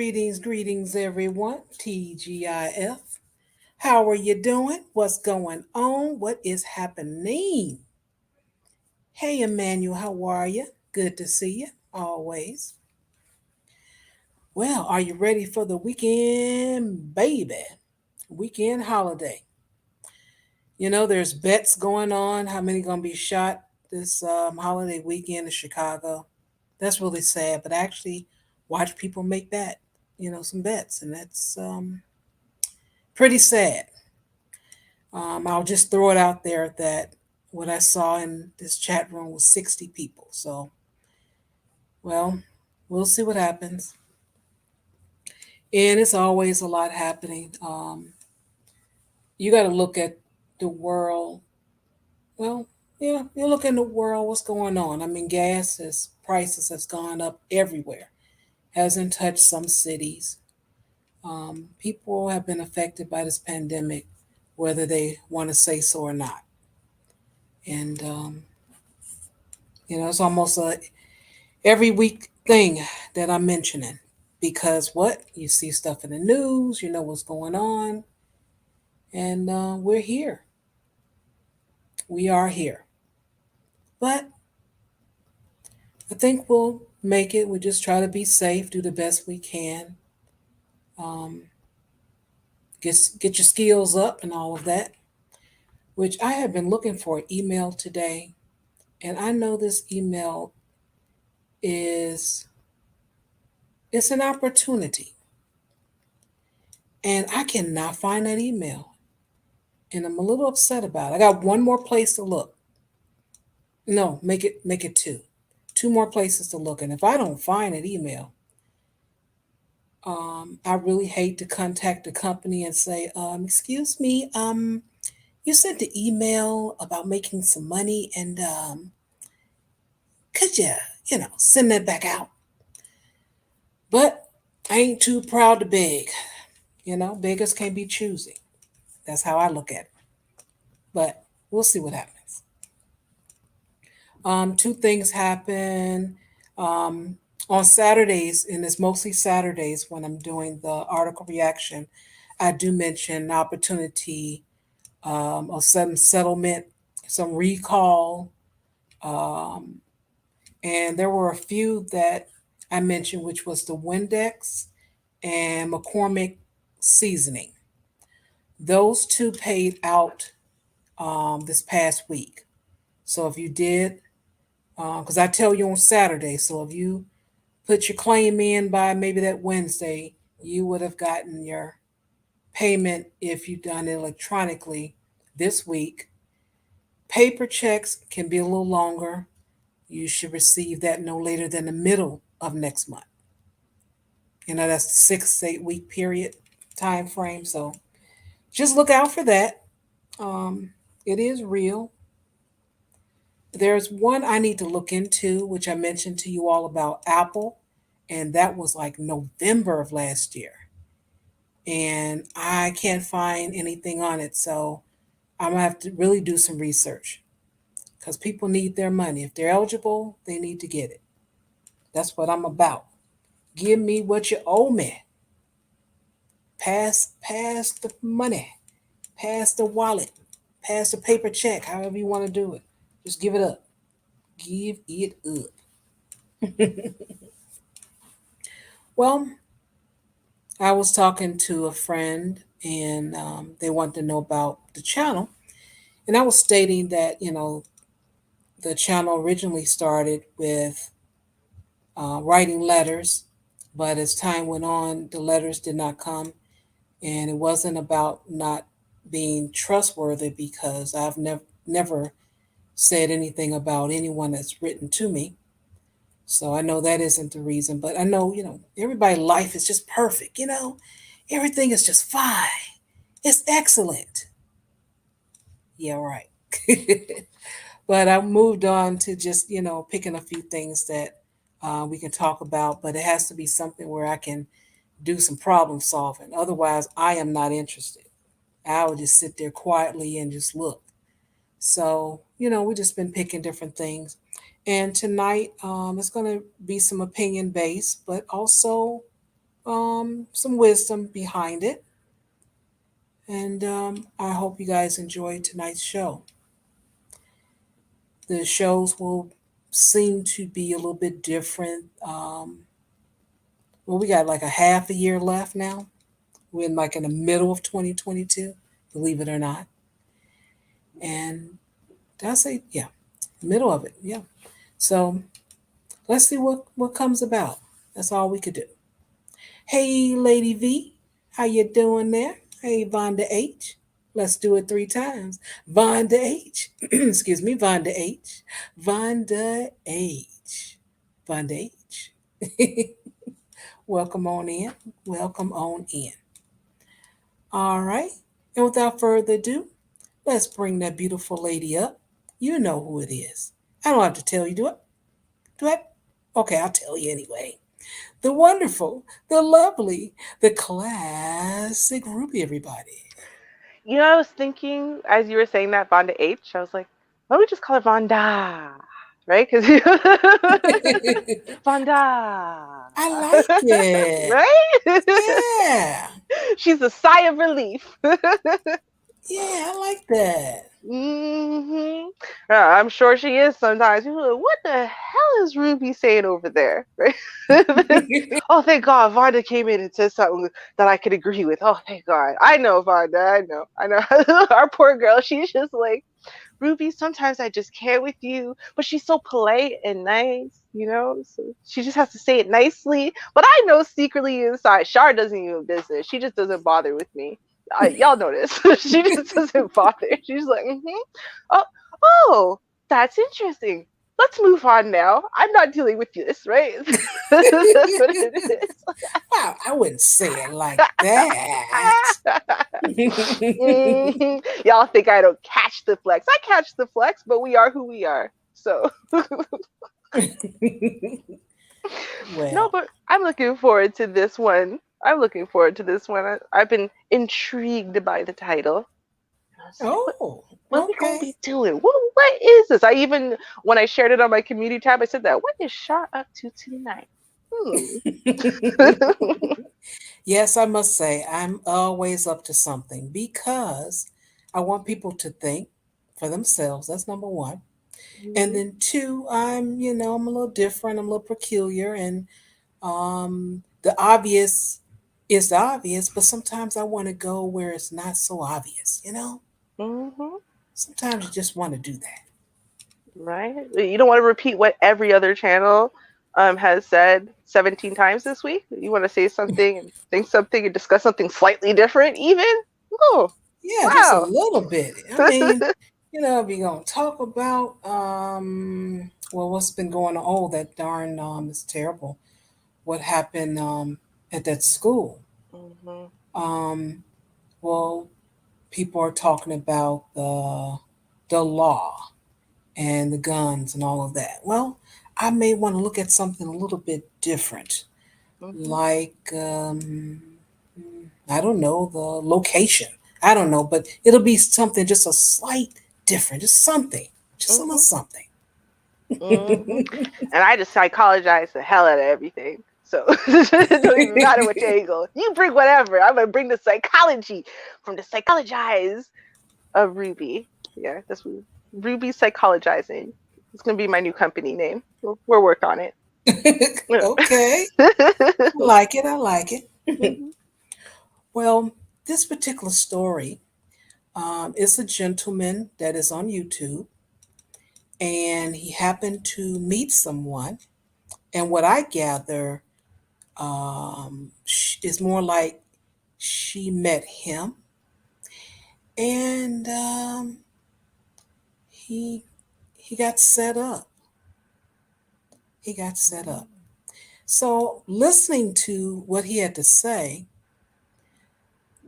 Greetings, everyone. TGIF. How are you doing? What's going on? What is happening? Hey, Emmanuel, how are you? Good to see you, always. Well, are you ready for the weekend, baby? Weekend holiday. There's bets going on. How many gonna be shot this holiday weekend in Chicago? That's really sad, but I actually watch people make some bets, and that's pretty sad. I'll just throw it out there that what I saw in this chat room was 60 people. So, well, we'll see what happens. And it's always a lot happening. You got to look at the world. Well, yeah, you look in the world, what's going on? I mean, prices has gone up everywhere. Hasn't touched some cities. People have been affected by this pandemic, whether they want to say so or not. And it's almost a every week thing that I'm mentioning because what you see stuff in the news, you know what's going on, and we're here. We are here, but I think we'll make it. We just try to be safe, do the best we can, um, get your skills up and all of that. Which I have been looking for an email today, and I know this email is it's an opportunity, and I cannot find that email. And I'm a little upset about it. I got one more place to look. No, make it two. Two more places to look. And if I don't find an email, I really hate to contact the company and say, excuse me, you sent the email about making some money and could you send that back out? But I ain't too proud to beg. Beggars can't be choosy. That's how I look at it. But we'll see what happens. Two things happen on Saturdays, and it's mostly Saturdays when I'm doing the article reaction. I do mention an opportunity of some settlement, some recall, um, and there were a few that I mentioned, which was the Windex and McCormick seasoning. Those two paid out this past week. So if you did, because I tell you on Saturday, so if you put your claim in by maybe that Wednesday, you would have gotten your payment if you've done it electronically this week. Paper checks can be a little longer. You should receive that no later than the middle of next month. That's the 6 to 8 week period time frame. So just look out for that. Um, it is real. There's one I need to look into, which I mentioned to you all about Apple, and that was like November of last year. And I can't find anything on it, so I'm gonna have to really do some research because people need their money. If they're eligible, they need to get it. That's what I'm about. Give me what you owe me. Pass the money, pass the wallet, pass the paper check, however you want to do it. Just give it up. Give it up. Well, I was talking to a friend and they wanted to know about the channel. And I was stating that, the channel originally started with writing letters, but as time went on, the letters did not come. And it wasn't about not being trustworthy because I've never said anything about anyone that's written to me. So I know that isn't the reason, but I know, everybody's life is just perfect, everything is just fine. It's excellent. Yeah, right. But I moved on to just, picking a few things that we can talk about, but it has to be something where I can do some problem solving. Otherwise, I am not interested. I would just sit there quietly and just look. So, we just been picking different things. And tonight, it's going to be some opinion based, but also some wisdom behind it. And I hope you guys enjoyed tonight's show. The shows will seem to be a little bit different. Well, we got like a half a year left now. We're in the middle of 2022, believe it or not. And did I say, yeah, middle of it, yeah. So let's see what comes about. That's all we could do. Hey, Lady V, how you doing there? Hey, Vonda H. Let's do it 3 times. Vonda H. Excuse me, Vonda H. Vonda H. Vonda H. Welcome on in. Welcome on in. All right. And without further ado, let's bring that beautiful lady up. You know who it is. I don't have to tell you, do it. Do I? Okay, I'll tell you anyway. The wonderful, the lovely, the classic Ruby, everybody. I was thinking as you were saying that Vonda H, I was like, why don't we just call her Vonda? Right? Because Vonda. I like it. Right? Yeah. She's a sigh of relief. Yeah, I like that. hmm I'm sure she is sometimes. People are like, what the hell is Ruby saying over there? Right? Oh, thank God, Vonda came in and said something that I could agree with. Oh, thank God. I know, Vonda. I know. Our poor girl. She's just like, Ruby, sometimes I just can't with you, but she's so polite and nice. So she just has to say it nicely. But I know secretly inside, Char doesn't even business. She just doesn't bother with me. Y'all notice. She just doesn't bother. She's like, oh, oh, that's interesting. Let's move on now. I'm not dealing with this, right? That's what it is. Wow, I wouldn't say it like that. Y'all think I don't catch the flex? I catch the flex, but we are who we are. So no, Well, but I'm looking forward to this one. I'm looking forward to this one. I've been intrigued by the title. I was like, oh, what we gonna okay. be doing? What is this? I even when I shared it on my community tab, I said that. What is Shar up to tonight? Hmm. Yes, I must say, I'm always up to something because I want people to think for themselves. That's number one. And Mhm. then two, I'm a little different, I'm a little peculiar, and the obvious is the obvious, but sometimes I want to go where it's not so obvious. Mhm. Sometimes you just want to do that. Right? You don't want to repeat what every other channel has said 17 times this week. You want to say something and think something and discuss something slightly different, even? Oh, Yeah, just a wow. little bit. I mean, we're gonna talk about well, what's been going on. Oh, that darn it's terrible. What happened at that school? hmm Um, well, people are talking about the law and the guns and all of that. Well, I may want to look at something a little bit different, hmm like I don't know the location. I don't know, but it'll be something just a slight different, just a little hmm something. hmm And I just psychologize the hell out of everything. So it don't even matter which angle. You bring whatever. I'm gonna bring the psychology from the psychologize of Ruby. Yeah, that's Ruby psychologizing. It's gonna be my new company name. We'll work on it. Okay, I like it. I like it. Mhm, Well, this particular story is a gentleman that is on YouTube, and he happened to meet someone. And what I gather is more like she met him, and he he got set up. He got set up. So listening to what he had to say,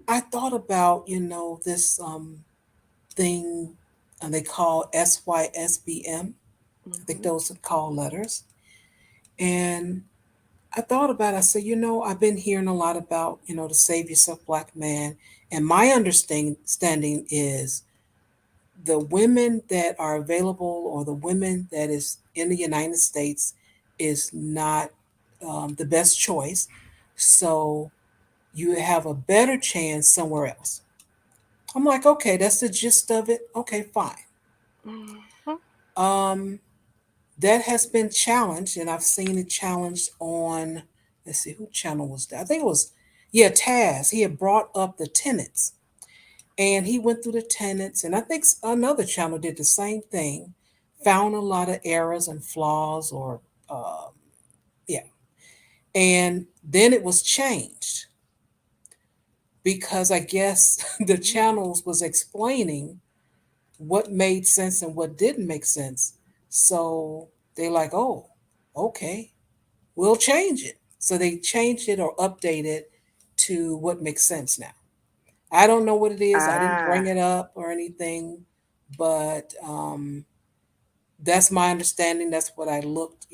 I thought about this thing they call SYSBM. I think mhm, those are call letters. And I thought about it. I said, I've been hearing a lot about, the Save Yourself Black Man. And my understanding is the women that are available or the women that is in the United States is not the best choice. So you have a better chance somewhere else. I'm like, okay, that's the gist of it. Okay, fine. Mhm. Um, that has been challenged, and I've seen it challenged on, let's see, who channel was that? I think it was, yeah, Taz. He had brought up the tenants, and he went through the tenants, and I think another channel did the same thing, found a lot of errors and flaws, or yeah, and then it was changed because I guess the channels was explaining what made sense and what didn't make sense. So they like, oh, okay, we'll change it. So they changed it or updated it to what makes sense now. I don't know what it is. I didn't bring Ah. it up or anything, but that's my understanding. That's what I looked,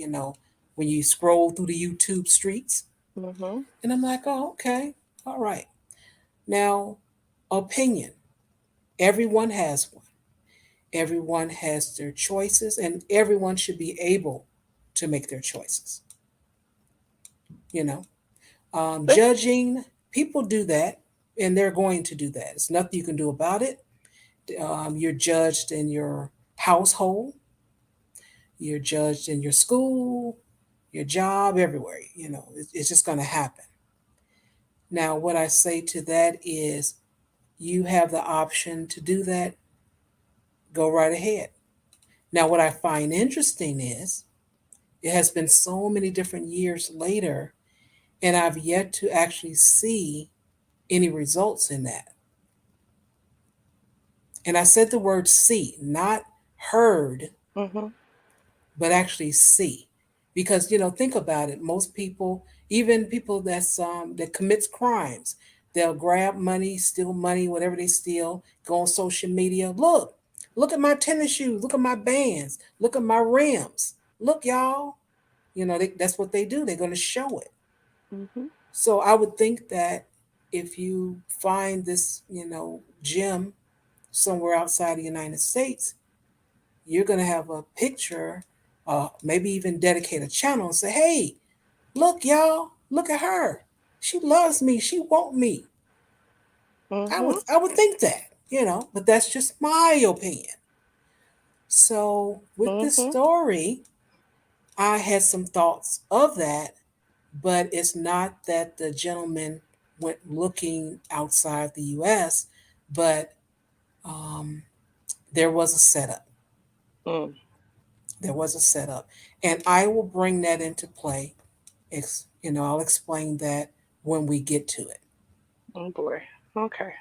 when you scroll through the YouTube streets. Mhm. And I'm like, oh, okay, all right. Now, opinion. Everyone has one. Everyone has their choices, and everyone should be able to make their choices. You know, judging, people do that, and they're going to do that. It's nothing you can do about it. You're judged in your household, you're judged in your school, your job, everywhere. It's just going to happen. Now, what I say to that is you have the option to do that, go right ahead. Now, what I find interesting is it has been so many different years later, and I've yet to actually see any results in that. And I said the word see, not heard, Mhm. but actually see. Because, think about it. Most people, even people that commits crimes, they'll grab money, steal money, whatever they steal, go on social media. Look at my tennis shoes. Look at my bands. Look at my rims. Look, y'all. That's what they do. They're going to show it. Mhm. So I would think that if you find this, gem somewhere outside the United States, you're going to have a picture, maybe even dedicate a channel and say, hey, look, y'all, look at her. She loves me. She want me. I would, Mhm. I would think that, but that's just my opinion. So with this Mhm. story, I had some thoughts of that, but it's not that the gentleman went looking outside the U.S., but um, there was a setup. Mm. There was a setup, and I will bring that into play. I'll explain that when we get to Oh boy. Okay.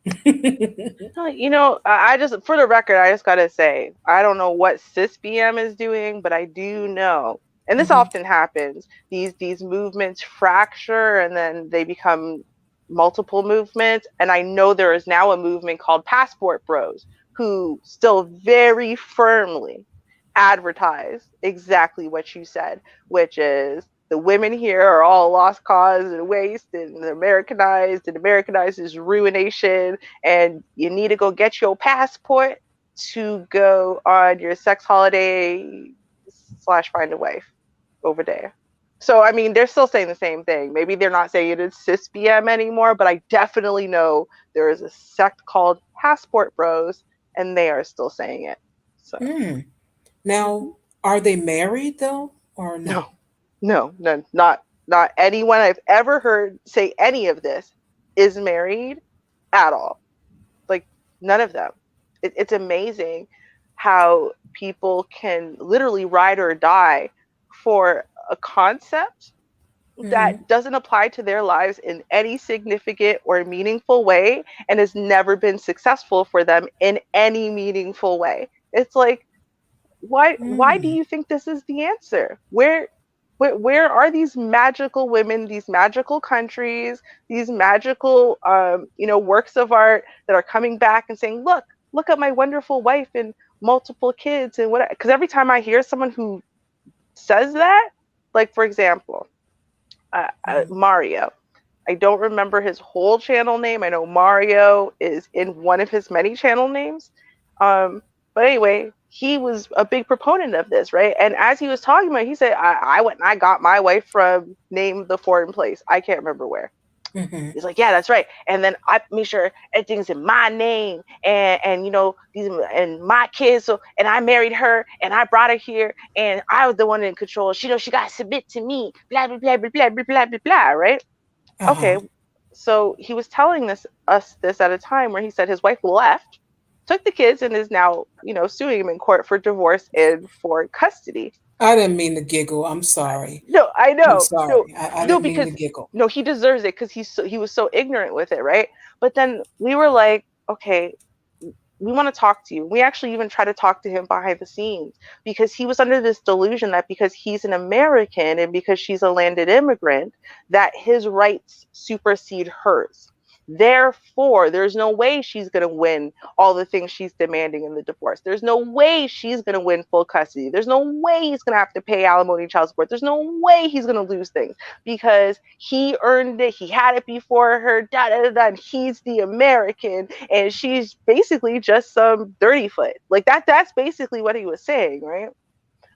it. I just, for the record, I just gotta say, I don't know what CISBM is doing, but I do know, and this Hmm. often happens. These movements fracture, and then they become multiple movements. And I know there is now a movement called Passport Bros, who still very firmly advertise exactly what you said, which is the women here are all lost cause and waste and Americanized is ruination, and you need to go get your passport to go on your sex holiday slash find a wife over there. So I mean, they're still saying the same thing. Maybe they're not saying it's CISBM anymore, but I definitely know there is a sect called Passport Bros, and they are still saying it. So Mm. Now, mhm. are they married though, or no? No, no, no, not anyone I've ever heard say any of this is married at all. Like none of them. It's amazing how people can literally ride or die for a concept Hmm. that doesn't apply to their lives in any significant or meaningful way and has never been successful for them in any meaningful way. It's like why do Mm. you think this is the answer? Where are these magical women, these magical countries, these magical works of art that are coming back and saying, look at my wonderful wife and multiple kids and what? Because every time I hear someone who says that, like for example, Hmm. Mario. I don't remember his whole channel name. I know Mario is in one of his many channel names. Um, But anyway, he was a big proponent of this, right? And as he was talking about it, he said, I went and I got my wife from name the foreign place. I can't remember where. Mm-hmm. He's like, yeah, that's right. And then I make sure everything's in my name, and you know these and my kids. So and I married her, and I brought her here, and I was the one in control. She knows she got to submit to me. Blah blah blah blah blah blah blah blah blah. Right? Okay. Uh-huh. So he was telling us this at a time where he said his wife left, took the kids, and is now suing him in court for divorce and for custody. I didn't mean to giggle. I'm sorry. No, I I'm know. No, sorry. I no, didn't mean to because giggle. no, he deserves it because he was so ignorant with it, right? But then we were like, okay, we want to talk to you. We actually even try to talk to him behind the scenes because he was under this delusion that because he's an American and because she's a landed immigrant, that his rights supersede hers. Therefore, there's no way she's going to win all the things she's demanding in the divorce. There's no way she's going to win full custody. There's no way he's going to have to pay alimony and child support. There's no way he's going to lose things because he earned it. He had it before her. Da da da da. And he's the American, and she's basically just some dirty foot. Like that. That's basically what he was saying, right?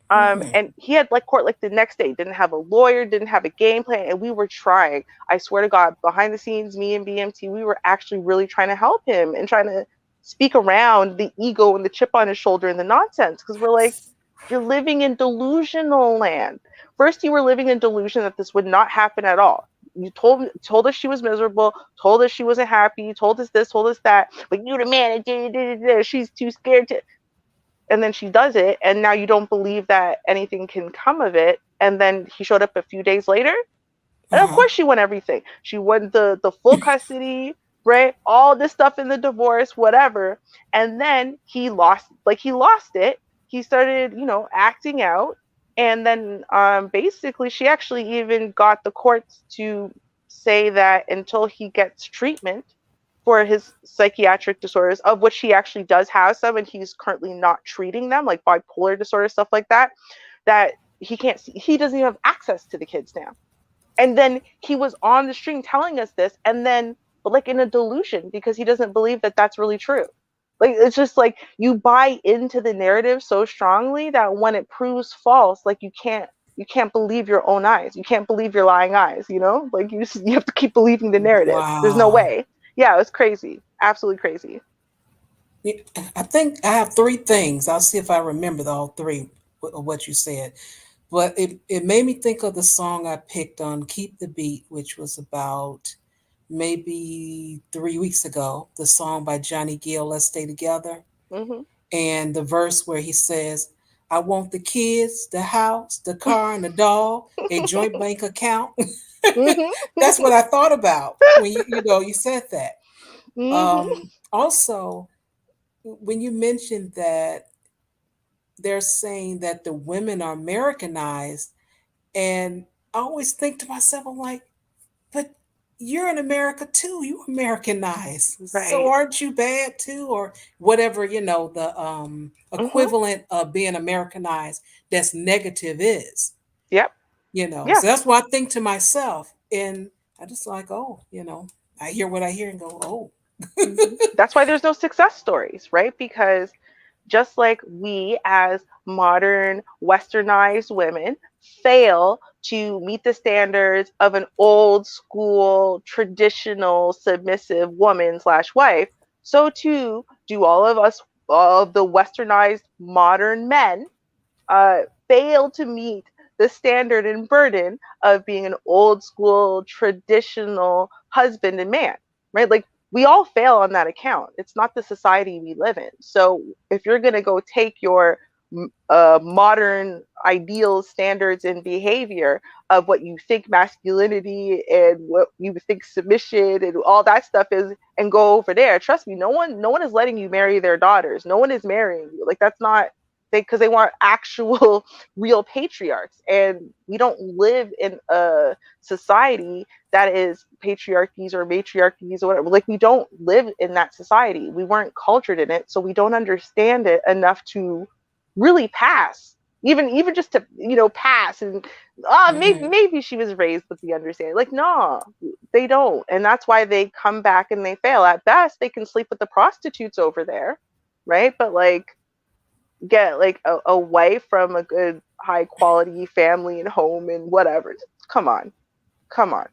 Mm-hmm. And he had like court like the next day, didn't have a lawyer, didn't have a game plan, and we were trying. I swear to God, behind the scenes, me and BMT, we were actually really trying to help him and trying to speak around the ego and the chip on his shoulder and the nonsense because we're like, you're living in delusional land. First, you were living in delusion that this would not happen at all. You told us she was miserable, told us she wasn't happy, told us this, told us that, but you the man, she's too scared to, and then she does it, and now you don't believe that anything can come of it. And then he showed up a few days later, and of Uh-huh. course she won everything. She won the full custody, right? All this stuff in the divorce, whatever. And then he lost it. He started, acting out. And then basically she actually even got the courts to say that until he gets treatment for his psychiatric disorders, of which he actually does have some, and he's currently not treating them, like bipolar disorder, stuff like that, that he can't see, he doesn't even have access to the kids now. And then he was on the stream telling us this, and then, but like in a delusion because he doesn't believe that that's really true. Like it's just like you buy into the narrative so strongly that when it proves false, like you can't believe your own eyes. You can't believe your lying eyes. Like you have to keep believing the narrative. There's no Wow. way. Yeah, it's crazy. Absolutely crazy. Yeah, I think I have three things. I'll see if I remember all three of what you said. But it made me think of the song I picked on Keep the Beat, which was about maybe 3 weeks ago, the song by Johnny Gill, Let's Stay Together. Hmm. And the verse where he says, I want the kids, the house, the car, and the dog, a joint bank account. Hmm. That's what I thought about when you said that. Hmm. Also, when you mentioned that they're saying that the women are Americanized, and I always think to myself, I'm like, but you're in America too. You Americanized. So Right. aren't you bad too? Or whatever, the Hmm. equivalent of being Americanized that's negative is, Yep. Yeah. So that's what I think to myself. And I just like, oh, I hear what I hear and go, oh. That's why there's no success stories, right? Because just like we as modern westernized women fail to meet the standards of an old school traditional submissive woman slash wife, so too do all of the westernized modern men fail to meet the standard and burden of being an old school traditional husband and man, right? Like we all fail on that account. It's not the society we live in. So if you're going to go take your modern ideal standards and behavior of what you think masculinity and what you think submission and all that stuff is and go over there, trust me, no one is letting you marry their daughters. No one is marrying you. Like that's not, because they want actual real patriarchs, and we don't live in a society that is patriarchies or matriarchies or whatever. Like we don't live in that society. We weren't cultured in it, so we don't understand it enough to really pass, even just to pass. And maybe Hmm. maybe she was raised with the understanding, like no, they don't. And that's why they come back and they fail. At best they can sleep with the prostitutes over there, right? But like get like a wife from a good high quality family and home and whatever. Come on, come on.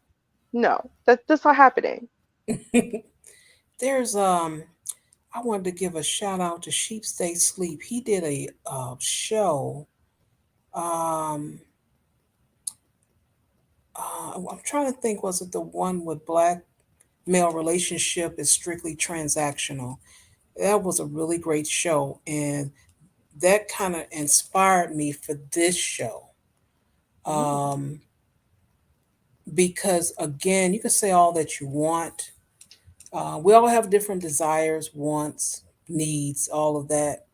No, that's not happening. There's I wanted to give a shout out to Sheep Stay Sleep. He did a show. Um, I'm trying to think, was it the one with black male relationship is strictly transactional? That was a really great show, and that kind of inspired me for this show. Mm, Um, because again, you can say all that you want. We all have different desires, wants, needs, all of that,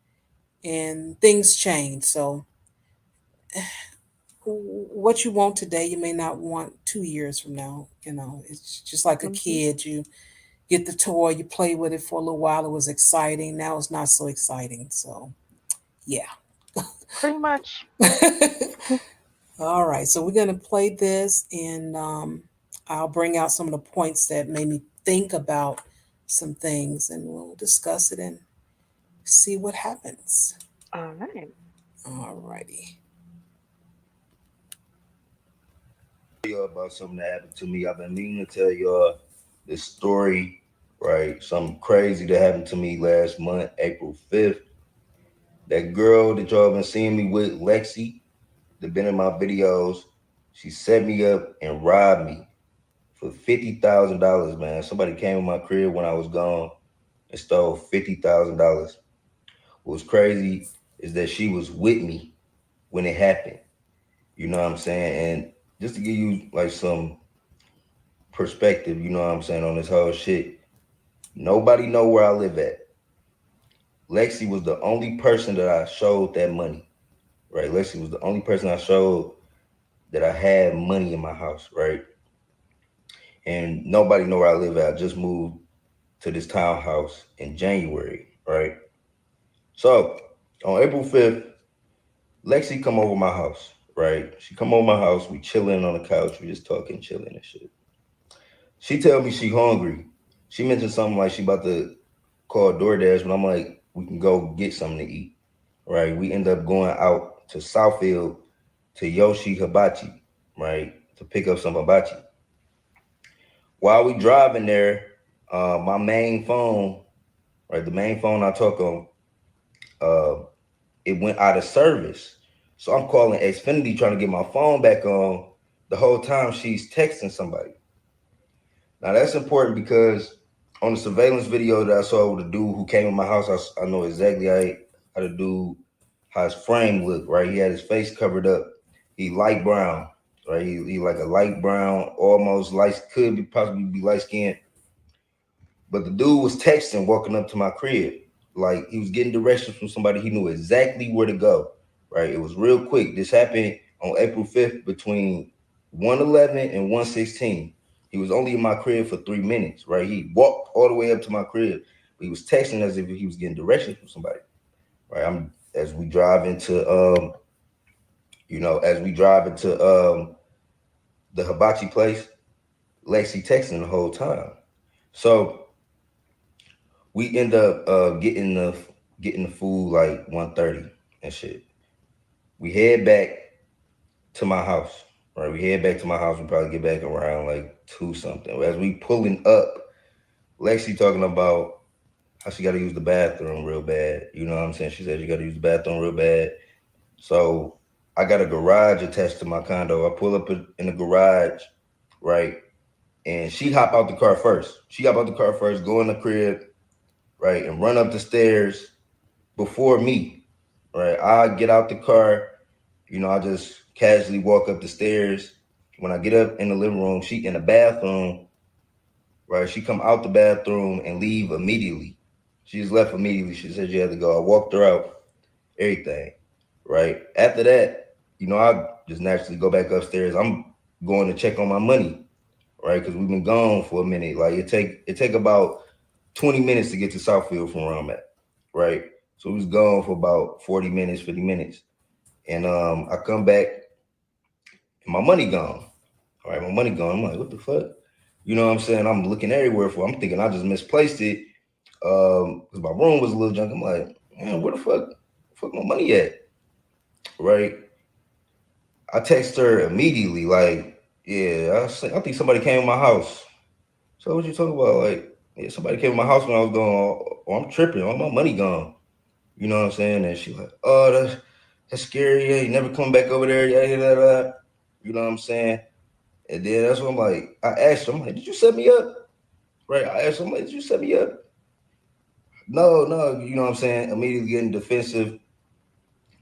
and things change. So, what you want today, you may not want 2 years from now. You know, it's just like a hmm. kid. You get the toy, you play with it for a little while. It was exciting. Now it's not so exciting. So, yeah. Pretty much. All right. So, we're going to play this, and I'll bring out some of the points that made me think about some things, and we'll discuss it and see what happens. All right. All righty. Y'all about something that happened to me. I've been meaning to tell y'all this story, right? Something crazy that happened to me last month, April 5th. That girl that y'all been seeing me with, Lexi, that been in my videos, she set me up and robbed me for $50,000, man. Somebody came in my crib when I was gone and stole $50,000. What's crazy is that she was with me when it happened. You know what I'm saying? And just to give you like some perspective, you know what I'm saying, on this whole shit. Nobody know where I live at. Lexi was the only person that I showed that money, right? Lexi was the only person I showed that I had money in my house, right? And nobody know where I live at. I just moved to this townhouse in January, right? So on April 5th, Lexi come over my house, right? She come over my house. We chilling on the couch. We just talking, chilling and shit. She tell me she hungry. She mentioned something like she about to call DoorDash, but I'm like, we can go get something to eat. Right? We end up going out to Southfield to Yoshi Hibachi, right? To pick up some hibachi. While we driving there, my main phone, right, the main phone I talk on, uh, it went out of service. So I'm calling Xfinity trying to get my phone back on. The whole time she's texting somebody. Now that's important because on the surveillance video that I saw with the dude who came in my house, I know exactly how the dude, how his frame looked, right? He had his face covered up. He light brown, right? He like a light brown, almost light, could be possibly be light skinned. But the dude was texting, walking up to my crib. Like he was getting directions from somebody. He knew exactly where to go, right? It was real quick. This happened on April 5th between 1:11 and 1:16. He was only in my crib for 3 minutes, right? He walked all the way up to my crib. He was texting as if he was getting directions from somebody, right? I'm as we drive into as we drive into the hibachi place, Lexi texting the whole time. So we end up getting the food like 1:30 and shit. We head back to my house. Right, we head back to my house. We probably get back around like two something. As we pulling up, Lexi talking about how she got to use the bathroom real bad. You know what I'm saying? She said she got to use the bathroom real bad. So I got a garage attached to my condo. I pull up in the garage, right, and she hop out the car first. She hop out the car first, go in the crib, right, and run up the stairs before me, right? I get out the car, I just casually walk up the stairs. When I get up in the living room, she in the bathroom, right? She come out the bathroom and leave immediately. She just left immediately. She said she had to go. I walked her out, everything, right? After that, I just naturally go back upstairs. I'm going to check on my money, right? Because we've been gone for a minute. Like it take about 20 minutes to get to Southfield from where I'm at, right? So we was gone for about 40 minutes, 50 minutes. And I come back and my money gone. All right, my money gone. I'm like, what the fuck? You know what I'm saying? I'm looking everywhere for it. I'm thinking I just misplaced it. Because my room was a little junk. I'm like, man, where the fuck fuck my money at? Right? I text her immediately, like, yeah, I think somebody came to my house. So what you talking about? Like, yeah, somebody came to my house when I was gone. Oh, I'm tripping. All my money gone. You know what I'm saying? And she like, oh, that's scary. Yeah, you never come back over there. Yeah, yeah, yeah. You know what I'm saying? And then that's what I'm like. I asked her, I'm like, did you set me up? Right? I asked her, I'm like, did you set me up? No, no. You know what I'm saying? Immediately getting defensive.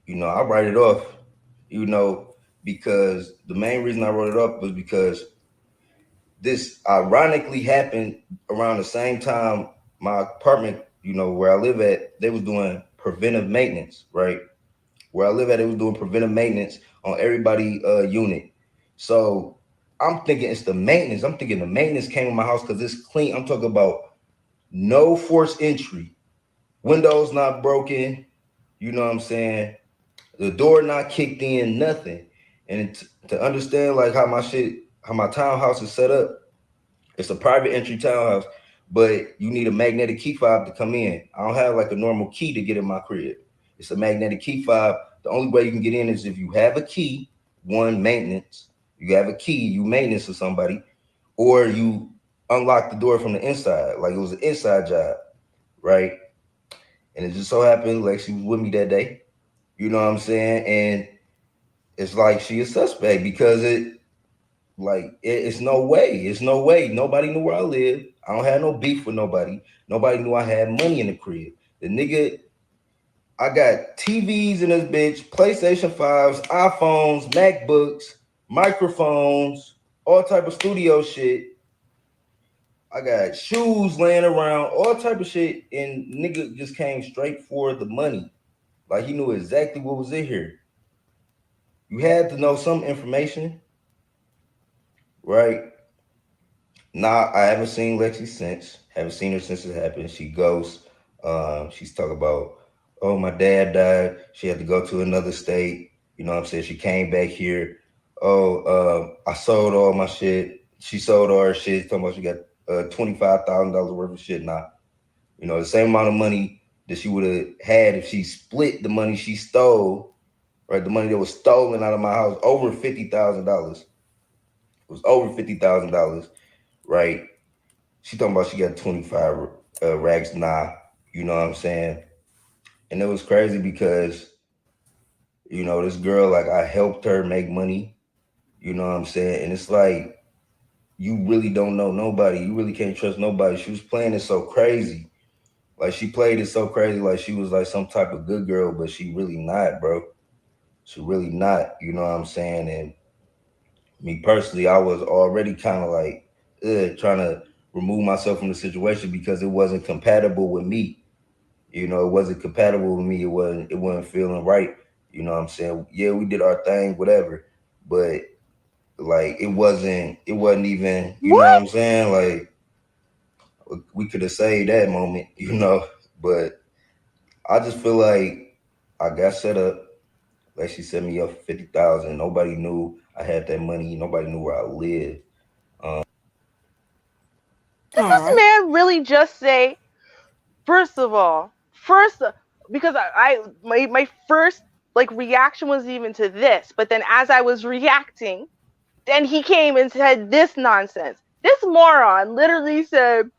I write it off. You know, because the main reason I wrote it off was because this ironically happened around the same time my apartment, where I live at, they was doing preventive maintenance, right? Where I live at, it was doing preventive maintenance on everybody unit. So I'm thinking it's the maintenance. I'm thinking the maintenance came in my house because it's clean. I'm talking about no forced entry, windows not broken. You know what I'm saying? The door not kicked in, nothing. And to understand like how my townhouse is set up, it's a private entry townhouse, but you need a magnetic key fob to come in. I don't have like a normal key to get in my crib. It's a magnetic key fob. The only way you can get in is if you have a key, one maintenance, you have a key, you maintenance to somebody, or you unlock the door from the inside. Like it was an inside job, right? And it just so happened like she was with me that day. You know what I'm saying? And it's like she a suspect because it's no way. It's no way. Nobody knew where I lived. I don't have no beef with nobody. Nobody knew I had money in the crib. The nigga, I got TVs in this bitch, PlayStation 5s, iPhones, MacBooks, microphones, all type of studio shit. I got shoes laying around, all type of shit, and nigga just came straight for the money. Like he knew exactly what was in here. You had to know some information, right? Nah, I haven't seen Lexi since. Haven't seen her since it happened. She goes. She's talking about, oh, my dad died. She had to go to another state. You know what I'm saying? She came back here. Oh, I sold all my shit. She sold all her shit. Talking about she got $25,000 worth of shit now. The same amount of money that she would have had if she split the money she stole, right? The money that was stolen out of my house, over $50,000. It was over $50,000, right? She talking about she got 25 racks now. You know what I'm saying? And it was crazy because, this girl, like I helped her make money. You know what I'm saying? And it's like, you really don't know nobody. You really can't trust nobody. She was playing it so crazy. Like she played it so crazy, like she was like some type of good girl, but she really not, bro. She really not. You know what I'm saying? And me personally, I was already kind of like trying to remove myself from the situation because it wasn't compatible with me. It wasn't compatible with me. It wasn't feeling right. You know what I'm saying? Yeah, we did our thing, whatever. But like it wasn't even, you know what What? I'm saying? Like we could have saved that moment, But I just feel like I got set up. Like she set me up for 50,000. Nobody knew I had that money. Nobody knew where I lived. Did All this right. man really just say, first of all, first, because my first like reaction was even to this, but then as I was reacting, then he came and said this nonsense. This moron literally said,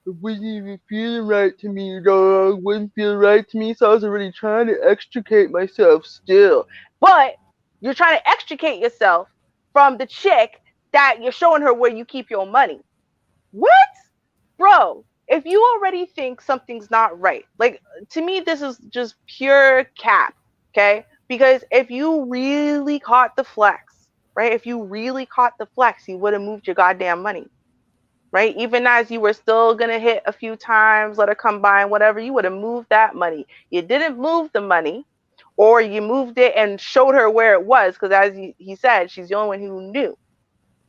it wasn't even feeling right to me, dog. It wasn't feeling right to me, so I was already trying to extricate myself still. But you're trying to extricate yourself from the chick that you're showing her where you keep your money. What? Bro, if you already think something's not right, like to me, this is just pure cap, okay? Because if you really caught the flex, right? If you really caught the flex, you would have moved your goddamn money, right? Even as you were still gonna hit a few times, let her come by and whatever, you would have moved that money. You didn't move the money, or you moved it and showed her where it was, because as he said, she's the only one who knew.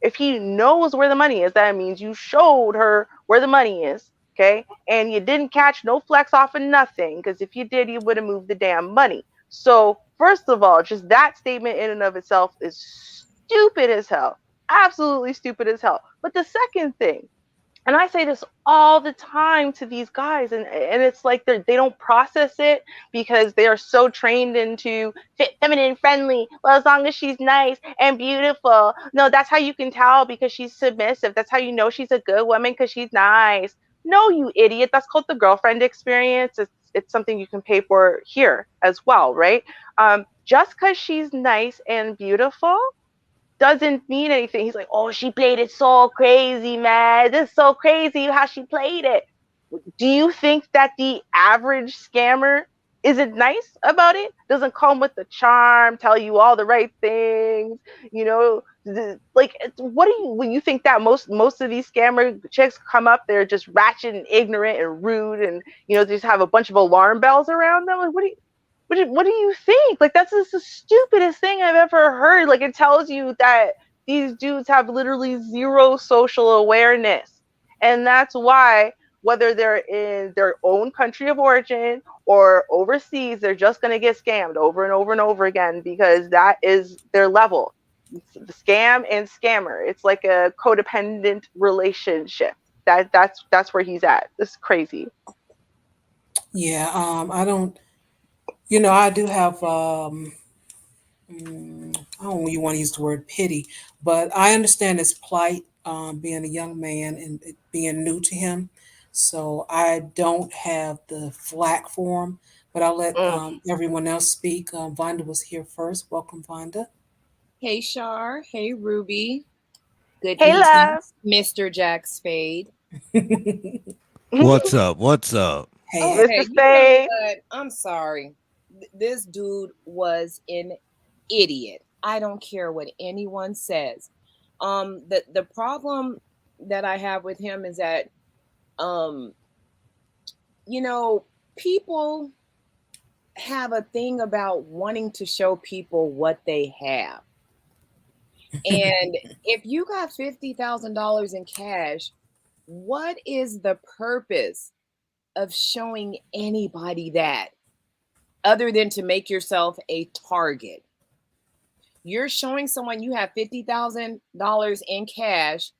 If he knows where the money is, that means you showed her where the money is, okay? And you didn't catch no flex off of nothing, because if you did, you would have moved the damn money. So, first of all, just that statement in and of itself is stupid as hell. Absolutely stupid as hell. But the second thing, And I say this all the time to these guys, and it's like they don't process it because they are so trained into feminine friendly. Well, as long as she's nice and beautiful. No, that's how you can tell, because she's submissive. That's how you know she's a good woman, because she's nice. No, you idiot. That's called the girlfriend experience. It's something you can pay for here as well, right? Just because she's nice and beautiful doesn't mean anything. He's like, oh, she played it so crazy, man. This is so crazy how she played it. Do you think that the average scammer isn't nice about it? Doesn't come with the charm, tell you all the right things, you know? Like, what do you, when you think that most of these scammer chicks come up, they're just ratchet and ignorant and rude, and they just have a bunch of alarm bells around them? Like, what do you think? Like, that's just the stupidest thing I've ever heard. Like, it tells you that these dudes have literally zero social awareness. And that's why, whether they're in their own country of origin or overseas, they're just going to get scammed over and over and over again, because that is their level. It's the scam and scammer. It's like a codependent relationship. That's where he's at. This is crazy. Yeah, I don't, I do have, I don't really want to use the word pity, but I understand his plight, being a young man and it being new to him. So I don't have the flack for him, but I'll let Mm. everyone else speak. Vonda was here first. Welcome, Vonda. Hey, Shar. Hey, Ruby. Good Hey, evening, love. Mr. Jack Spade. What's up? What's up? Hey, Mr. Okay, you know Spade. what? I'm sorry. This dude was an idiot. I don't care what anyone says. The problem that I have with him is that, um, people have a thing about wanting to show people what they have. And if you got $50,000 in cash, what is the purpose of showing anybody that other than to make yourself a target? You're showing someone you have $50,000 in cash.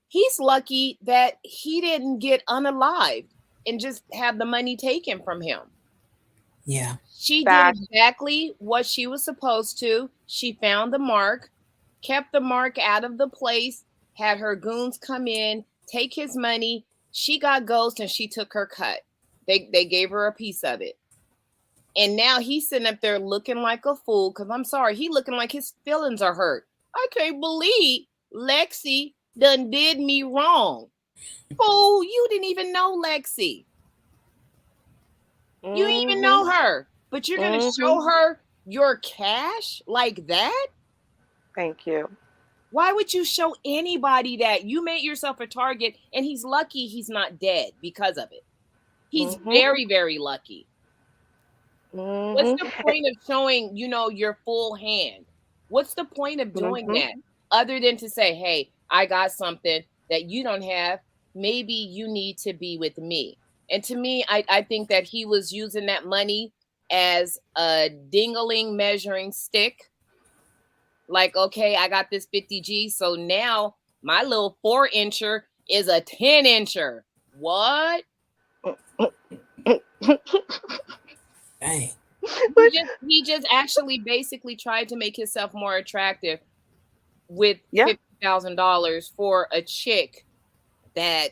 He's lucky that he didn't get unalived and just have the money taken from him. yeah. She Fact. did exactly what she was supposed to. She found the mark, kept the mark out of the place, had her goons come in, take his money. She got ghost and she took her cut. They gave her a piece of it. And now he's sitting up there looking like a fool, because I'm sorry, he looking like his feelings are hurt. I can't believe Lexi done did me wrong. Fool, you didn't even know Lexi. You didn't even know her. But you're going to show her your cash like that? Thank you. Why would you show anybody that? You made yourself a target, and he's lucky he's not dead because of it. He's very, very lucky. What's the point of showing, your full hand? What's the point of doing that other than to say, hey, I got something that you don't have. Maybe you need to be with me. And to me, I think that he was using that money as a dingling measuring stick. Like, okay, I got this 50G. So now my little 4-incher is a 10-incher. What? Dang. He just actually basically tried to make himself more attractive with $50,000 for a chick that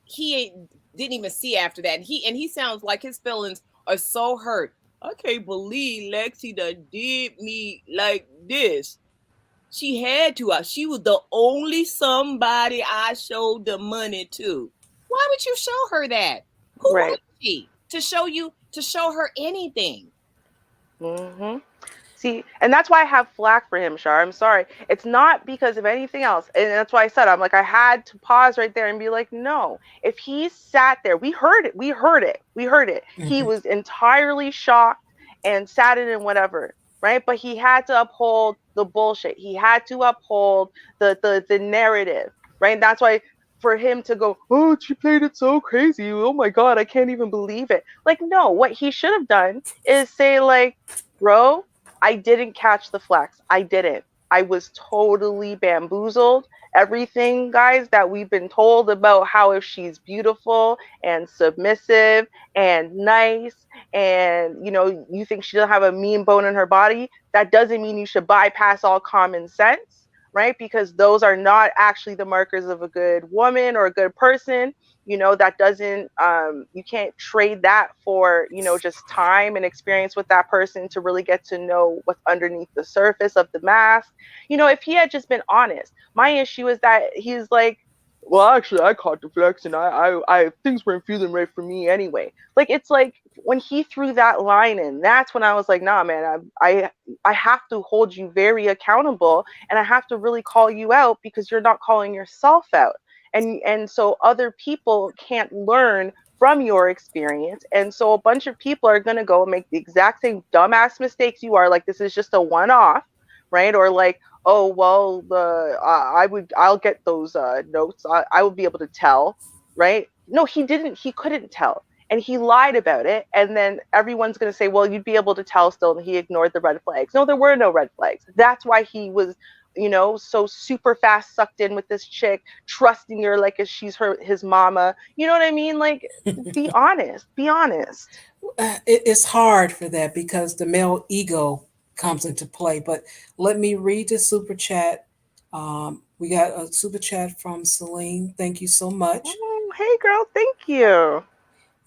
he didn't even see after that. And he sounds like his feelings are so hurt. I can't believe Lexi done did me like this. She had to. She was the only somebody I showed the money to. Why would you show her that? Who was she to show her anything? See, and that's why I have flack for him, Shar. I'm sorry. It's not because of anything else. And that's why I said, I'm like, I had to pause right there and be like, no. If he sat there, we heard it. He was entirely shocked and saddened and whatever, right? But he had to uphold the bullshit. He had to uphold the narrative, right? And that's why for him to go, oh, she played it so crazy. Oh my God, I can't even believe it. Like, no, what he should have done is say, like, bro, I didn't catch the flex. I didn't. I was totally bamboozled. Everything, guys, that we've been told about how if she's beautiful and submissive and nice and you think she doesn't have a mean bone in her body, that doesn't mean you should bypass all common sense, right? Because those are not actually the markers of a good woman or a good person. That doesn't you can't trade that for just time and experience with that person to really get to know what's underneath the surface of the mask. If he had just been honest. My issue is that he's like, well, actually, I caught the flex, and I things weren't feeling right for me anyway. Like, it's like when he threw that line in, that's when I was like, nah, man, I have to hold you very accountable, and I have to really call you out because you're not calling yourself out, and so other people can't learn from your experience, and so a bunch of people are gonna go and make the exact same dumbass mistakes you are. Like, this is just a one-off, right? Or like, oh well, I'll get those notes. I will be able to tell, right? No, he didn't. He couldn't tell, and he lied about it. And then everyone's going to say, well, you'd be able to tell still, and he ignored the red flags. No, there were no red flags. That's why he was, so super fast sucked in with this chick, trusting her like she's his mama. You know what I mean? Like, be honest. Be honest. It's hard for that because the male ego comes into play. But let me read the super chat. We got a super chat from Celine. Thank you so much. Hey, girl. Thank you.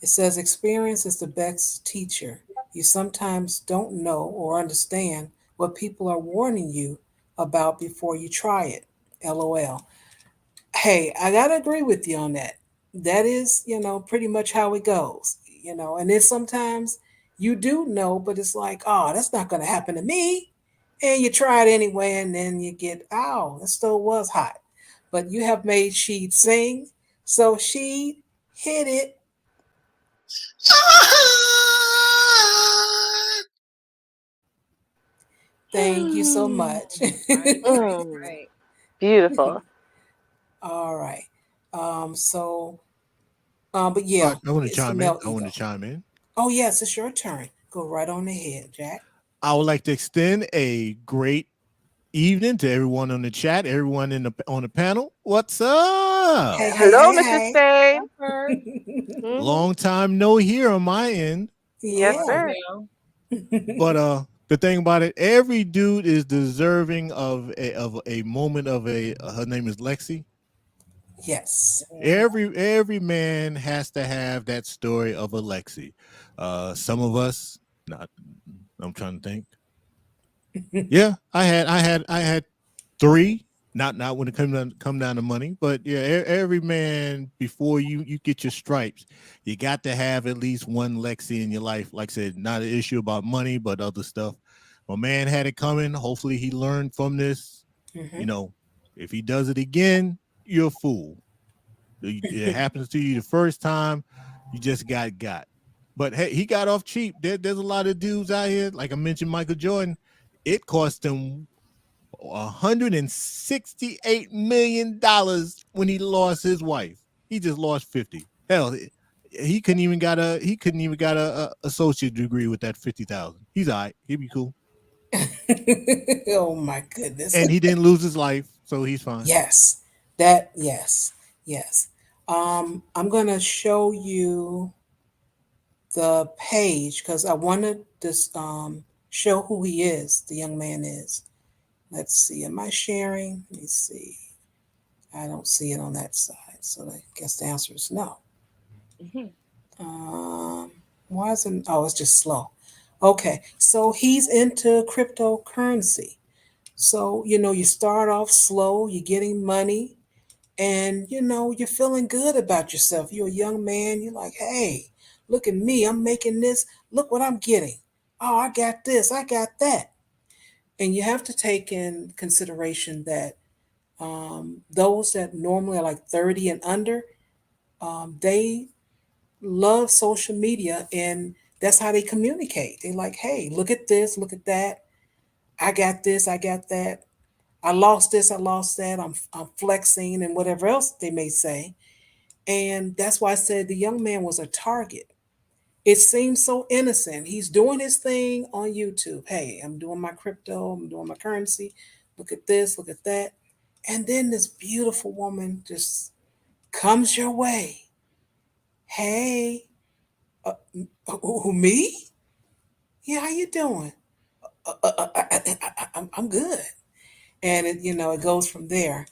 It says, experience is the best teacher. You sometimes don't know or understand what people are warning you about before you try it. LOL. Hey, I got to agree with you on that. That is, pretty much how it goes, and then sometimes you do know, but it's like, oh, that's not going to happen to me. And you try it anyway, and then you get, oh, the stove was hot. But you have made Sheed sing, so Sheed, hit it. Thank you so much. Right. Beautiful. All right. But yeah, I want to it's the chime in. male I want ego. to chime in. Oh, yes, it's your turn. Go right on ahead, Jack. I would like to extend a great evening to everyone on the chat, everyone on the panel. What's up? Hey, hey, Hello, hey, Mr. hey. Spade. Long time no here on my end. Yes, Yeah. sir. Now. But the thing about it, every dude is deserving of a moment of a. Her name is Lexi. Yes. Every man has to have that story of a Lexi. Some of us, not. I'm trying to think. Yeah, I had three. Not when it come down to money, but yeah, every man before you get your stripes, you got to have at least one Lexi in your life. Like I said, not an issue about money, but other stuff. My man had it coming. Hopefully, he learned from this. Mm-hmm. You know, if he does it again, you're a fool. It happens to you the first time, you just got. But hey, he got off cheap. There's a lot of dudes out here, like I mentioned, Michael Jordan. It cost him $168 million when he lost his wife. He just lost 50. Hell, he couldn't even got a associate degree with that 50,000. He's all right. He'll be cool. Oh my goodness. And he didn't lose his life, so he's fine. Yes. Yes. I'm gonna show you the page because I wanted to show who he is, the young man is. Let's see. Am I sharing? Let me see. I don't see it on that side. So I guess the answer is no. Um, why isn't? Oh, it's just slow. Okay, so he's into cryptocurrency. So you start off slow, you're getting money, and you're feeling good about yourself. You're a young man. You're like, hey, look at me. I'm making this. Look what I'm getting. Oh, I got this. I got that. And you have to take in consideration that those that normally are like 30 and under, they love social media and that's how they communicate. They like, hey, look at this, look at that. I got this, I got that. I lost this, I lost that. I'm flexing and whatever else they may say. And that's why I said the young man was a target. It seems so innocent. He's doing his thing on YouTube. Hey, I'm doing my crypto, I'm doing my currency. look at this, look at that. And then this beautiful woman just comes your way. Hey, uh, who, me? Yeah, how you doing? I'm good. And it goes from there.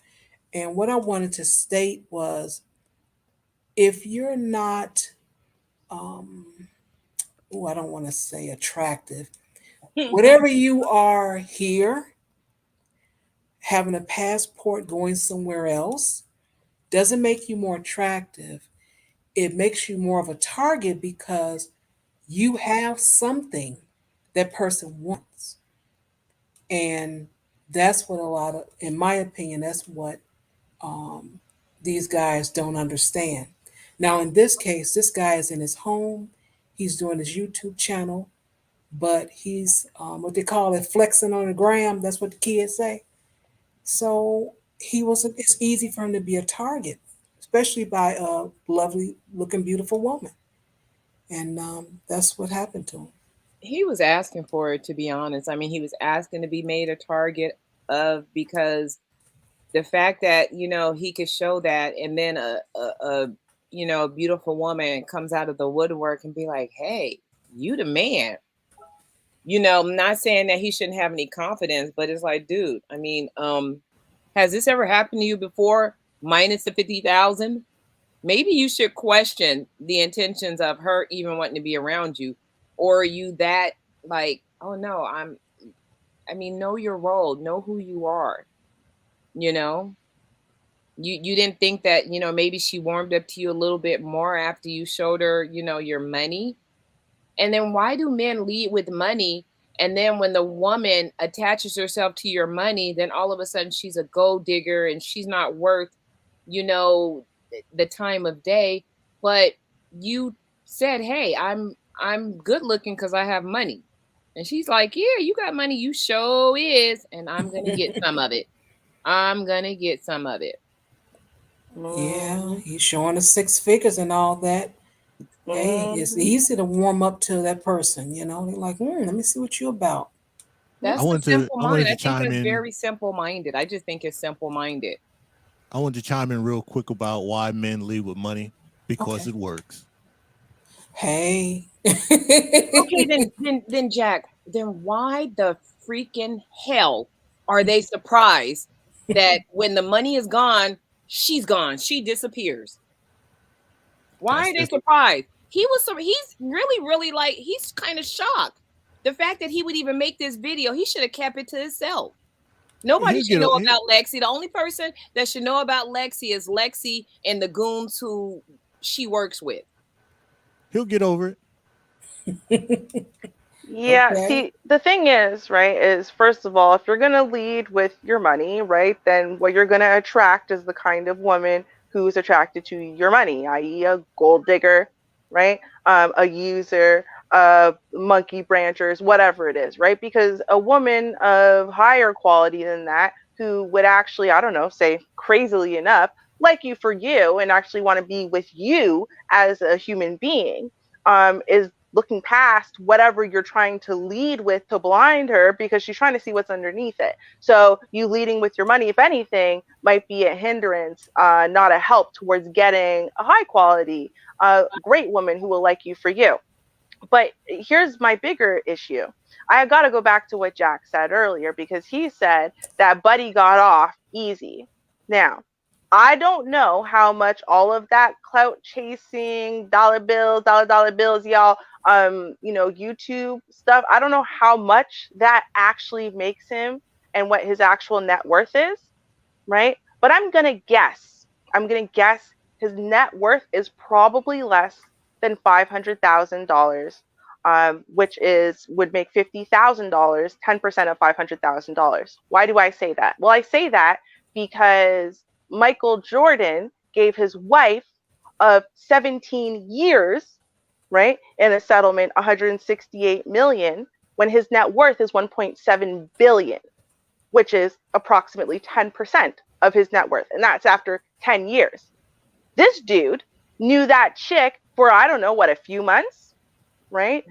And what I wanted to state was, if you're not, um, I don't want to say attractive, whatever you are here, having a passport going somewhere else doesn't make you more attractive. It makes you more of a target because you have something that person wants. And that's what a lot of, in my opinion, that's what um, these guys don't understand. Now, in this case, this guy is in his home. He's doing his YouTube channel, but he's what they call it, flexing on the gram. That's what the kids say. So it's easy for him to be a target, especially by a lovely looking, beautiful woman. And that's what happened to him. He was asking for it, to be honest. I mean, he was asking to be made a target of, because the fact that he could show that, and then a beautiful woman comes out of the woodwork and be like, hey, you the man. I'm not saying that he shouldn't have any confidence, but it's like, dude, I mean, has this ever happened to you before? Minus the 50,000? Maybe you should question the intentions of her even wanting to be around you. Or are you that like, oh no, know your role, know who you are. You didn't think that, maybe she warmed up to you a little bit more after you showed her, your money. And then why do men lead with money? And then when the woman attaches herself to your money, then all of a sudden she's a gold digger and she's not worth, the time of day. But you said, hey, I'm good looking because I have money. And she's like, yeah, you got money. You sure is. And I'm going to get some of it. I'm going to get some of it. Yeah, he's showing the six figures and all that. Hey, it's easy to warm up to that person. They're like, let me see what you're about. That's I the wanted simple I wanted mind. to I think chime that's in. very simple minded. I just think it's simple minded. I wanted to chime in real quick about why men lead with money, because Okay. it works. Hey. Okay, then Jack, then why the freaking hell are they surprised that when the money is gone, she's gone, she disappears? Why are they surprised? He's really like, he's kind of shocked. The fact that he would even make this video, he should have kept it to himself. Nobody should know about Lexi. The only person that should know about Lexi is Lexi and the goons who she works with. He'll get over it. Yeah, Okay. see, the thing is, right, is first of all, if you're going to lead with your money, right, then what you're going to attract is the kind of woman who's attracted to your money, i.e., a gold digger, right, a user, monkey branchers, whatever it is, right? Because a woman of higher quality than that, who would actually, I don't know, say crazily enough, like you for you and actually want to be with you as a human being, is looking past whatever you're trying to lead with to blind her, because she's trying to see what's underneath it. So you leading with your money, if anything, might be a hindrance, not a help towards getting a high quality, great woman who will like you for you. But here's my bigger issue. I got to go back to what Jack said earlier, because he said that Buddy got off easy. Now, I don't know how much all of that clout chasing, dollar bills, y'all, YouTube stuff, I don't know how much that actually makes him and what his actual net worth is, right? But I'm going to guess his net worth is probably less than $500,000, which would make $50,000, 10% of $500,000. Why do I say that? Well, I say that because Michael Jordan gave his wife of 17 years, right, in a settlement, 168 million, when his net worth is 1.7 billion, which is approximately 10% of his net worth. And that's after 10 years. This dude knew that chick for, I don't know, what, a few months, right?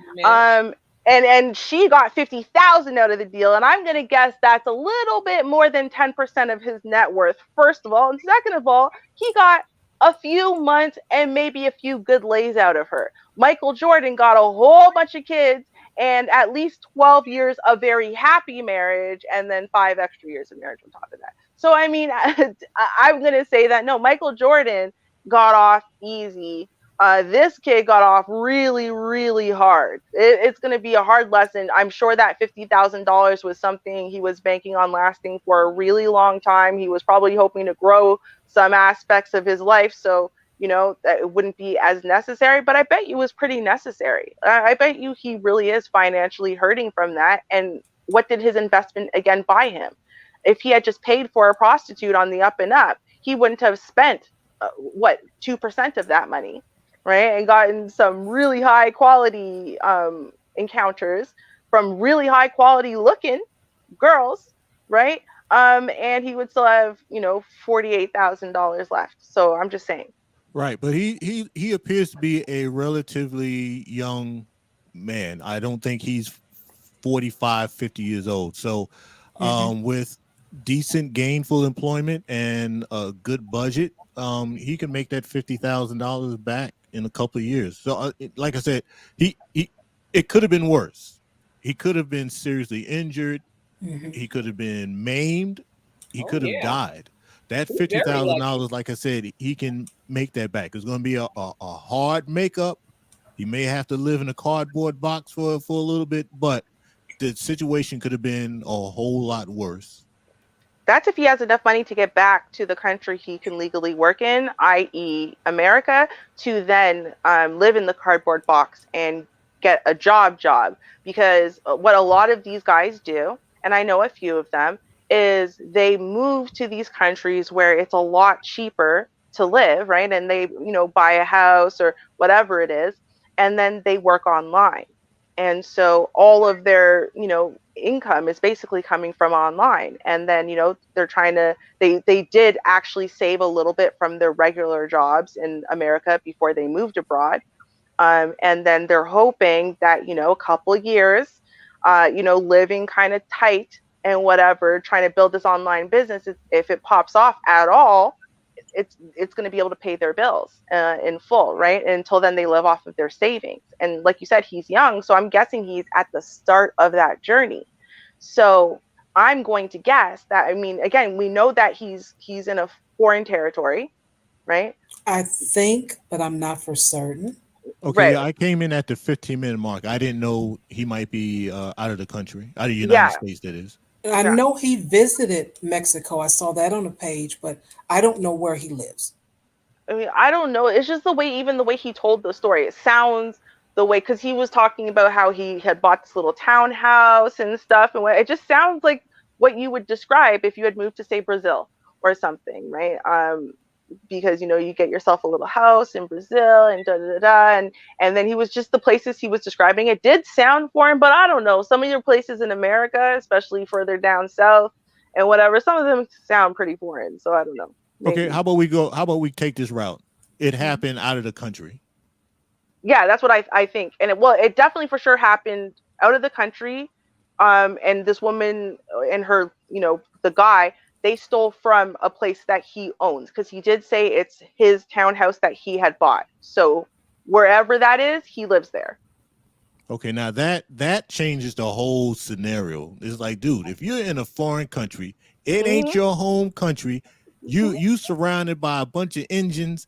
and she got 50,000 out of the deal, and I'm going to guess that's a little bit more than 10% of his net worth, first of all. And second of all, he got a few months and maybe a few good lays out of her. Michael Jordan got a whole bunch of kids and at least 12 years of very happy marriage, and then 5 extra years of marriage on top of that. So I mean, I'm going to say that no, Michael Jordan got off easy. This kid got off really, really hard. It's going to be a hard lesson. I'm sure that $50,000 was something he was banking on lasting for a really long time. He was probably hoping to grow some aspects of his life, so that it wouldn't be as necessary. But I bet you it was pretty necessary. I bet you he really is financially hurting from that. And what did his investment again buy him? If he had just paid for a prostitute on the up and up, he wouldn't have spent 2% of that money, right? And gotten some really high quality encounters from really high quality looking girls, right? And he would still have, $48,000 left. So I'm just saying. Right, but he appears to be a relatively young man. I don't think he's 45, 50 years old. So with decent gainful employment and a good budget, he can make that $50,000 back in a couple of years. So like I said, it could have been worse. He could have been seriously injured. He could have been maimed. He could have died. That $50,000, like I said, he can make that back. It's going to be a hard makeup. He may have to live in a cardboard box for a little bit, but the situation could have been a whole lot worse. That's if he has enough money to get back to the country he can legally work in, i.e. America, to then live in the cardboard box and get a job. Because what a lot of these guys do, and I know a few of them, is they move to these countries where it's a lot cheaper to live, right? And they, buy a house or whatever it is, and then they work online. And so all of their, income is basically coming from online. And then, they're trying to, they did actually save a little bit from their regular jobs in America before they moved abroad. And then they're hoping that, a couple of years, living kind of tight and whatever, trying to build this online business, if it pops off at all, it's going to be able to pay their bills in full, right? And until then, they live off of their savings. And like you said, he's young, so I'm guessing he's at the start of that journey. So I'm going to guess that, again, we know that he's in a foreign territory, right? I think, but I'm not for certain. Okay, Right. I came in at the 15-minute mark. I didn't know he might be out of the country, out of the United States, that is. I know he visited Mexico. I saw that on the page, but I don't know where he lives. I don't know. It's just even the way he told the story. It sounds the way, because he was talking about how he had bought this little townhouse and stuff. And it just sounds like what you would describe if you had moved to, say, Brazil or something, right? Because, you get yourself a little house in Brazil and and then he was just the places he was describing. It did sound foreign, but I don't know. Some of your places in America, especially further down south and whatever, some of them sound pretty foreign. So I don't know. Maybe. Okay, how about we take this route? It happened out of the country. Yeah, that's what I think. And it definitely for sure happened out of the country. And this woman and her, the guy, they stole from a place that he owns, because he did say it's his townhouse that he had bought. So wherever that is, he lives there. Okay, now that changes the whole scenario. It's like, dude, if you're in a foreign country, it ain't your home country. You surrounded by a bunch of engines,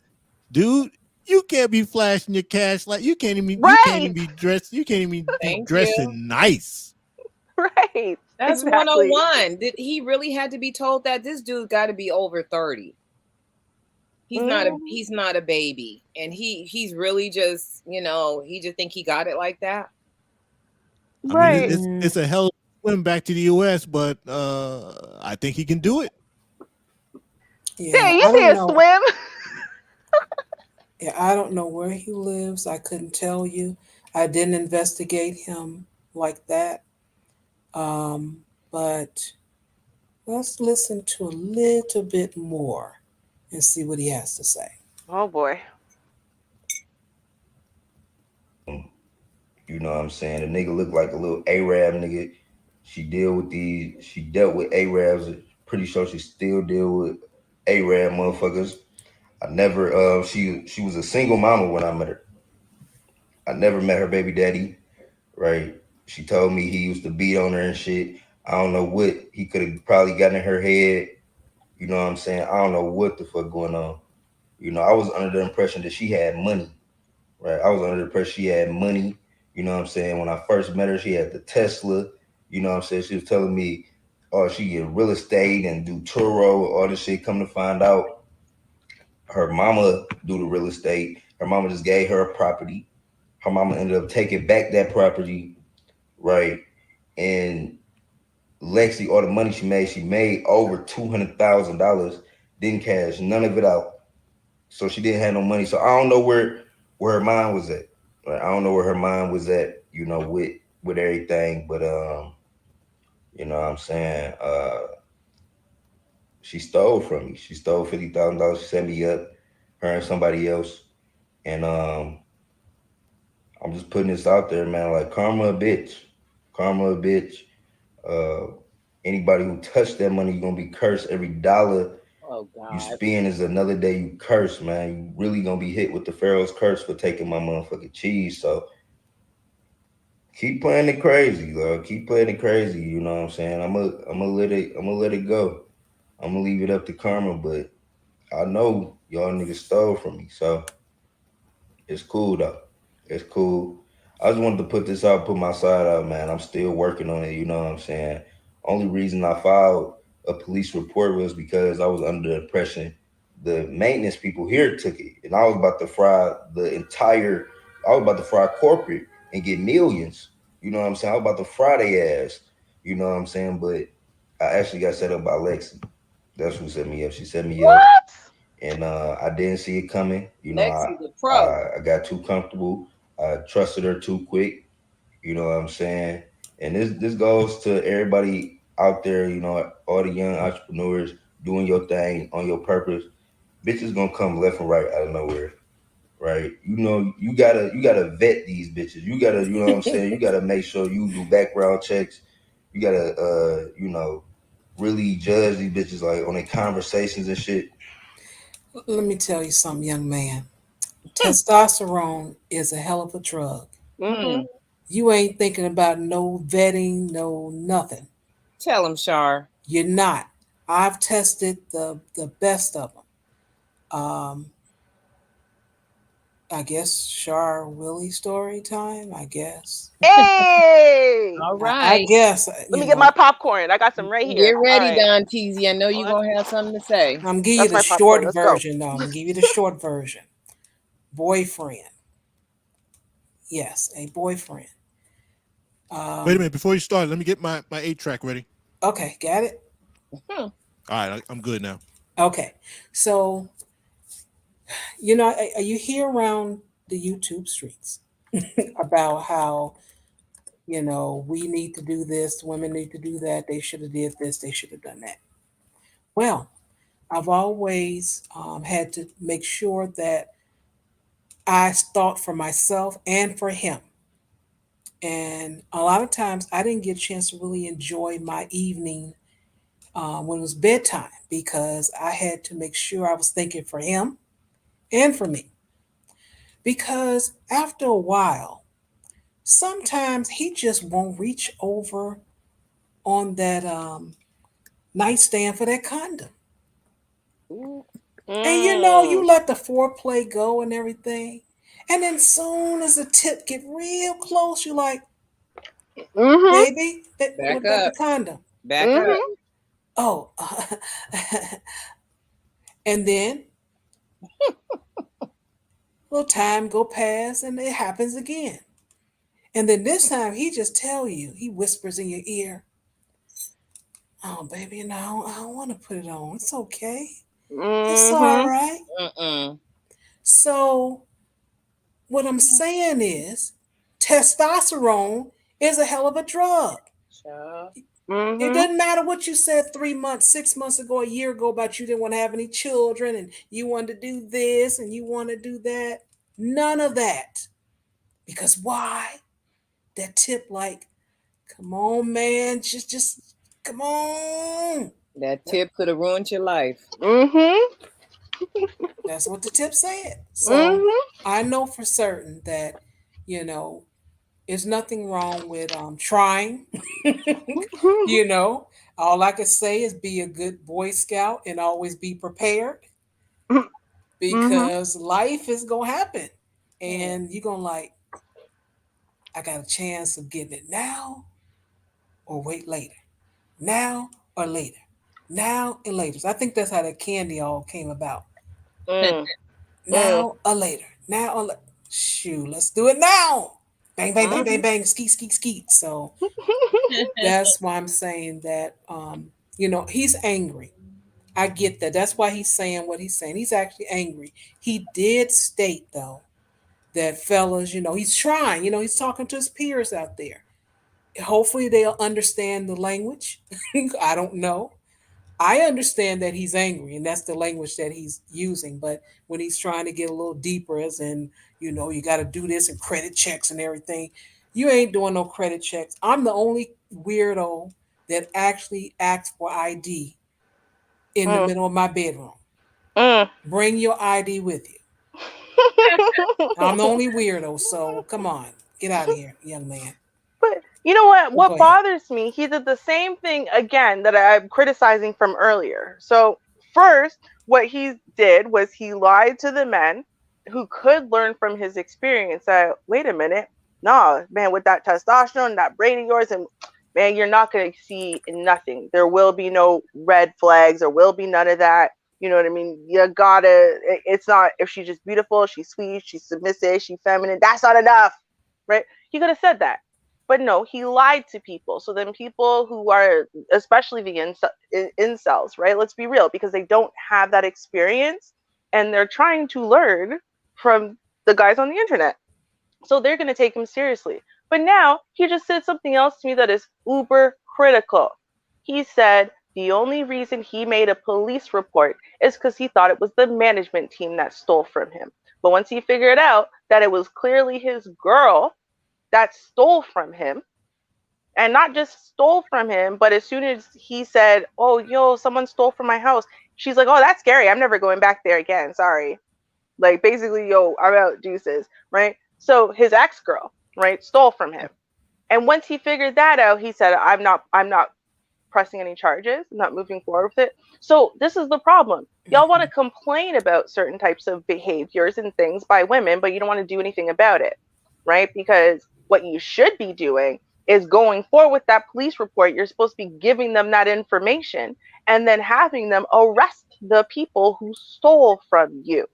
dude. You can't be flashing your cash like you can't even be dressed. You can't even be dressing nice. Right. That's exactly. 101. Did he really had to be told that this dude got to be over 30? He's not a baby, and he's really just, he just think he got it like that. Right. I mean, it's a hell of a swim back to the U.S., but I think he can do it. Yeah, you see a swim. Yeah, I don't know where he lives. I couldn't tell you. I didn't investigate him like that. But let's listen to a little bit more and see what he has to say. Oh boy. You know what I'm saying? The nigga looked like a little Arab nigga. She dealt with Arabs. Pretty sure she still deal with Arab motherfuckers. I never she was a single mama when I met her. I never met her baby daddy, right? She told me he used to beat on her and shit. I don't know what he could have probably gotten in her head. You know what I'm saying? I don't know what the fuck going on. You know, I was under the impression that she had money, right? I was under the impression she had money. You know what I'm saying? When I first met her, she had the Tesla. You know what I'm saying? She was telling me, oh, she get real estate and do Turo, all this shit. Come to find out, her mama do the real estate. Her mama just gave her a property. Her mama ended up taking back that property, right? And Lexi, all the money she made over $200,000. Didn't cash none of it out, so she didn't have no money. So I don't know where her mind was at. Right? I don't know where her mind was at, you know, with everything. But you know what I'm saying? She stole from me. She stole $50,000. She set me up, her and somebody else. And I'm just putting this out there, man. Like karma a bitch. Karma a bitch. Uh Anybody who touched that money, you're gonna be cursed. Every dollar Oh you God. spend is another day you curse, man. You really gonna be hit with the Pharaoh's curse for taking my motherfucking cheese. So keep playing it crazy, bro. Keep playing it crazy. You know what I'm saying? I'm gonna let it go. I'm gonna leave it up to karma, but I know y'all niggas stole from me. So it's cool though. It's cool. I just wanted to put this out, put my side out, man. I'm still working on it, you know what I'm saying? Only reason I filed a police report was because I was under the impression the maintenance people here took it. And I was about to fry corporate and get millions. You know what I'm saying? I was about to fry their ass. You know what I'm saying? But I actually got set up by Lexi. That's who set me up. She set me up What? and I didn't see it coming. You know, Lexi's a pro. I got too comfortable. I trusted her too quick. You know what I'm saying? And this goes to everybody out there. You know, all the young entrepreneurs doing your thing on your purpose. Bitches gonna come left and right out of nowhere, right? You know, you gotta vet these bitches. You know what I'm saying? You gotta make sure you do background checks. You gotta really judge these bitches like on their conversations and shit. Let me tell you something, young man. Testosterone is a hell of a drug. Mm-hmm. You ain't thinking about no vetting, no nothing. Tell him, Shar. You're not. I've tested the best of them. Um, I guess Char Willie story time. I guess. Hey, All I right. guess let me get my popcorn. I got some right Get here. All ready, right. Don Teasy. I know Oh, you're gonna have something to say. I'm give you that's the my popcorn. short Let's go. version though. I'm gonna give you the short version. Boyfriend. Yes, a boyfriend. Wait a Um, minute. Before you start, let me get my 8-track ready. okay, got it. Hmm. All right, I'm good now. Okay, so you hear around the YouTube streets about how we need to do this, women need to do that, they should have did this, they should have done that. Well, I've always had to make sure that I thought for myself and for him. And a lot of times I didn't get a chance to really enjoy my evening when it was bedtime because I had to make sure I was thinking for him and for me. Because after a while, sometimes he just won't reach over on that nightstand for that condom. And Mm. you let the foreplay go and everything. And then soon as the tip get real close, you're like, Mhm. baby, what Back about the up. condom? Back up. Mhm. Oh, and then a little time go past and it happens again. And then this time he just tell you, he whispers in your ear, oh, baby, no, I don't want to put it on. It's okay. It's all Mhm. right. Mm-mm. So what I'm saying is testosterone is a hell of a drug. Shar. It Mhm. doesn't matter what you said 3 months, 6 months ago, a year ago about you didn't want to have any children and you wanted to do this and you want to do that. None of that. Because why? that tip like, come on, man, just come on. That tip could have ruined your life. That's what the tip said. So Mm-hmm. I know for certain that, you know, there's nothing wrong with trying. Mm-hmm. You know, all I can say is be a good Boy Scout and always be prepared Mm-hmm. because life is gonna happen, and you're gonna like, I got a chance of getting it now or wait later, now or later, now and later. So I think that's how the candy all came about. Mm. Mm. Now or later, now or shoot, let's do it now. Bang, bang, bang, bang, Mm-hmm. bang, skeet, skeet, skeet. So that's why I'm saying that, he's angry. I get that. That's why he's saying what he's saying. He's actually angry. He did state, though, that fellas, he's trying, he's talking to his peers out there. Hopefully they'll understand the language. I don't know. I understand that he's angry and that's the language that he's using. But when he's trying to get a little deeper, as in, you got to do this and credit checks and everything, you ain't doing no credit checks. I'm the only weirdo that actually asks for ID in the Mm. middle of my bedroom. Mm. Bring your ID with you. I'm the only weirdo, so come on, get out of here, young man. But you know what? Well, go What ahead. bothers me, he did the same thing again that I'm criticizing from earlier. So, first, what he did was he lied to the men who could learn from his experience that, wait a minute, nah, man, with that testosterone, that brain of yours, and man, you're not going to see nothing. There will be no red flags, there will be none of that. You know what I mean? You gotta, it's not, if she's just beautiful, she's sweet, she's submissive, she's feminine, that's not enough, right? He could have said that. But no, he lied to people. So then people who are, especially the incels, right? Let's be real, because they don't have that experience and they're trying to learn from the guys on the internet. So they're going to take him seriously. But now he just said something else to me that is uber critical. He said the only reason he made a police report is because he thought it was the management team that stole from him. But once he figured out that it was clearly his girl that stole from him, and not just stole from him, but as soon as he said, oh, yo, someone stole from my house, she's like, oh, that's scary, I'm never going back there again, sorry. Like, basically, yo, I'm out, deuces, right? So his ex-girl, right, stole from him. And once he figured that out, he said, I'm not pressing any charges, I'm not moving forward with it. So this is the problem. Y'all want to complain about certain types of behaviors and things by women, but you don't want to do anything about it, right? Because what you should be doing is going forward with that police report. You're supposed to be giving them that information and then having them arrest the people who stole from you,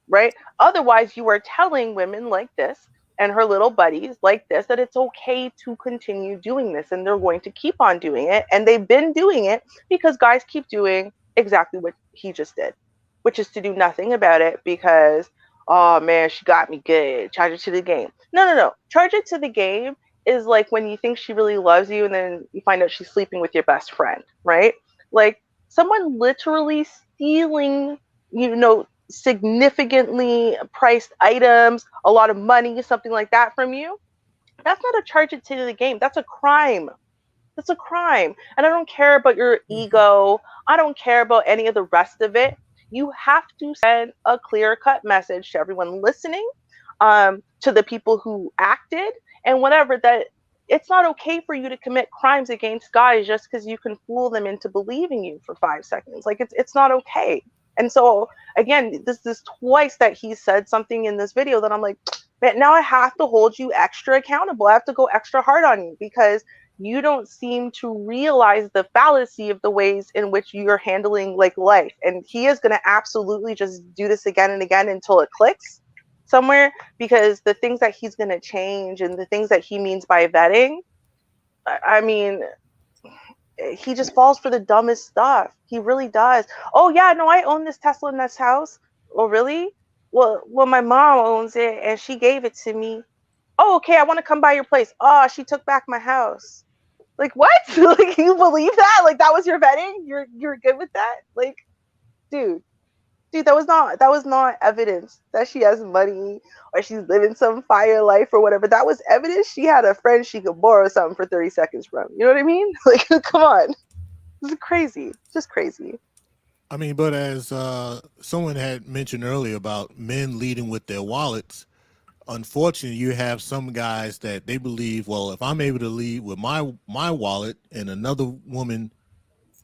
right? Otherwise, you are telling women like this and her little buddies like this that it's okay to continue doing this, and they're going to keep on doing it. And they've been doing it because guys keep doing exactly what he just did, which is to do nothing about it because, oh man, she got me good. Charge it to the game. No, no, no. Charge it to the game is like when you think she really loves you and then you find out she's sleeping with your best friend, right? Like someone literally stealing, significantly priced items, a lot of money, something like that from you, that's not a charge it to the game. That's a crime. That's a crime. And I don't care about your ego. I don't care about any of the rest of it. You have to send a clear cut message to everyone listening, to the people who acted, and whatever, that it's not okay for you to commit crimes against guys just because you can fool them into believing you for 5 seconds. Like it's not okay. And so again, this is twice that he said something in this video that I'm like, man, now I have to hold you extra accountable. I have to go extra hard on you because you don't seem to realize the fallacy of the ways in which you're handling like life. And he is going to absolutely just do this again and again until it clicks somewhere, because the things that he's going to change and the things that he means by vetting, I mean, he just falls for the dumbest stuff. He really does. Oh yeah, no, I own this Tesla in this house. Oh really? Well, my mom owns it and she gave it to me. Oh, okay, I want to come by your place. Oh, she took back my house. Like what? Like you believe that? Like that was your vetting? You're good with that? Like, dude, dude, that was not evidence that she has money or she's living some fire life or whatever. That was evidence she had a friend she could borrow something for 30 seconds from. You know what I mean? Like, come on. This is crazy. Just crazy. I mean, but as someone had mentioned earlier about men leading with their wallets, unfortunately, you have some guys that they believe, well, if I'm able to lead with my wallet and another woman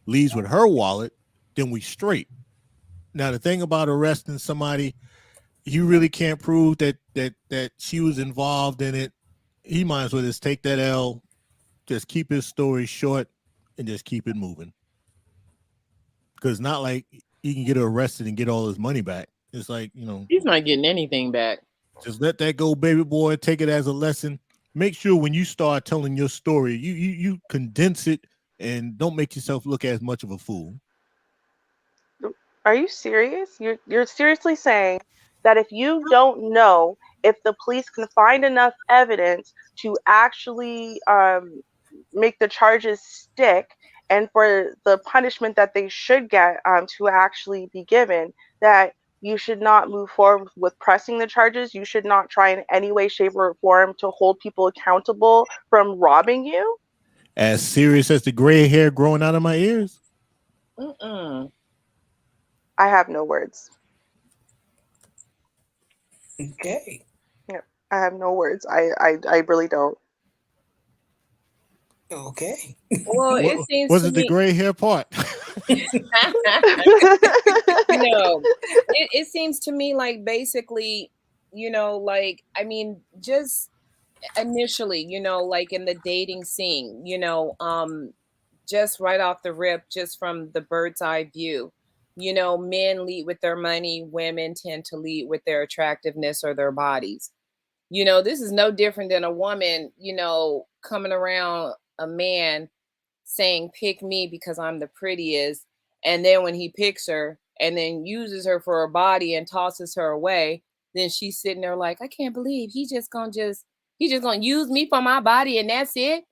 leads with her wallet, then we straight. Now, the thing about arresting somebody, you really can't prove that she was involved in it. He might as well just take that L, just keep his story short, and just keep it moving. Because not like he can get arrested and get all his money back. It's like, he's not getting anything back. Just let that go, baby boy. Take it as a lesson. Make sure when you start telling your story, you condense it and don't make yourself look as much of a fool. Are you serious? You're seriously saying that if you don't know if the police can find enough evidence to actually make the charges stick and for the punishment that they should get to actually be given, that you should not move forward with pressing the charges? You should not try in any way, shape, or form to hold people accountable from robbing you? As serious as the gray hair growing out of my ears? Mm-mm. I have no words. Okay. Yeah, I have no words. I really don't. Okay. Well, it seems Was to it the me. gray hair part? It seems to me like basically, like, I mean, just initially, like in the dating scene, just right off the rip, just from the bird's eye view, men lead with their money, women tend to lead with their attractiveness or their bodies. This is no different than a woman, coming around a man saying, pick me because I'm the prettiest. And then when he picks her and then uses her for her body and tosses her away, then she's sitting there like, I can't believe he just gonna use me for my body and that's it.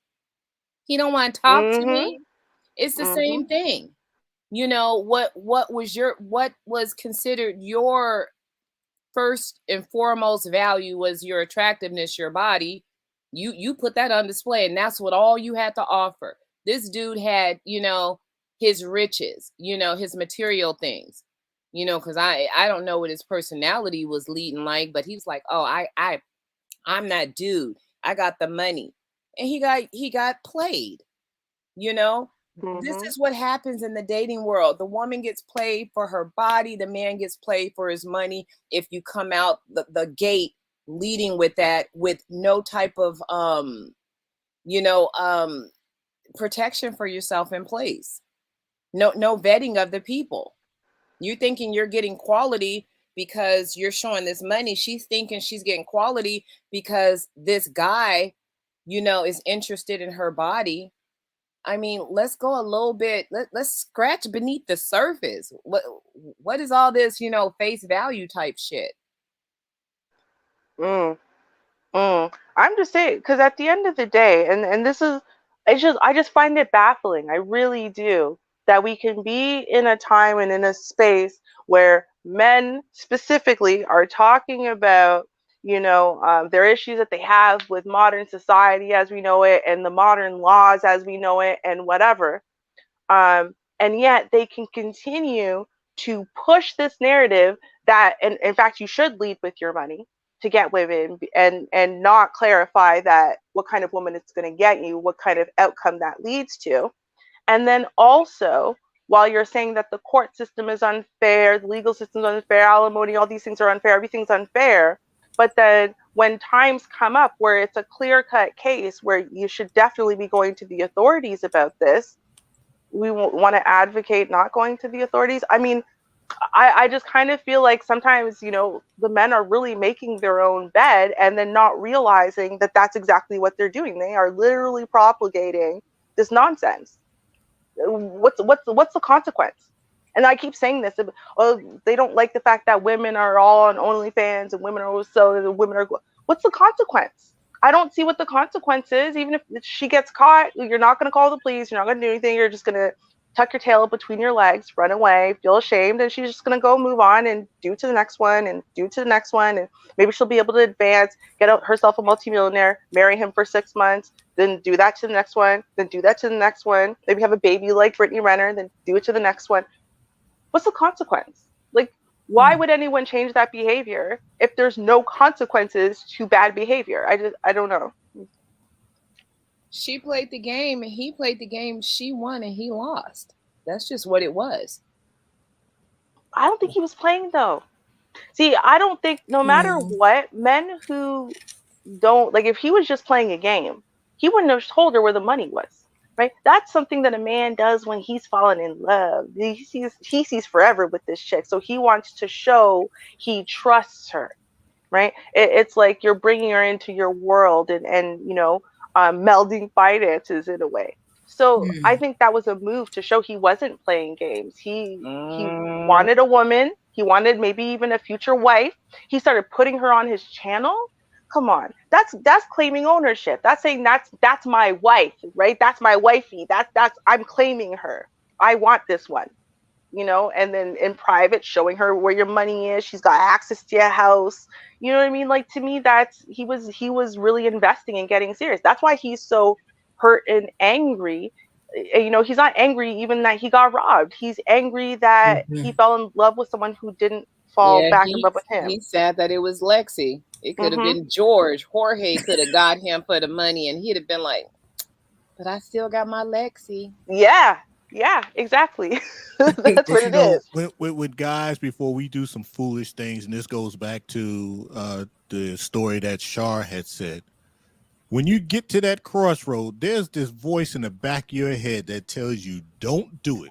He don't want to talk to me. It's the same thing. What was considered your first and foremost value was your attractiveness, your body. You put that on display and that's what all you had to offer. This dude had, his riches, his material things, because I don't know what his personality was leading like, but he's like, oh, I'm that dude. I got the money. And he got played, This is what happens in the dating world. The woman gets played for her body, the man gets played for his money. If you come out the gate leading with that, with no type of protection for yourself in place. No vetting of the people. You're thinking you're getting quality because you're showing this money. She's thinking she's getting quality because this guy, is interested in her body. I mean, let's go a little bit. Let's scratch beneath the surface. What is all this, face value type shit? I'm just saying, because at the end of the day, and this is, I just find it baffling. I really do, that we can be in a time and in a space where men specifically are talking about, their issues that they have with modern society as we know it, and the modern laws as we know it, and whatever. And yet they can continue to push this narrative that, and in fact, you should lead with your money to get women, and not clarify that what kind of woman it's going to get you, what kind of outcome that leads to. And then also, while you're saying that the court system is unfair, the legal system is unfair, alimony, all these things are unfair, everything's unfair. But then when times come up where it's a clear-cut case where you should definitely be going to the authorities about this, we want to advocate not going to the authorities. I mean, I just kind of feel like sometimes, the men are really making their own bed and then not realizing that that's exactly what they're doing. They are literally propagating this nonsense. What's the consequence? And I keep saying this. Oh, they don't like the fact that women are all on OnlyFans and women are also women are. What's the consequence? I don't see what the consequence is. Even if she gets caught, you're not going to call the police. You're not going to do anything. You're just going to tuck your tail between your legs, run away, feel ashamed, and she's just going to go move on and do to the next one and do to the next one. And maybe she'll be able to advance, get herself a multimillionaire, marry him for 6 months, then do that to the next one, then do that to the next one. Maybe have a baby like Brittany Renner, then do it to the next one. What's the consequence? Like, why would anyone change that behavior if there's no consequences to bad behavior? I don't know. She played the game and he played the game. She won and he lost. That's just what it was. I don't think he was playing though. See, I don't think no matter what, men who don't, like, if he was just playing a game, he wouldn't have told her where the money was, right? That's something that a man does when he's fallen in love. He sees forever with this chick, so he wants to show he trusts her, right? It's like you're bringing her into your world and you know, melding finances in a way. So I think that was a move to show he wasn't playing games. He wanted a woman. He wanted maybe even a future wife. He started putting her on his channel. Come on, that's claiming ownership. That's saying that's my wife, right? That's my wifey. That's I'm claiming her. I want this one, you know. And then in private, showing her where your money is. She's got access to your house. You know what I mean? Like, to me, that's he was really investing and getting serious. That's why he's so hurt and angry. You know, he's not angry even that he got robbed. He's angry that he fell in love with someone who didn't fall back in love with him. He's sad that it was Lexi. It could have been George. Jorge could have got him for the money and he'd have been like, but I still got my Lexi. Yeah, exactly. That's what it is. With guys, before we do some foolish things, and this goes back to the story that Char had said, when you get to that crossroad, there's this voice in the back of your head that tells you, don't do it.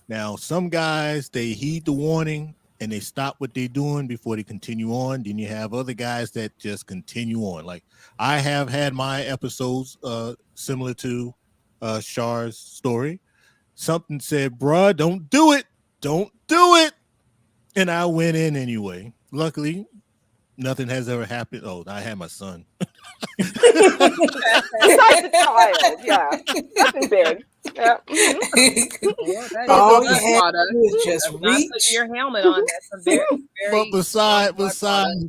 Now, some guys, they heed the warning and they stop what they're doing before they continue on. Then you have other guys that just continue on. Like, I have had my episodes similar to Char's story. Something said, bruh, don't do it. Don't do it. And I went in anyway. Luckily, nothing has ever happened. Oh, I had my son. Besides the child, yeah. Nothing big. Yeah. All you had to do is just reach. Put your helmet on. That's a very, very. But besides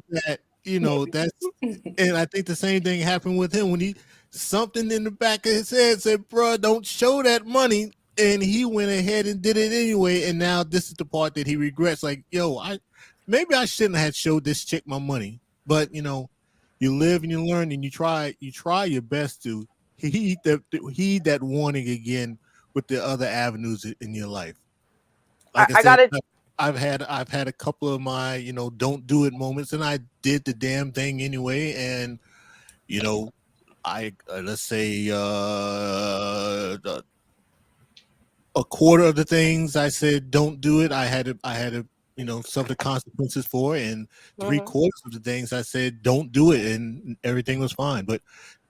that, you know, that's, and I think the same thing happened with him when he something in the back of his head said, "Bro, don't show that money," and he went ahead and did it anyway. And now this is the part that he regrets. Like, yo, maybe I shouldn't have showed this chick my money, but you know. You live and you learn, and you try your best to heed that warning again with the other avenues in your life. Like I said, I've had a couple of my, you know, don't do it moments, and I did the damn thing anyway. And you know, I let's say a quarter of the things I said don't do it, I had to you know, suffer the consequences for, and 3/4 of the things I said don't do it, and everything was fine. But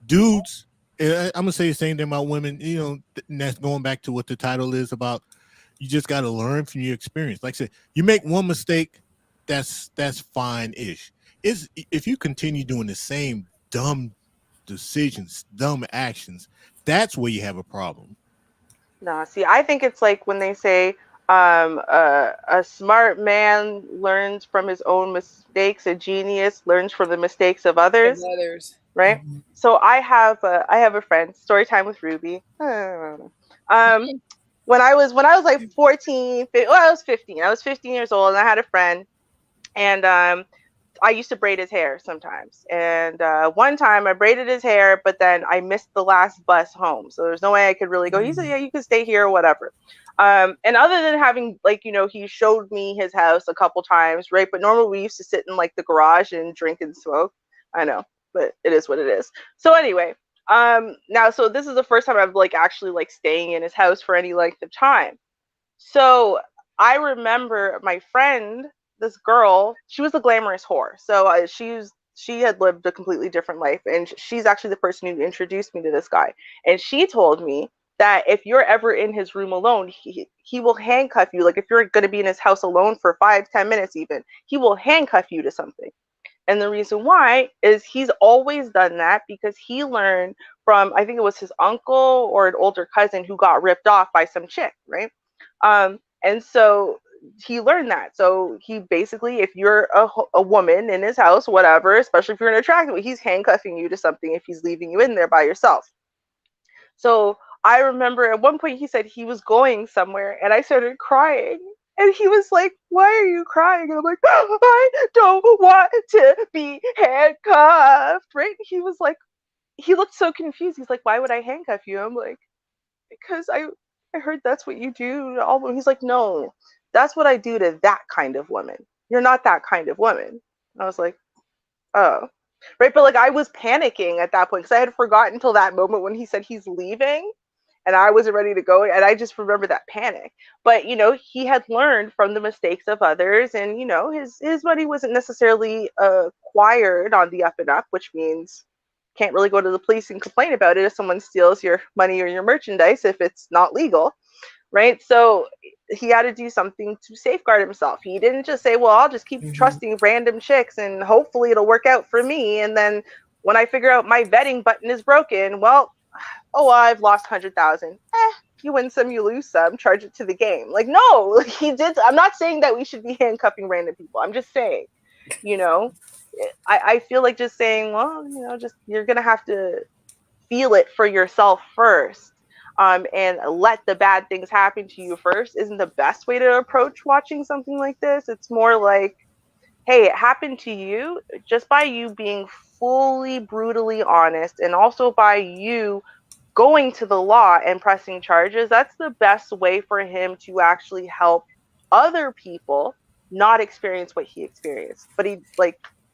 dudes, I'm gonna say the same thing about women. You know, and that's going back to what the title is about. You just got to learn from your experience. Like I said, you make one mistake, that's fine-ish. If you continue doing the same dumb decisions, dumb actions, that's where you have a problem. No, see, I think it's like when they say a smart man learns from his own mistakes. A genius learns from the mistakes of others. Right? So I have a friend. Story time with Ruby. When I was like 14, I was 15. I was 15 years old, and I had a friend, and I used to braid his hair sometimes. And one time I braided his hair, but then I missed the last bus home, so there's no way I could really go. He said, "Yeah, you can stay here or whatever." And other than having, like, you know, he showed me his house a couple times, right? But normally we used to sit in like the garage and drink and smoke. I know, but it is what it is. So anyway, now, so this is the first time I've like actually like staying in his house for any length of time. So I remember my friend, this girl, she was a glamorous whore. So she had lived a completely different life, and she's actually the person who introduced me to this guy. And she told me that if you're ever in his room alone, he will handcuff you. Like, if you're going to be in his house alone for 5-10 minutes even, he will handcuff you to something. And the reason why is he's always done that because he learned from, I think it was his uncle or an older cousin who got ripped off by some chick, right? And so he learned that. So he basically, if you're a woman in his house, whatever, especially if you're an attractive, he's handcuffing you to something if he's leaving you in there by yourself. So I remember at one point he said he was going somewhere and I started crying. And he was like, "Why are you crying?" And I'm like, "Oh, I don't want to be handcuffed." Right? He was like, he looked so confused. He's like, "Why would I handcuff you?" I'm like, "Because I heard that's what you do to all women." He's like, "No, that's what I do to that kind of woman. You're not that kind of woman." I was like, "Oh." Right, but like I was panicking at that point because I had forgotten until that moment when he said he's leaving and I wasn't ready to go, and I just remember that panic. But he had learned from the mistakes of others, and his money wasn't necessarily acquired on the up and up, which means can't really go to the police and complain about it if someone steals your money or your merchandise if it's not legal, right? So he had to do something to safeguard himself. He didn't just say, "Well, I'll just keep trusting random chicks and hopefully it'll work out for me, and then when I figure out my vetting button is broken, well, oh, I've lost 100,000. You win some, you lose some, charge it to the game." Like, no, he did. I'm not saying that we should be handcuffing random people. I'm just saying, I feel like just saying, well, just you're going to have to feel it for yourself first. And let the bad things happen to you first isn't the best way to approach watching something like this. It's more like, hey, it happened to you, just by you being fully brutally honest, and also by you going to the law and pressing charges. That's the best way for him to actually help other people not experience what he experienced. But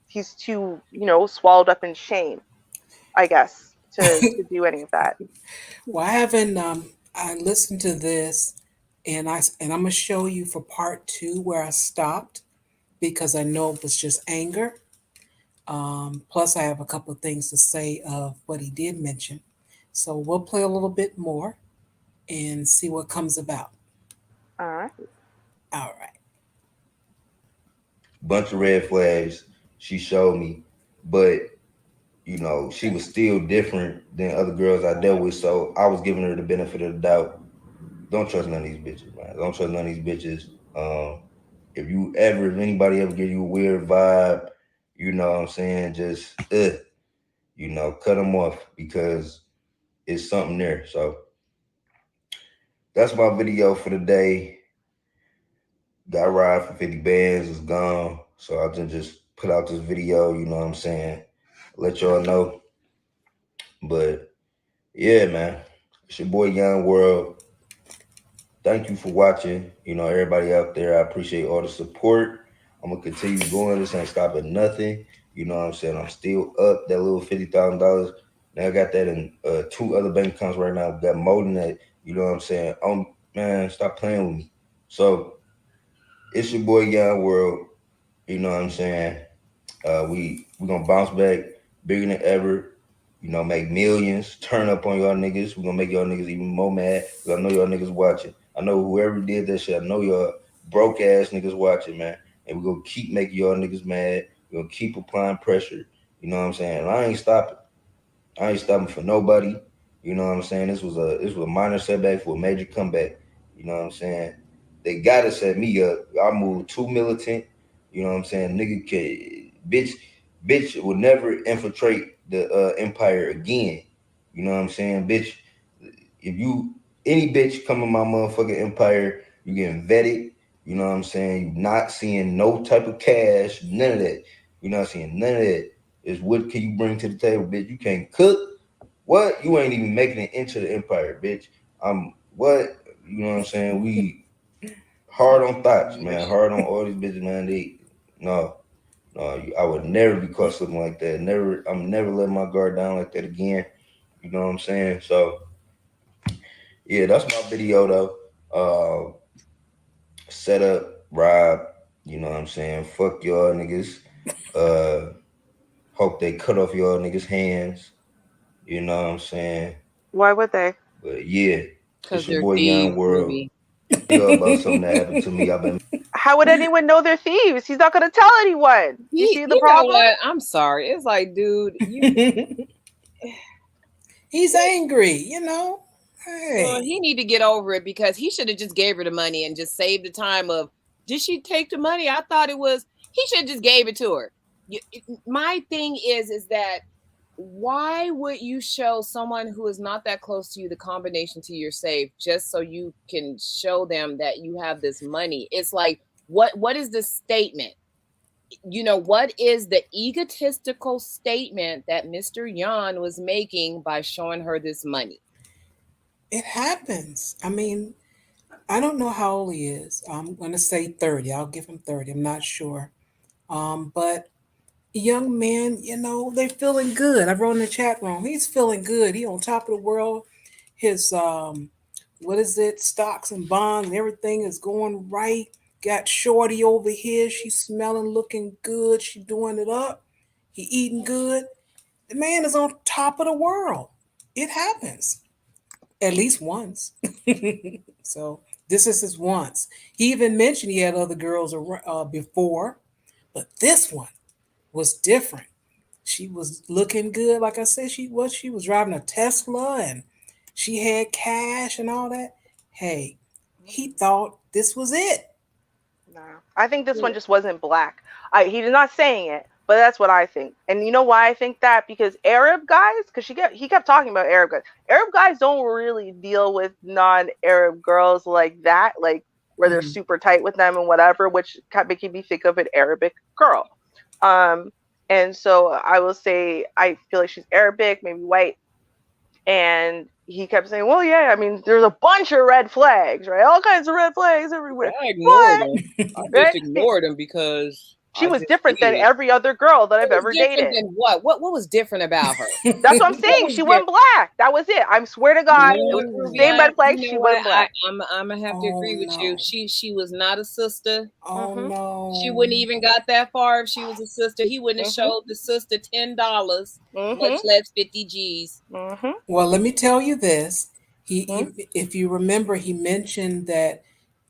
he's too, swallowed up in shame, I guess, to do any of that. Well, I haven't. I listened to this, and I'm gonna show you for part two where I stopped because I know it was just anger. Plus, I have a couple of things to say of what he did mention. So we'll play a little bit more and see what comes about. All right. All right. Bunch of red flags she showed me, but she was still different than other girls I dealt with. So I was giving her the benefit of the doubt. Don't trust none of these bitches, man. Don't trust none of these bitches. If anybody ever give you a weird vibe, you know what I'm saying, just cut them off because it's something there. So that's my video for the day. Got a ride for 50 bands, it's gone. So I just put out this video, you know what I'm saying? Let y'all know. But yeah, man. It's your boy Young World. Thank you for watching. Everybody out there, I appreciate all the support. I'm gonna continue going. This ain't stopping nothing. You know what I'm saying? I'm still up that little $50,000. Now I got that in 2 other bank accounts right now. Got more than that. You know what I'm saying? Man, stop playing with me. So it's your boy Young World. You know what I'm saying? We gonna bounce back bigger than ever. Make millions, turn up on y'all niggas. We gonna make y'all niggas even more mad. Cause I know y'all niggas watching. I know whoever did that shit, I know y'all broke ass niggas watching, man. And we gonna keep making y'all niggas mad. We gonna keep applying pressure. You know what I'm saying? And I ain't stopping. I ain't stopping for nobody. You know what I'm saying? This was a minor setback for a major comeback. You know what I'm saying? They gotta set me up. I moved too militant. You know what I'm saying? Nigga can bitch will never infiltrate the empire again. You know what I'm saying? Bitch, if any bitch come in my motherfucking empire, you getting vetted. You know what I'm saying? You not seeing no type of cash, none of that. You're not seeing none of that. Is what can you bring to the table, bitch? You can't cook. What? You ain't even making it into the empire, bitch. What? You know what I'm saying? We hard on thoughts, man. Hard on all these bitches, man. No, I would never be caught something like that. I'm never letting my guard down like that again. You know what I'm saying? So yeah, that's my video though. Set up, Rob. You know what I'm saying? Fuck y'all niggas. Hope they cut off y'all niggas' hands. You know what I'm saying? Why would they? But yeah, Because it's your they're boy Young thieves, World. Ruby. Tell about something that happened to me. I've been How would anyone know they're thieves? He's not going to tell anyone. You see the You know problem? what? I'm sorry. It's like, dude, He He's angry, Well, Hey. he need to get over it because he should have just gave her the money and just saved the time of. Did she take the money? I thought it was. He should have just gave it to her. My thing is that why would you show someone who is not that close to you the combination to your safe just so you can show them that you have this money? It's like, what is the statement? What is the egotistical statement that Mr. Yan was making by showing her this money? It happens. I mean, I don't know how old he is. I'm going to say 30. I'll give him 30. I'm not sure. But young men, they're feeling good. I wrote in the chat room, he's feeling good. He on top of the world. His what is it? Stocks and bonds and everything is going right. Got Shorty over here. She's smelling, looking good. She doing it up. He eating good. The man is on top of the world. It happens at least once. So this is his once. He even mentioned he had other girls before, but this one was different. She was looking good, like I said. She was driving a Tesla and she had cash and all that. Hey, he thought this was it. No, I think this one just wasn't black. He's not saying it, but that's what I think. And you know why I think that? Because Arab guys, because he kept talking about Arab guys. Arab guys don't really deal with non-Arab girls like that, like where they're super tight with them and whatever, which can make me think of an Arabic girl. And so I will say I feel like she's Arabic, maybe white. And he kept saying, well, yeah, I mean, there's a bunch of red flags, right? All kinds of red flags everywhere. I ignored him. I just ignored him because she was different than every other girl that I've ever dated. Than what? What was different about her? That's what I'm saying. She went black. That was it. I swear to God, it was the same red flag. She went black. I'm gonna have to agree with you. She was not a sister. Oh no. She wouldn't even got that far if she was a sister. He wouldn't have showed the sister $10, much less 50 G's. Well, let me tell you this. He if you remember, he mentioned that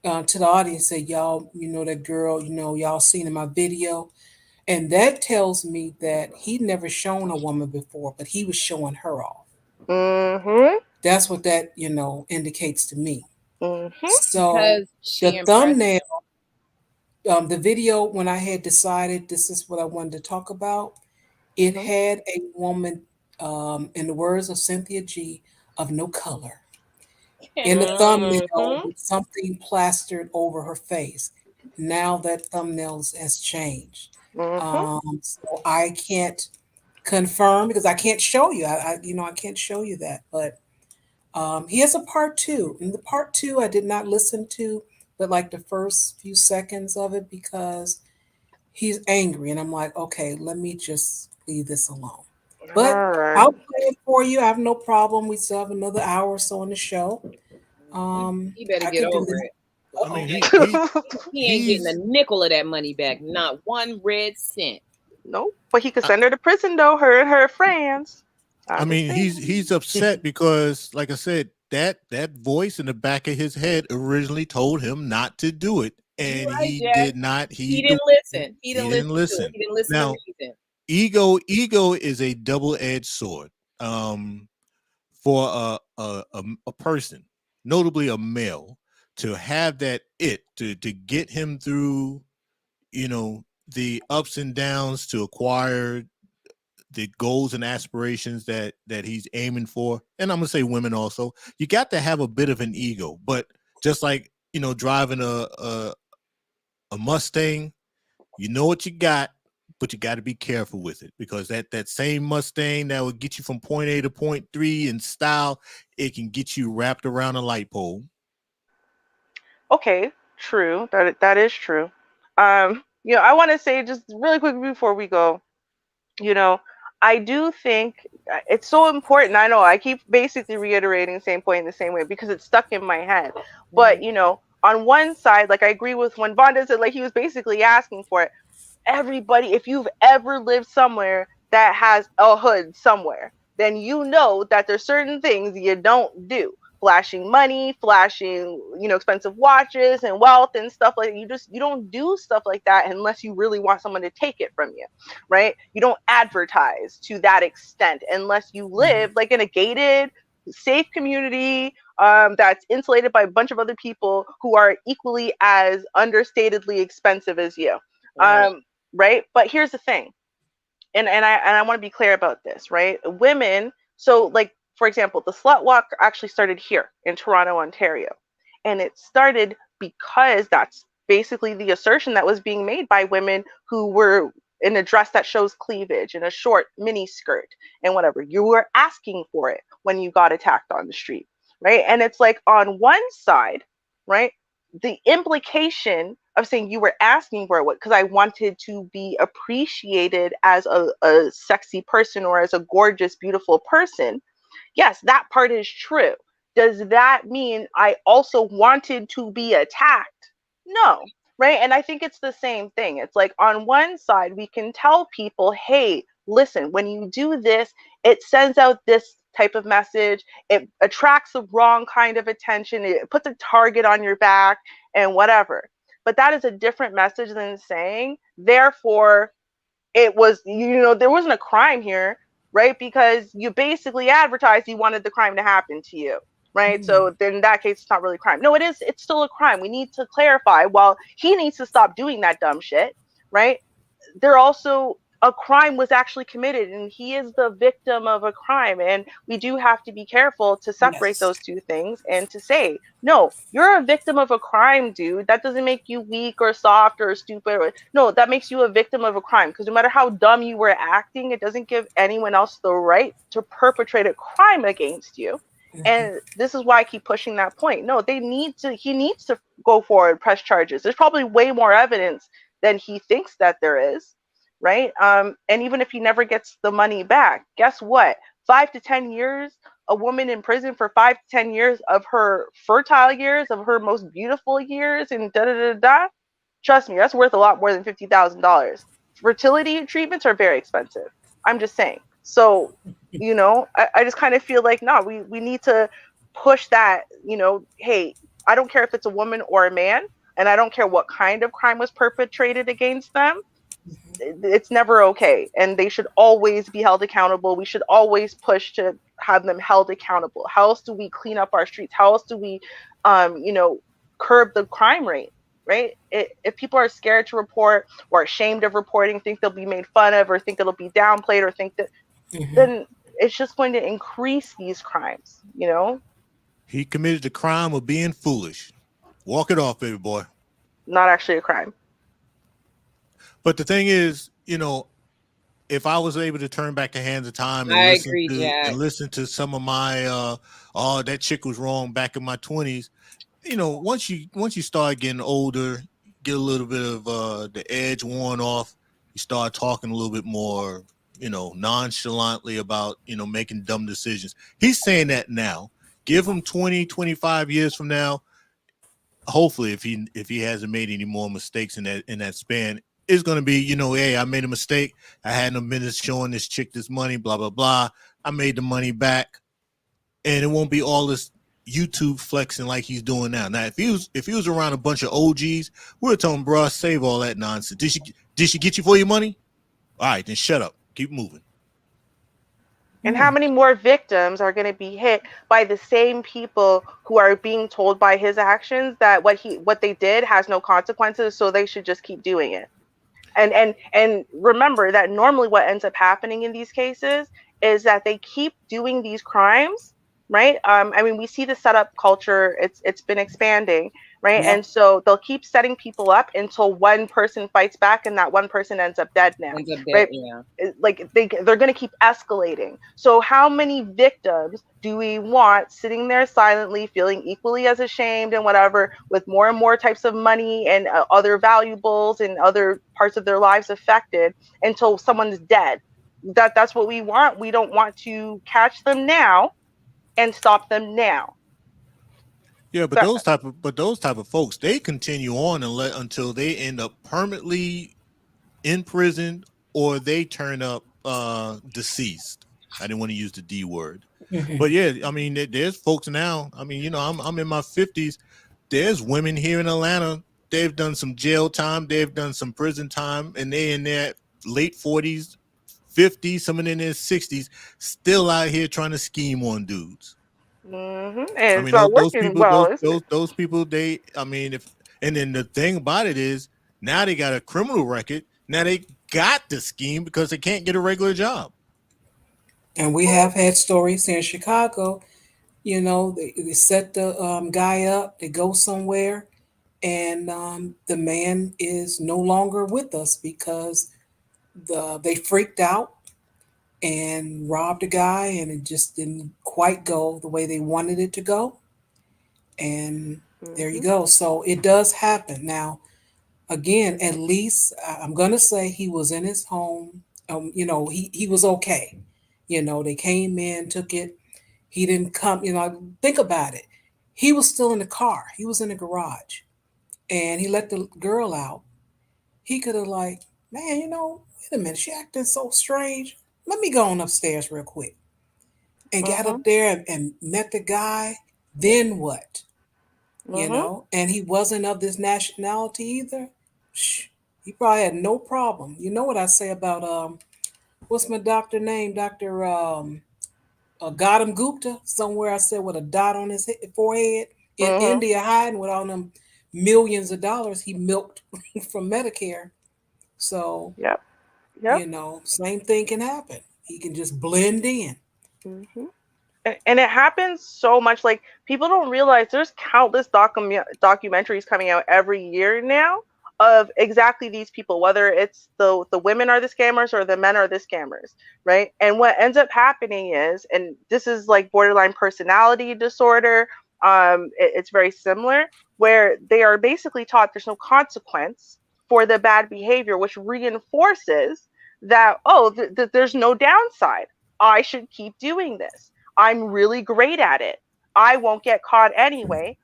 to the audience, said, y'all, that girl, y'all seen in my video. And that tells me that he'd never shown a woman before, but he was showing her off. That's what that, indicates to me. So the thumbnail, the video, when I had decided this is what I wanted to talk about, it had a woman, in the words of Cynthia G, of no color in the thumbnail with something plastered over her face. Now that thumbnail has changed. So I can't confirm because I can't show you. I can't show you that. But he has a part 2. In the part 2, I did not listen to, but like the first few seconds of it because he's angry, and I'm like, okay, let me just leave this alone. But I'll play it for you. I have no problem. We still have another hour or so on the show. He better get over it. I mean, he ain't getting a nickel of that money back, not 1 red cent. Nope, but he could send her to prison though. Her and her friends. I mean, he's upset because, like I said, that voice in the back of his head originally told him not to do it, and he did not. He didn't listen. He didn't listen. He didn't listen. Now, ego is a double-edged sword. For a person, notably a male, to have that to get him through, the ups and downs to acquire the goals and aspirations that he's aiming for. And I'm gonna say women also, you got to have a bit of an ego. But just like driving a Mustang, you know what you got, but you got to be careful with it because that same Mustang that will get you from point A to point 3 in style, it can get you wrapped around a light pole. Okay, true. That is true. I want to say just really quick before we go, I do think it's so important. I know I keep basically reiterating the same point in the same way because it's stuck in my head. But, on one side, like I agree with when Vonda said, like he was basically asking for it. Everybody, if you've ever lived somewhere that has a hood somewhere, then you know that there's certain things you don't do. flashing money, flashing, expensive watches and wealth and stuff like that. You don't do stuff like that unless you really want someone to take it from you, right? You don't advertise to that extent unless you live like in a gated, safe community that's insulated by a bunch of other people who are equally as understatedly expensive as you. Right? But here's the thing. And I want to be clear about this, right? Women, so like, for example, the slut walk actually started here in Toronto, Ontario. And it started because that's basically the assertion that was being made by women who were in a dress that shows cleavage and a short mini skirt and whatever. You were asking for it when you got attacked on the street, right? And it's like on one side, right, the implication of saying you were asking for it because I wanted to be appreciated as a sexy person or as a gorgeous, beautiful person. Yes, that part is true. Does that mean I also wanted to be attacked? No, right? And I think it's the same thing. It's like on one side, we can tell people, hey, listen, when you do this, it sends out this type of message. It attracts the wrong kind of attention. It puts a target on your back and whatever. But that is a different message than saying, therefore, it was, there wasn't a crime here, right? Because you basically advertised you wanted the crime to happen to you, right? So then in that case, it's not really a crime. No, it is. It's still a crime. We need to clarify. Well, he needs to stop doing that dumb shit, right? There also a crime was actually committed and he is the victim of a crime, and we do have to be careful to separate those two things and to say, no, you're a victim of a crime, dude. That doesn't make you weak or soft or stupid. No, that makes you a victim of a crime, because no matter how dumb you were acting, it doesn't give anyone else the right to perpetrate a crime against you. And this is why I keep pushing that point. No, he needs to go forward, press charges. There's probably way more evidence than he thinks that there is, right? And even if he never gets the money back, guess what? 5 to 10 years, a woman in prison for 5 to 10 years of her fertile years, of her most beautiful years, and da-da-da-da, trust me, that's worth a lot more than $50,000. Fertility treatments are very expensive. I'm just saying. So, I just kind of feel like, no, we need to push that, hey, I don't care if it's a woman or a man, and I don't care what kind of crime was perpetrated against them. It's never okay, and they should always be held accountable. We should always push to have them held accountable. How else do we clean up our streets? How else do we curb the crime rate, right? If people are scared to report or ashamed of reporting, think they'll be made fun of, or think it'll be downplayed, or think that then it's just going to increase these crimes. He committed the crime of being foolish. Walk it off, baby boy. Not actually a crime. But the thing is, if I was able to turn back the hands of time and listen to some of my that chick was wrong back in my 20s, once you start getting older, get a little bit of the edge worn off, you start talking a little bit more, nonchalantly about, making dumb decisions. He's saying that now. Give him 20, 25 years from now, hopefully if he hasn't made any more mistakes in that span, it's going to be, hey, I made a mistake. I had no business showing this chick this money, blah, blah, blah. I made the money back. And it won't be all this YouTube flexing like he's doing now. Now, if he was around a bunch of OGs, we would tell him, bro, save all that nonsense. Did she get you for your money? All right, then shut up. Keep moving. And how many more victims are going to be hit by the same people who are being told by his actions that what they did has no consequences, so they should just keep doing it? And remember that normally what ends up happening in these cases is that they keep doing these crimes, right? We see the setup culture, it's been expanding, right? Yeah. And so they'll keep setting people up until one person fights back, and that one person ends up dead now, right? Yeah. Like they're going to keep escalating. So how many victims do we want sitting there silently, feeling equally as ashamed and whatever, with more and more types of money and other valuables and other parts of their lives affected until someone's dead? That's what we want. We don't want to catch them now and stop them now. Yeah, but those type of folks, they continue on until they end up permanently in prison or they turn up deceased. I didn't want to use the D word. But yeah, I mean, there's folks now. I mean, you know, I'm in my 50s. There's women here in Atlanta. They've done some jail time. They've done some prison time, and they in their late 40s, 50s, some in their 60s, still out here trying to scheme on dudes. And I it's mean, not those working people, well, isn't it? those people, they. I mean, if and then the thing about it is now they got a criminal record. Now they got the scheme because they can't get a regular job. And we have had stories here in Chicago. You know, they set the guy up, they go somewhere, and the man is no longer with us because they freaked out and robbed a guy, and it just didn't quite go the way they wanted it to go. And there you go. So it does happen. Now, again, at least I'm going to say he was in his home. You know, he was okay. You know, they came in, took it. He didn't come, you know, think about it. He was still in the car. He was in the garage and he let the girl out. He could have like, man, you know, wait a minute. She acting so strange. Let me go on upstairs real quick and got up there and met the guy. Then what? You know, and he wasn't of this nationality either. Shh, he probably had no problem. You know what I say about what's my doctor name? Dr. Gautam Gupta, somewhere I said with a dot on his forehead in India, hiding with all them millions of dollars he milked from Medicare. So, Yep. you know, same thing can happen. He can just blend in. And it happens so much. Like, people don't realize there's countless documentaries coming out every year now of exactly these people, whether it's the women are the scammers or the men are the scammers, right? And what ends up happening is, and this is like borderline personality disorder, it's very similar, where they are basically taught there's no consequence for the bad behavior, which reinforces that, oh, there's no downside. I should keep doing this. I'm really great at it. I won't get caught anyway.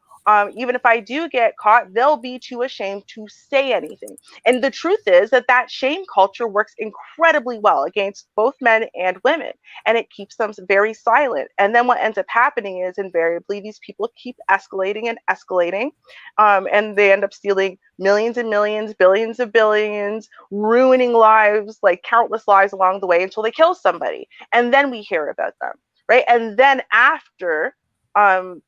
Even if I do get caught, they'll be too ashamed to say anything. And the truth is that shame culture works incredibly well against both men and women, and it keeps them very silent. And then what ends up happening is invariably these people keep escalating and escalating, and they end up stealing millions and millions, billions of billions, ruining lives, like countless lives along the way until they kill somebody. And then we hear about them. Right. And then after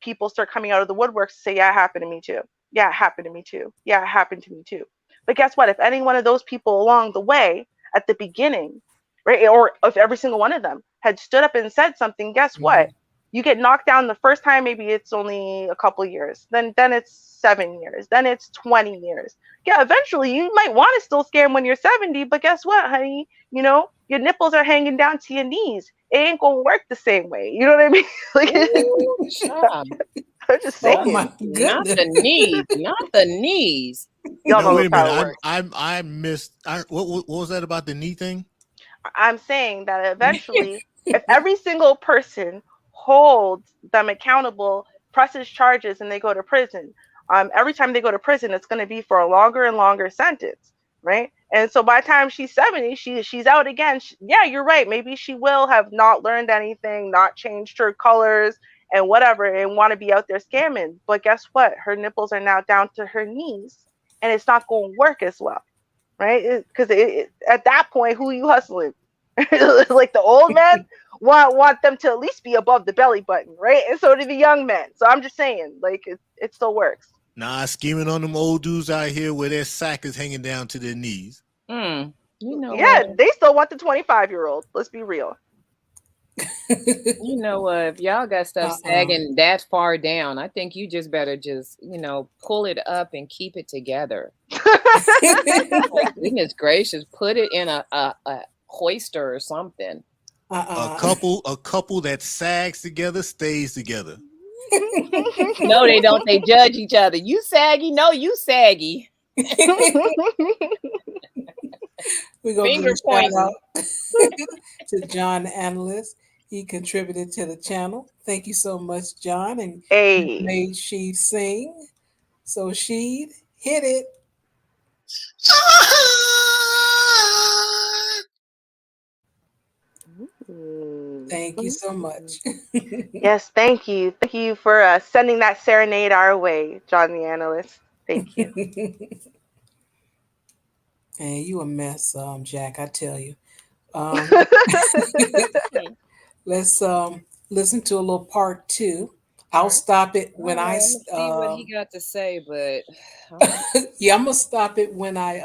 people start coming out of the woodworks to say, yeah, it happened to me too. Yeah, it happened to me too. Yeah, it happened to me too. But guess what? If any one of those people along the way at the beginning, right, or if every single one of them had stood up and said something, guess what? You get knocked down the first time, maybe it's only a couple years. Then it's 7 years. Then it's 20 years. Yeah, eventually you might want to still scam when you're 70, but guess what, honey? You know, your nipples are hanging down to your knees. It ain't gonna work the same way. You know what I mean? Like, I'm just saying. Oh my goodness. Not the knees. Not the knees. Y'all know wait a how it minute. works. I missed. What was that about the knee thing? I'm saying that eventually, if every single person holds them accountable, presses charges, and they go to prison, every time they go to prison, it's going to be for a longer and longer sentence, right? And so by the time she's 70, she's out again. Yeah, you're right. Maybe she will have not learned anything, not changed her colors and whatever, and want to be out there scamming. But guess what? Her nipples are now down to her knees, and it's not going to work as well. Right? Because at that point, who are you hustling? Like the old men want them to at least be above the belly button, right? And so do the young men. So I'm just saying, like, it still works. Nah, scheming on them old dudes out here where their sack is hanging down to their knees. You know Yeah, what? they still want the 25-year-old. Let's be real. You know what? If y'all got stuff sagging that far down, I think you just better pull it up and keep it together. Like, goodness gracious, put it in a hoister or something. A couple that sags together stays together. No, they don't. They judge each other. You saggy? No, you saggy. We're going to give a pointing. shout out to John Analyst. He contributed to the channel. Thank you so much, John. And you made Sheed sing. So Sheed, hit it. Thank you so much. Yes, thank you. Thank you for sending that serenade our way, John the Analyst. Thank you. And you a mess, Jack, I tell you. Um, let's listen to a little part two. I'll All stop it All when right, I'm gonna see what he got to say, but all right. yeah, I'm gonna stop it when I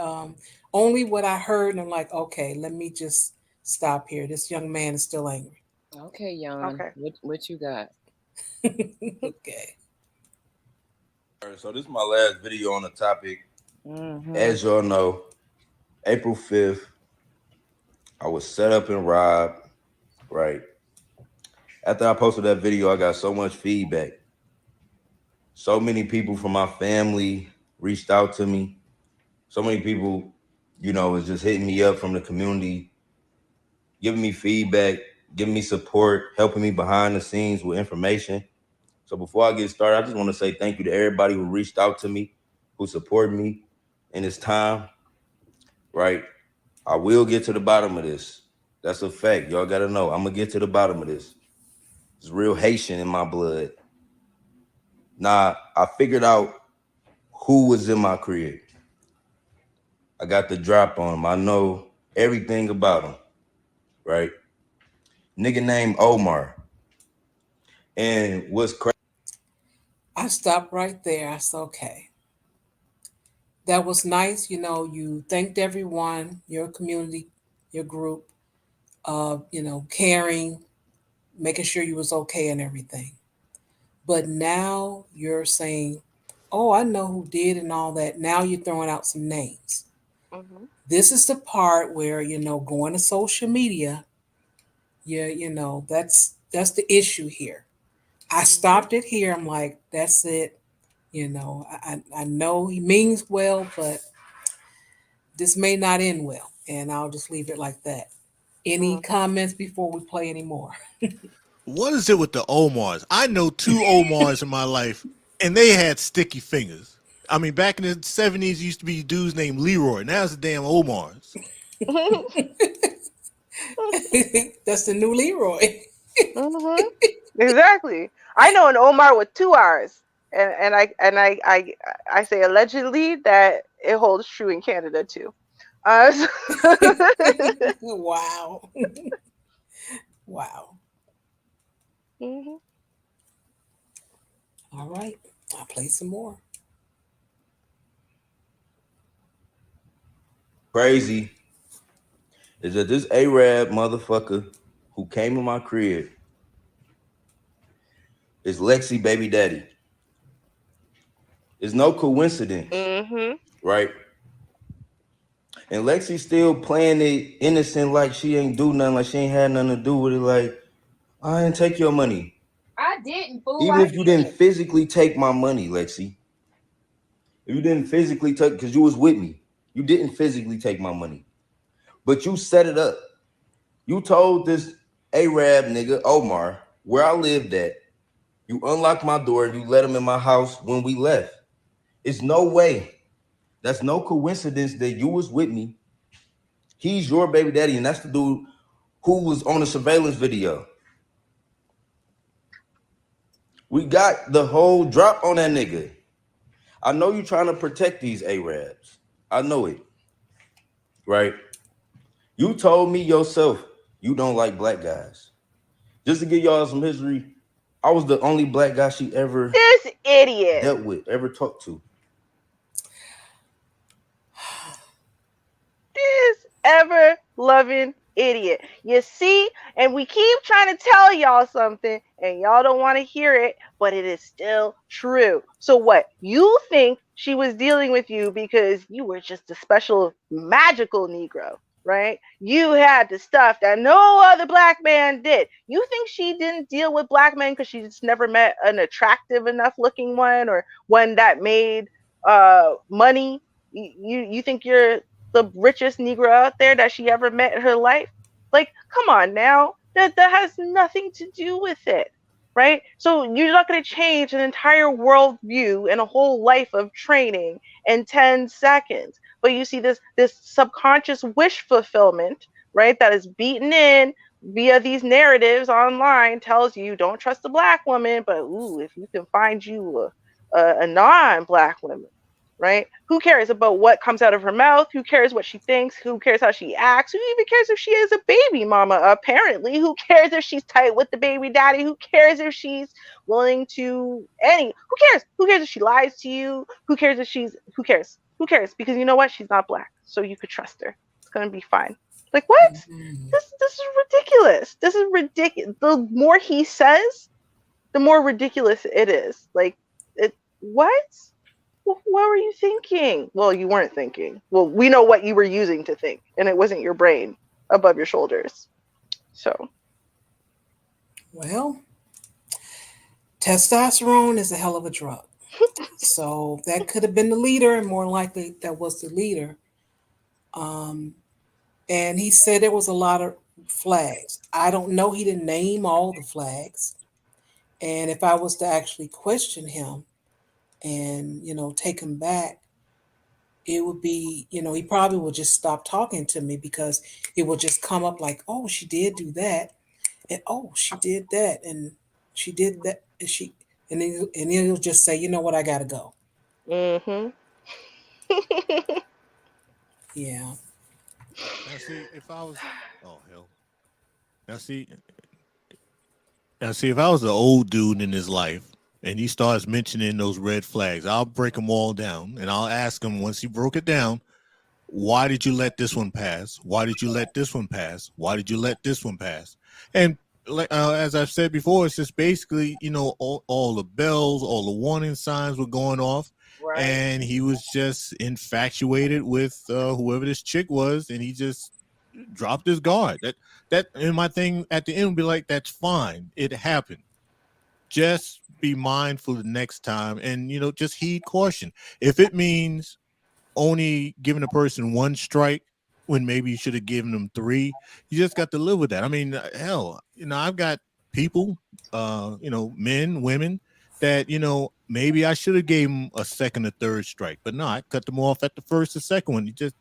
only what I heard, and I'm like, okay, let me just stop here. This young man is still angry. Okay, Jan, Okay. what you got? Okay. So this is my last video on the topic. Mm-hmm. As y'all know, April 5th, I was set up and robbed, right? After I posted that video, I got so much feedback. So many people from my family reached out to me. So many people, was just hitting me up from the community, giving me feedback, giving me support, helping me behind the scenes with information. So before I get started, I just want to say thank you to everybody who reached out to me, who supported me in this time, right? I will get to the bottom of this. That's a fact. Y'all got to know. I'm going to get to the bottom of this. It's real Haitian in my blood. Nah, I figured out who was in my crib. I got the drop on him. I know everything about him, right? Nigga named Omar. And what's crazy? I stopped right there. I said, okay. That was nice. You thanked everyone, your community, your group, caring, making sure you was okay and everything. But now you're saying, oh, I know who did and all that. Now you're throwing out some names. Mm-hmm. This is the part where, going to social media, that's the issue here. I Mm-hmm. stopped it here. I'm like, that's it. I know he means well, but this may not end well. And I'll just leave it like that. Any Mm-hmm. comments before we play anymore? What is it with the Omars? I know two Omars in my life, and they had sticky fingers. I mean, back in the 70s, used to be dudes named Leroy. Now it's the damn Omars. That's the new Leroy. Mm-hmm. Exactly. I know an Omar with two R's, and I say allegedly that it holds true in Canada too. So Wow. Wow. Mhm. All right. I'll play some more. Crazy is that this Arab motherfucker who came in my crib is Lexi baby daddy. It's no coincidence, Mhm. right? And Lexi still playing it innocent like she ain't do nothing, like she ain't had nothing to do with it. Like, I didn't take your money. I didn't, fool. Even if you didn't physically take my money, Lexi. If you didn't physically take, because you was with me. You didn't physically take my money. But you set it up. You told this Arab nigga, Omar, where I lived at. You unlocked my door and you let him in my house when we left. It's no way. That's no coincidence that you was with me. He's your baby daddy, and that's the dude who was on the surveillance video. We got the whole drop on that nigga. I know you trying to protect these Arabs. I know it. Right? You told me yourself you don't like black guys. Just to give y'all some history, I was the only black guy she ever This idiot. dealt with, ever talked to. This ever loving idiot. You see, and we keep trying to tell y'all something, and y'all don't want to hear it, but it is still true. So what? You think she was dealing with you because you were just a special magical Negro, right? You had the stuff that no other black man did. You think she didn't deal with black men because she just never met an attractive enough looking one, or one that made money? You think you're the richest Negro out there that she ever met in her life? Like, come on now. That has nothing to do with it. Right? So you're not going to change an entire worldview and a whole life of training in 10 seconds. But you see this subconscious wish fulfillment, right? That is beaten in via these narratives online tells you don't trust a black woman, but ooh, if you can find you a non-black woman, right? Who cares about what comes out of her mouth? Who cares what she thinks? Who cares how she acts? Who even cares if she is a baby mama? Apparently, who cares if she's tight with the baby daddy? Who cares if she's willing to who cares? Who cares if she lies to you? Who cares if she's who cares? Who cares? Because you know what? She's not black, so you could trust her. It's gonna be fine. Like what? This is ridiculous. This is ridiculous. The more he says, the more ridiculous it is. Like what? What were you thinking? Well, you weren't thinking. Well, we know what you were using to think, and it wasn't your brain above your shoulders. So, Well, testosterone is a hell of a drug. So that could have been the leader, and more likely that was the leader. And he said there was a lot of flags. I don't know. He didn't name all the flags. And if I was to actually question him and, take him back, it would be, he probably would just stop talking to me because it would just come up like, oh, she did do that. And oh, she did that. And she did that. And he'll just say, you know what, I gotta go. mm-hmm. Yeah. Now see, if I was, oh hell. Now see, if I was an old dude in his life and he starts mentioning those red flags, I'll break them all down and I'll ask him once he broke it down, why did you let this one pass? Why did you let this one pass? Why did you let this one pass? And like as I've said before, it's just basically, all the bells, all the warning signs were going off. Right. And he was just infatuated with whoever this chick was, and he just dropped his guard. That and my thing at the end would be like, that's fine. It happened. Just be mindful the next time, and just heed caution. If it means only giving a person one strike when maybe you should have given them three, you just got to live with that. I mean, hell, I've got people, men, women that, maybe I should have gave them a second or third strike, but no, I cut them off at the first or second one. You just,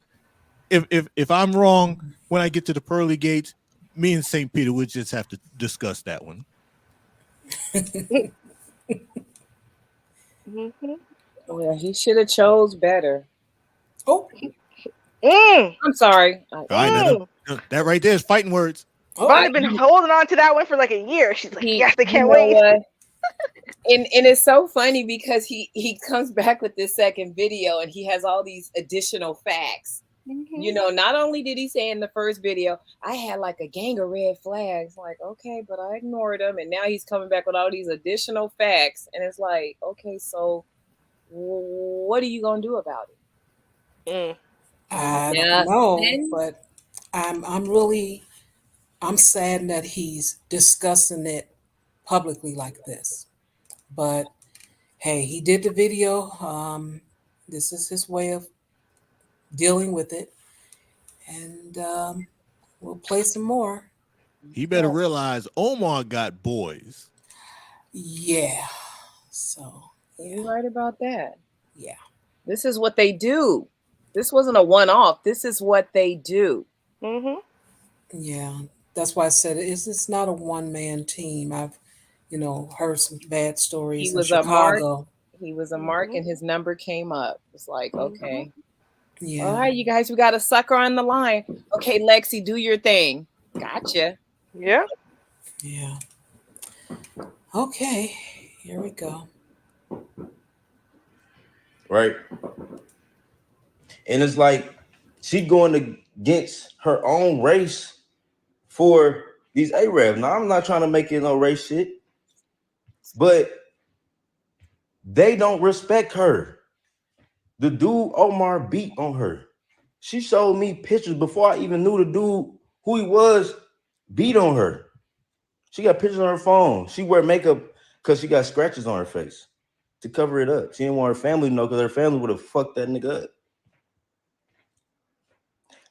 if I'm wrong, when I get to the pearly gates, me and St. Peter would just have to discuss that one. Well, he should have chose better. Oh, I'm sorry. All right, that right there is fighting words. Vonda been holding on to that one for like a year. She's like, yes, they can't wait. And it's so funny because he comes back with this second video and he has all these additional facts. Mm-hmm. Not only did he say in the first video, I had like a gang of red flags, like, okay, but I ignored them. And now he's coming back with all these additional facts. And it's like, okay, so what are you going to do about it? I don't know, but I'm saddened that he's discussing it publicly like this. But hey, he did the video. This is his way of dealing with it. And we'll play some more. He better realize Omar got boys. Yeah. So you're right about that. Yeah. This is what they do. This wasn't a one-off. This is what they do. Mm-hmm. Yeah. That's why I said it's not a one-man team. I've, heard some bad stories in Chicago. He was a mark and his number came up. It's like, okay. Yeah. All right, you guys, we got a sucker on the line. Okay, Lexi, do your thing. Gotcha. Yeah. Yeah. Okay. Here we go. Right. And it's like she going against her own race for these Arabs. Now, I'm not trying to make it no race shit, but they don't respect her. The dude Omar beat on her. She showed me pictures before I even knew the dude who he was beat on her. She got pictures on her phone. She wear makeup because she got scratches on her face to cover it up. She didn't want her family to know because her family would have fucked that nigga up.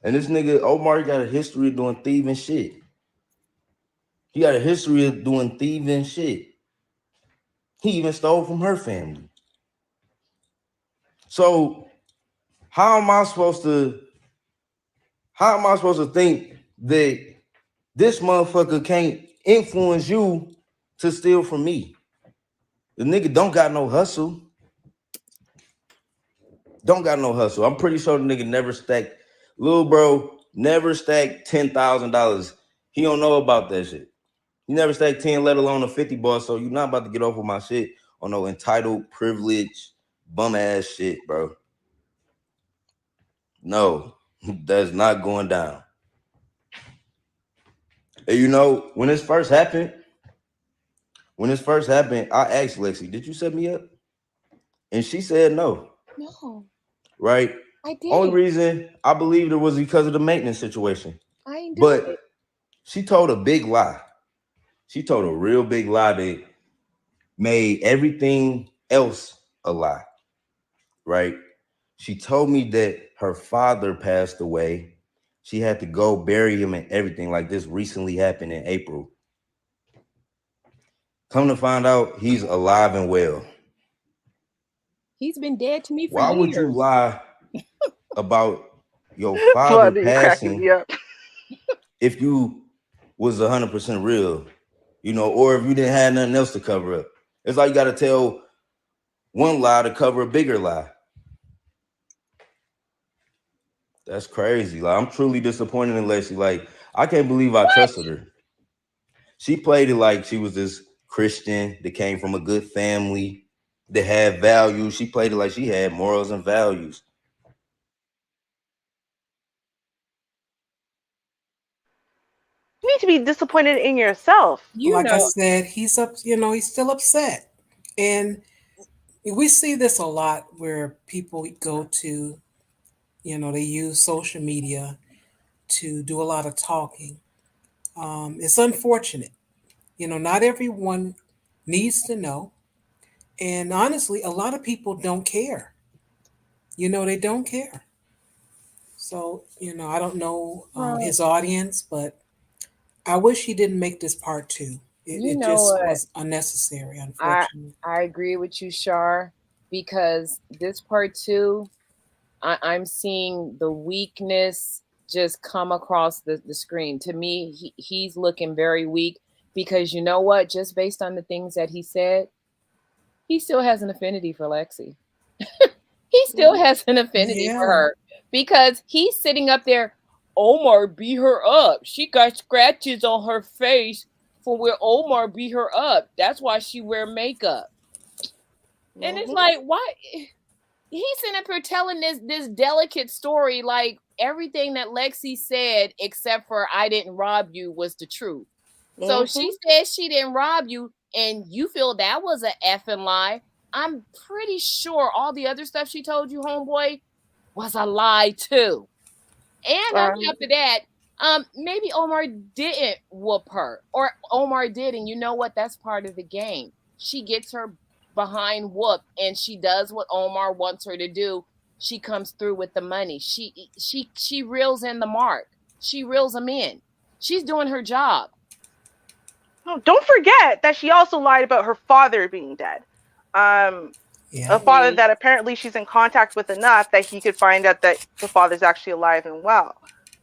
And this nigga Omar got a history of doing thieving shit. He got a history of doing thieving shit. He even stole from her family. So how am I supposed to think that This motherfucker can't influence you to steal from me. The nigga don't got no hustle. Don't got no hustle. I'm pretty sure the nigga never stacked. Little bro never stacked $10,000. He don't know about that shit. He never stacked 10, let alone a 50 ball. So you're not about to get off with my shit on no entitled, privilege, bum ass shit, bro. No, that's not going down. And you know, when this first happened, I asked Lexi, did you set me up? And she said no. No. Right? I did. Only reason I believed it was because of the maintenance situation. I ain't doing it. She told a big lie. She told a real big lie that made everything else a lie. Right? She told me that her father passed away. She had to go bury him and everything. Like this recently happened in April. Come to find out, he's alive and well. He's been dead to me for Why years. would you lie about your father passing if you was 100% real, you know, or if you didn't have nothing else to cover up? It's like you got to tell one lie to cover a bigger lie. That's crazy. Like, I'm truly disappointed in Lacey. Like, I can't believe I trusted her. She played it like she was this Christian that came from a good family that had values. She played it like she had morals and values. You need to be disappointed in yourself. Like I said, he's up, you know, he's still upset. And we see this a lot where people go to, you know, they use social media to do a lot of talking. It's unfortunate. You know, not everyone needs to know. And honestly, a lot of people don't care. You know, they don't care. So, you know, I don't know his audience, but I wish he didn't make this part two. It just was unnecessary, unfortunately. I agree with you, Char, because this part two, I'm seeing the weakness just come across the screen. To me, he's looking very weak because you know what? Just based on the things that he said, he still has an affinity for Lexi. He still has an affinity for her because he's sitting up there. Omar beat her up. She got scratches on her face from where Omar beat her up. That's why she wear makeup. And it's like, why? He's sitting up here telling this delicate story, like everything that Lexi said, except for I didn't rob you, was the truth. So she said she didn't rob you, and you feel that was an effing lie. I'm pretty sure all the other stuff she told you, homeboy, was a lie too. And on top of that, maybe Omar didn't whoop her, or Omar did, and you know what? That's part of the game. She gets her behind whoop, and she does what Omar wants her to do. She comes through with the money. She reels in the mark. She reels them in. She's doing her job. No, don't forget that she also lied about her father being dead. A father that apparently she's in contact with enough that he could find out that the father's actually alive and well.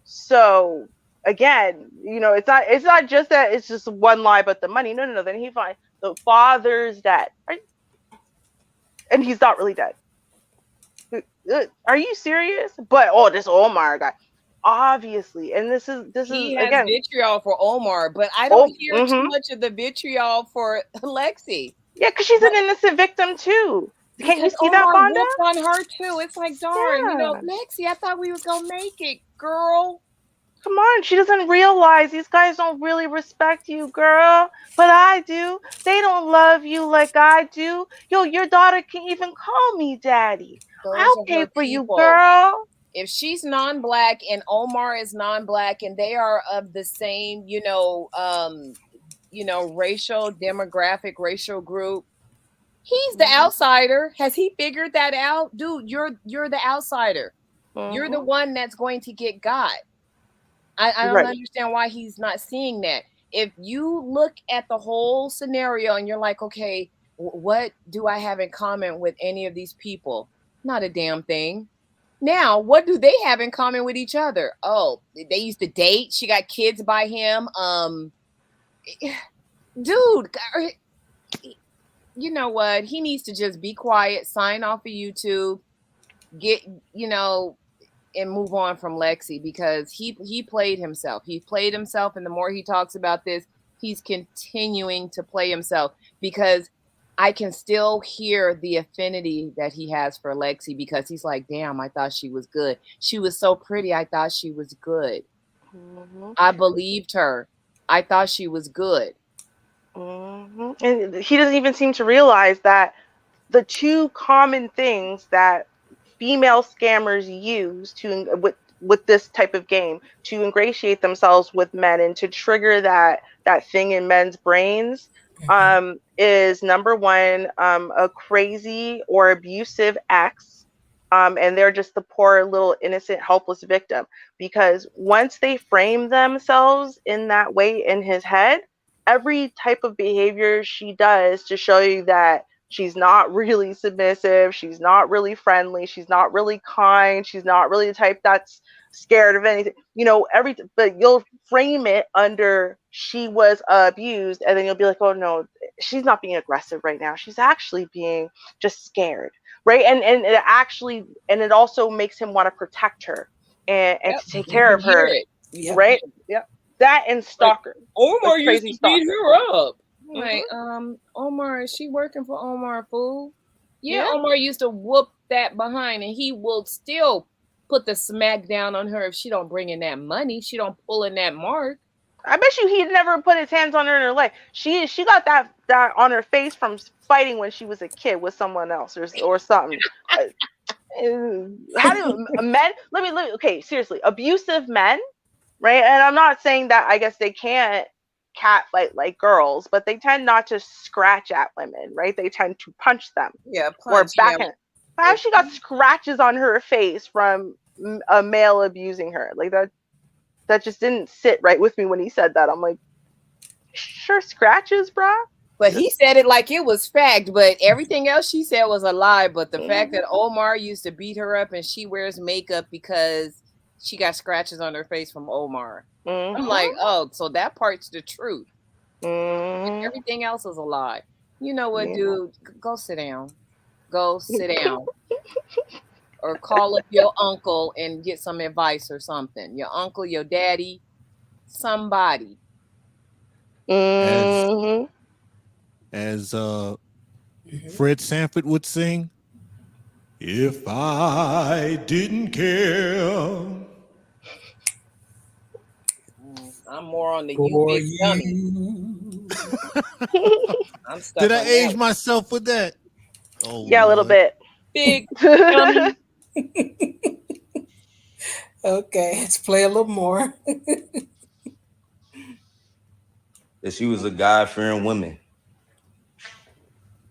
So again, you know, it's not just that it's just one lie about the money. No. Then he finds the father's dead, and he's not really dead. Are you serious? But this Omar guy, obviously, and this is he has again vitriol for Omar, but I don't hear too much of the vitriol for Lexi. Yeah, because she's an innocent victim too. Can't you see that, Vonda? On her too. It's like, darn, you know, Lexi, I thought we was gonna make it, girl. Come on, she doesn't realize these guys don't really respect you, girl. But I do. They don't love you like I do. Yo, your daughter can even call me daddy. I'll pay for you, girl. If she's non-black and Omar is non-black and they are of the same, racial demographic, racial group, he's the outsider. Has he figured that out? Dude, you're the outsider. You're the one that's going to get got. I don't understand why he's not seeing that. If you look at the whole scenario and you're like, okay, what do I have in common with any of these people? Not a damn thing. Now, what do they have in common with each other? Oh, they used to date. She got kids by him. Dude, you know what? He needs to just be quiet, sign off of YouTube, get, and move on from Lexi, because he played himself. He played himself, and the more he talks about this, he's continuing to play himself, because I can still hear the affinity that he has for Lexi, because he's like, damn, I thought she was good. She was so pretty. I thought she was good. I believed her. I thought she was good. And he doesn't even seem to realize that the two common things that female scammers use with this type of game to ingratiate themselves with men and to trigger that thing in men's brains is, number one, a crazy or abusive ex, and they're just the poor little innocent helpless victim, because once they frame themselves in that way in his head, every type of behavior she does to show you that she's not really submissive, she's not really friendly, she's not really kind, she's not really the type that's scared of anything, but you'll frame it under she was abused, and then you'll be like, oh no, she's not being aggressive right now, she's actually being just scared, right? And it also makes him want to protect her and to take care of her, right? Yep. That and stalker. Omar used to beat her up. Like, Omar, is she working for Omar, fool? Yeah, Omar used to whoop that behind, and he will still put the smack down on her if she don't bring in that money. She don't pull in that mark. I bet you he'd never put his hands on her in her life. She got that on her face from fighting when she was a kid with someone else or something. How do men? Okay, seriously, abusive men, right? And I'm not saying that I guess they can't catfight like girls, but they tend not to scratch at women, right? They tend to punch them. Yeah, punch. Or backhand. How she got scratches on her face from a male abusing her? Like that just didn't sit right with me when he said that. I'm like, sure, scratches, bruh. But he said it like it was fact, but everything else she said was a lie. But the fact that Omar used to beat her up and she wears makeup because she got scratches on her face from Omar. I'm like, oh, so that part's the truth. And everything else is a lie. You know what, dude? Go sit down. Go sit down. Or call up your uncle and get some advice or something. Your uncle, your daddy, somebody. As Fred Sanford would sing, if I didn't care. I'm more on the you big dummy. I'm stuck. Did I age myself with that? Oh, yeah, Lord. A little bit. Big dummy. Okay, let's play a little more. That she was a God-fearing woman.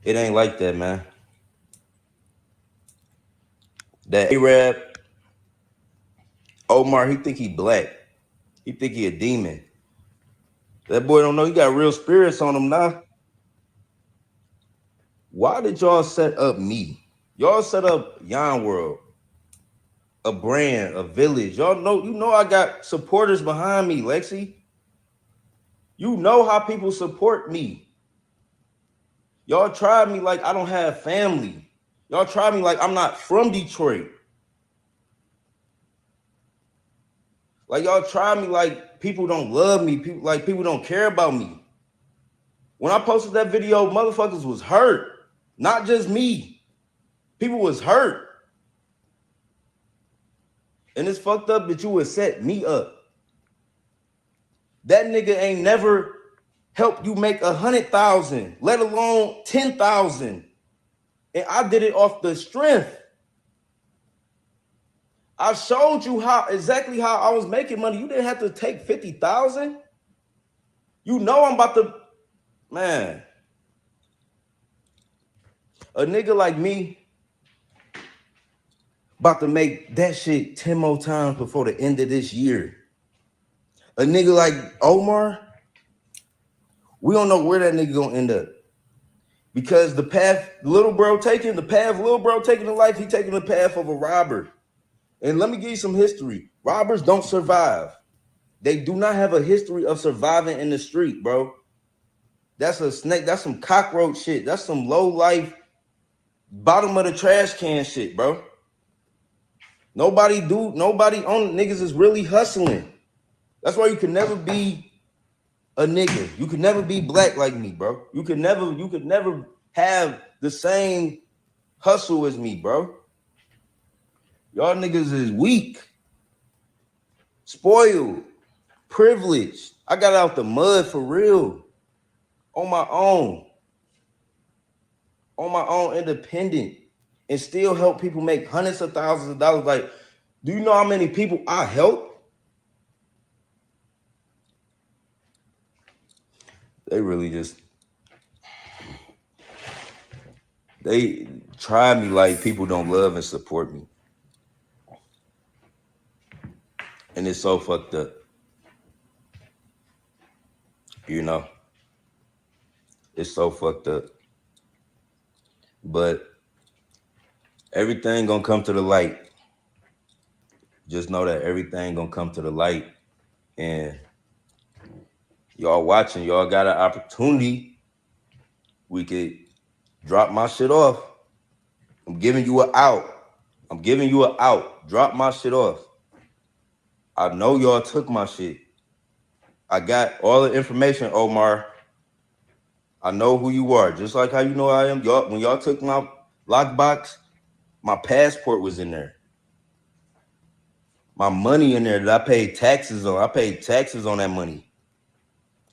It ain't like that, man. That Arab, Omar, he think he black. He think he a demon. That boy don't know he got real spirits on him now. Why did y'all set up me? Y'all set up Yon World, a brand, a village. Y'all know, you know I got supporters behind me, Lexi. You know how people support me. Y'all tried me like I don't have family. Y'all tried me like I'm not from Detroit. Like y'all tried me like people don't love me. People don't care about me. When I posted that video, motherfuckers was hurt. Not just me. People was hurt. And it's fucked up that you would set me up. That nigga ain't never helped you make 100,000, let alone 10,000. And I did it off the strength. I showed you exactly how I was making money. You didn't have to take 50,000. You know I'm about to, man. A nigga like me about to make that shit 10 more times before the end of this year. A nigga like Omar, we don't know where that nigga gonna end up. Because the path little bro taking in life, he taking the path of a robber. And let me give you some history. Robbers don't survive. They do not have a history of surviving in the street, bro. That's a snake. That's some cockroach shit. That's some low life, bottom of the trash can shit, bro. Nobody on niggas is really hustling. That's why you can never be a nigga. You could never be black like me, bro. You could never have the same hustle as me, bro. Y'all niggas is weak, spoiled, privileged. I got out the mud for real, on my own, independent, and still help people make hundreds of thousands of dollars. Like, do you know how many people I help? They really just, they try me like people don't love and support me. And it's so fucked up. You know? It's so fucked up. But everything gonna come to the light. Just know that everything gonna come to the light. And y'all watching, y'all got an opportunity. We could drop my shit off. I'm giving you an out. Drop my shit off. I know y'all took my shit. I got all the information, Omar. I know who you are, just like how you know I am. Y'all, when y'all took my lockbox, my passport was in there. My money in there that I paid taxes on. I paid taxes on that money.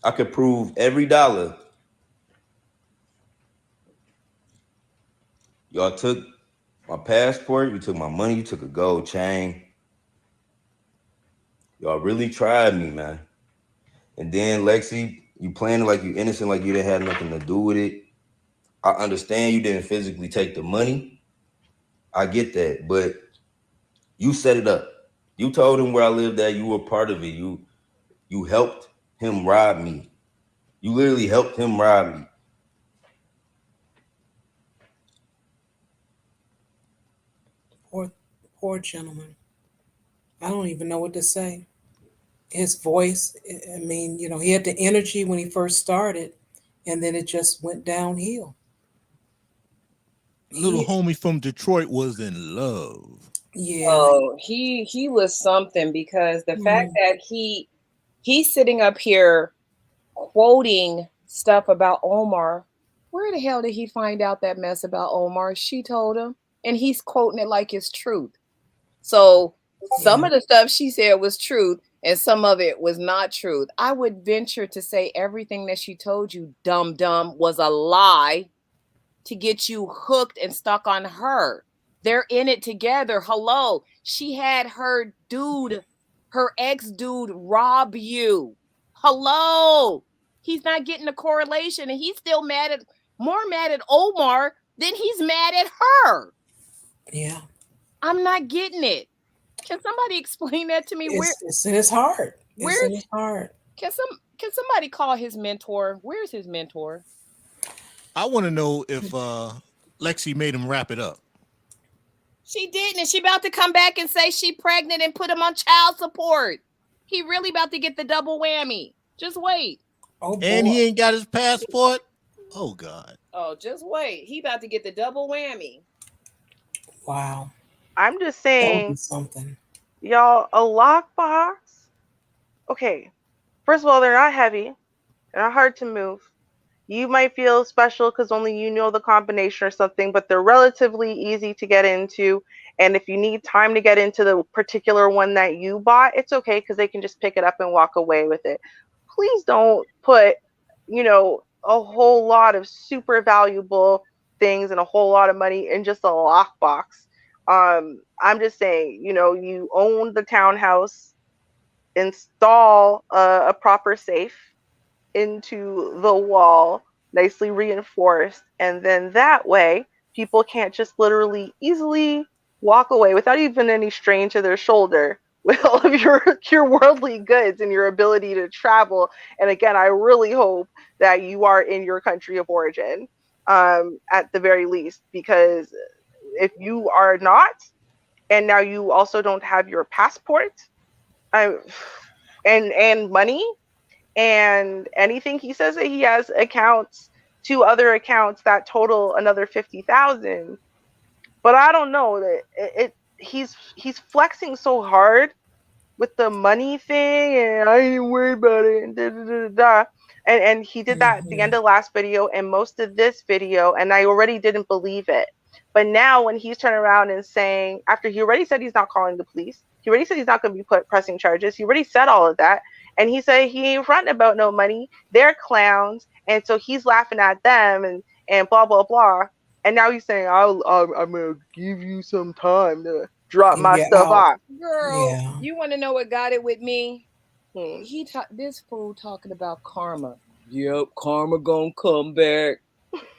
I could prove every dollar. Y'all took my passport, you took my money, you took a gold chain. Y'all really tried me, man. And then, Lexi, you playing like you innocent, like you didn't have nothing to do with it. I understand you didn't physically take the money. I get that, but you set it up. You told him where I lived at. You were part of it. You helped him rob me. You literally helped him rob me. Poor gentleman. I don't even know what to say. His voice, I mean, he had the energy when he first started, and then it just went downhill. Little homie from Detroit was in love. Yeah. Oh, he was something, because the fact that he's sitting up here quoting stuff about Omar. Where the hell did he find out that mess about Omar? She told him, and he's quoting it like it's truth. So some of the stuff she said was truth, and some of it was not truth. I would venture to say everything that she told you, dumb, was a lie to get you hooked and stuck on her. They're in it together. Hello. She had her ex-dude rob you. Hello. He's not getting a correlation, and he's still more mad at Omar than he's mad at her. Yeah. I'm not getting it. Can somebody explain that to me? It's in his heart. It's in his heart. Can somebody call his mentor? Where's his mentor? I want to know if Lexi made him wrap it up. She didn't, and she about to come back and say she pregnant and put him on child support. He really about to get the double whammy. Just wait. Oh, boy. And he ain't got his passport? Oh, God. Oh, just wait. He about to get the double whammy. Wow. I'm just saying, something. Y'all, a lockbox. Okay. First of all, they're not heavy. They're not hard to move. You might feel special because only you know the combination or something, but they're relatively easy to get into. And if you need time to get into the particular one that you bought, it's okay, because they can just pick it up and walk away with it. Please don't put, a whole lot of super valuable things and a whole lot of money in just a lockbox. I'm just saying, you own the townhouse, install a proper safe into the wall, nicely reinforced, and then that way people can't just literally easily walk away without even any strain to their shoulder with all of your worldly goods and your ability to travel. And again, I really hope that you are in your country of origin, at the very least, because if you are not, and now you also don't have your passport, and money, and anything he says that he has accounts, 2 other accounts that total another 50,000. But I don't know that he's flexing so hard with the money thing, and I ain't worried about it, and da da da da. And he did that at the end of last video and most of this video, and I already didn't believe it. But now when he's turning around and saying, after he already said he's not calling the police, he already said he's not going to be pressing charges, he already said all of that, and he said he ain't fronting about no money, they're clowns, and so he's laughing at them, and blah blah blah. And now he's saying, I'm gonna give you some time to drop my stuff off. Girl, you want to know what got it with me? This fool talking about karma. Yep, karma gonna come back,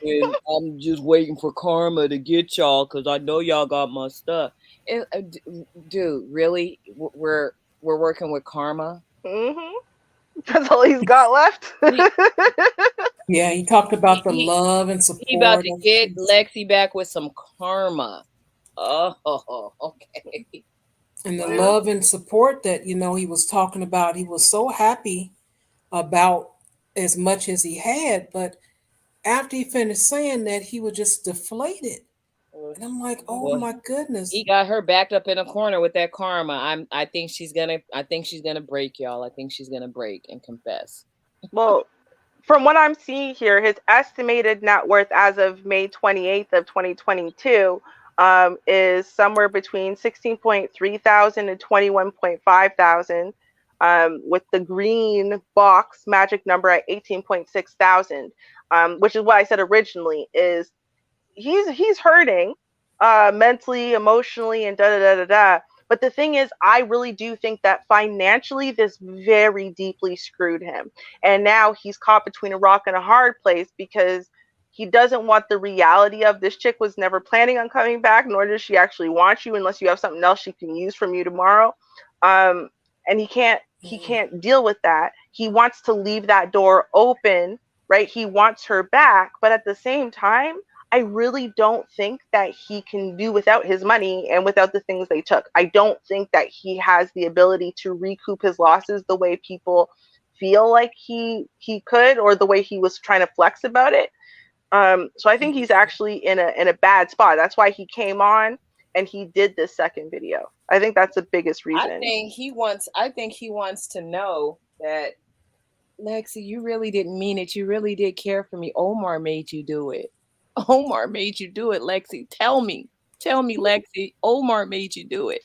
and I'm just waiting for karma to get y'all because I know y'all got my stuff. Dude, really? We're working with karma? That's all he's got left. Yeah, he talked about the love and support. He about to get Lexi back with some karma. Oh, okay. And the love and support that, he was talking about, he was so happy about as much as he had, but after he finished saying that, he was just deflated. And I'm like, oh my goodness. He got her backed up in a corner with that karma. I think she's gonna break, y'all. I think she's gonna break and confess. Well, from what I'm seeing here, his estimated net worth as of May 28th of 2022 is somewhere between 16.3 thousand and 21.5 thousand, with the green box magic number at 18.6 thousand, which is what I said originally. Is he's hurting mentally, emotionally, and da da da da da. But the thing is, I really do think that financially, this very deeply screwed him. And now he's caught between a rock and a hard place because he doesn't want the reality of this chick was never planning on coming back, nor does she actually want you unless you have something else she can use from you tomorrow. And he can't deal with that. He wants to leave that door open, right? He wants her back, but at the same time, I really don't think that he can do without his money and without the things they took. I don't think that he has the ability to recoup his losses the way people feel like he could, or the way he was trying to flex about it. So I think he's actually in a bad spot. That's why he came on and he did this second video. I think that's the biggest reason. I think he wants to know that, Lexi, you really didn't mean it. You really did care for me. Omar made you do it. Omar made you do it, Lexi. Tell me, Lexi. Omar made you do it.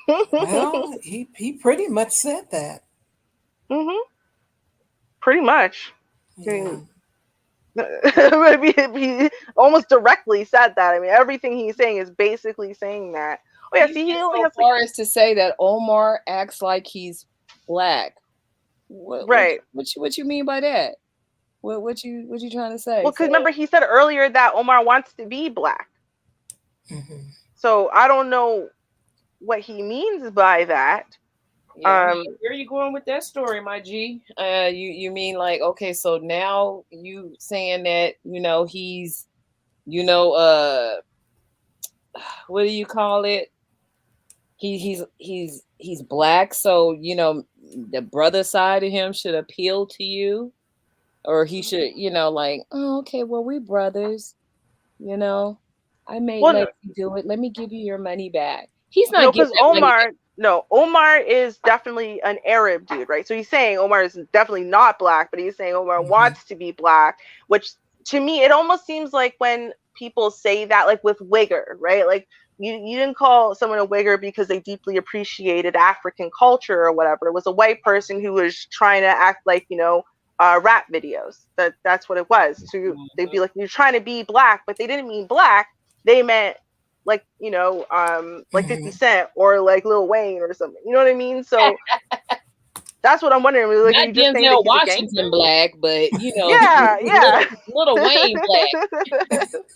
Well, he pretty much said that. Pretty much. Yeah. Maybe he almost directly said that. I mean, everything he's saying is basically saying that. Oh yeah, see, he only has far as to say that Omar acts like he's black. Right. What you mean by that? What you trying to say? Well, because remember he said earlier that Omar wants to be black. So I don't know what he means by that. Yeah, where are you going with that story, my G? You mean like, okay, so now you saying that he's what do you call it? He's black, so the brother side of him should appeal to you, or he should like, oh, okay, well, we're brothers, I made Lexi do it. Let me give you your money back. He's not because Omar is definitely an Arab dude, right? So he's saying Omar is definitely not black, but he's saying Omar wants to be black, which to me it almost seems like when people say that, like with Wigger, right? Like you didn't call someone a Wigger because they deeply appreciated African culture or whatever. It was a white person who was trying to act like rap videos. That's what it was. So they'd be like, you're trying to be black, but they didn't mean black. They meant like, like 50 Cent or like Lil Wayne or something. You know what I mean? So that's what I'm wondering. Like, not you just Denzel Washington black, but yeah. Lil Wayne black.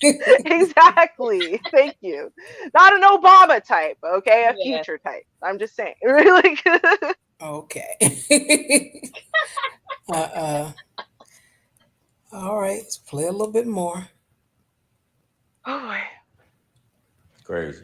Exactly. Thank you. Not an Obama type, okay? A Future type. I'm just saying. Like okay. All right, let's play a little bit more. Oh boy. Crazy.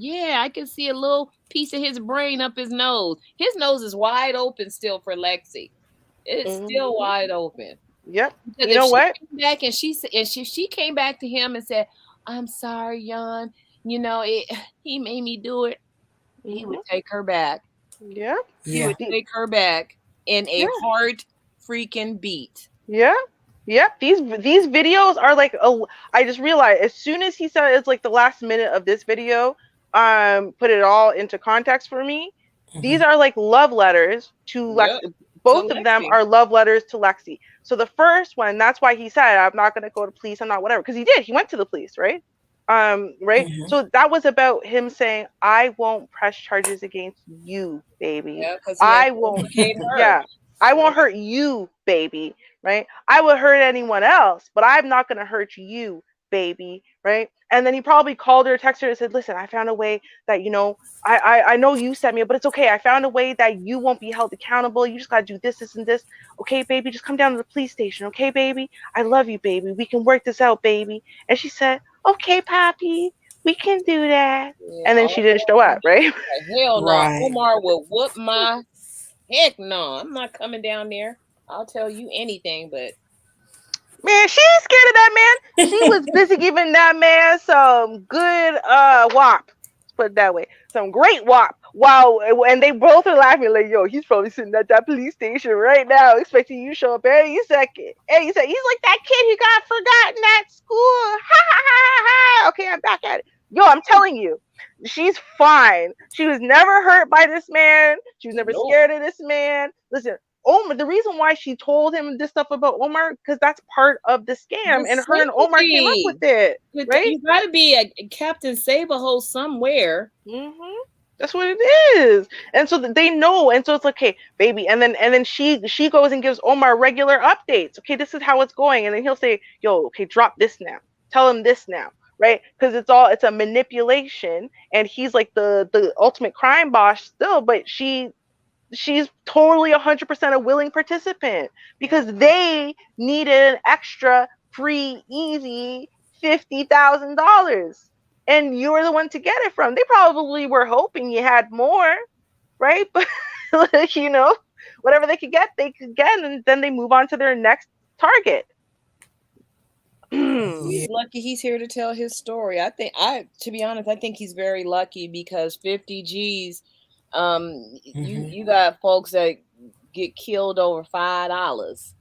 Yeah, I can see a little piece of his brain up his nose. His nose is wide open still for Lexi. It's still wide open. Yep. Because You know if what? she came back and she came back to him and said, "I'm sorry, Jan. You know he made me do it." He would take her back. Yeah. He would take her back in a heart freaking beat. Yeah. Yep. These videos are like I just realized as soon as he said it's like the last minute of this video, put it all into context for me. These are like love letters to Lexi. Both of them are love letters to Lexi. So the first one, that's why he said, I'm not gonna go to police, I'm not whatever. Because he did, he went to the police, right? Right. So that was about him saying, I won't press charges against you, baby. Yeah, because I won't I won't hurt you, baby. Right? I would hurt anyone else, but I'm not gonna hurt you, baby. Right? And then he probably called her, texted her, and said, listen, I found a way that, you know, I know you sent me, but it's okay. I found a way that you won't be held accountable. You just gotta do this, this, and this. Okay, baby, just come down to the police station. Okay, baby? I love you, baby. We can work this out, baby. And she said, okay, Poppy, we can do that. And then she didn't show up, right? Hell no. Omar will whoop my heck no. I'm not coming down there. I'll tell you anything, but man, she ain't scared of that man. She was busy giving that man some good wop. Let's put it that way. Some great wop. Wow. And they both are laughing like, yo, he's probably sitting at that police station right now, expecting you to show up any second. And he said, he's like that kid who got forgotten at school. Ha ha ha ha. Okay, I'm back at it. Yo, I'm telling you, she's fine. She was never hurt by this man. She was never scared of this man. Listen, Omar, the reason why she told him this stuff about Omar, because that's part of the scam, and her and Omar came up with it, right? You got to be a Captain Saberhole somewhere. That's what it is, and so they know, and so it's like, okay, baby, and then she goes and gives Omar regular updates. Okay, this is how it's going, and then he'll say, yo, okay, drop this now, tell him this now, right? Because it's a manipulation, and he's like the ultimate crime boss still, but she's totally 100% a willing participant because they needed an extra free, easy $50,000. And you were the one to get it from. They probably were hoping you had more, right? But, you know, whatever they could get, and then they move on to their next target. He's lucky he's here to tell his story. To be honest, I think he's very lucky because 50 G's. You got folks that get killed over $5.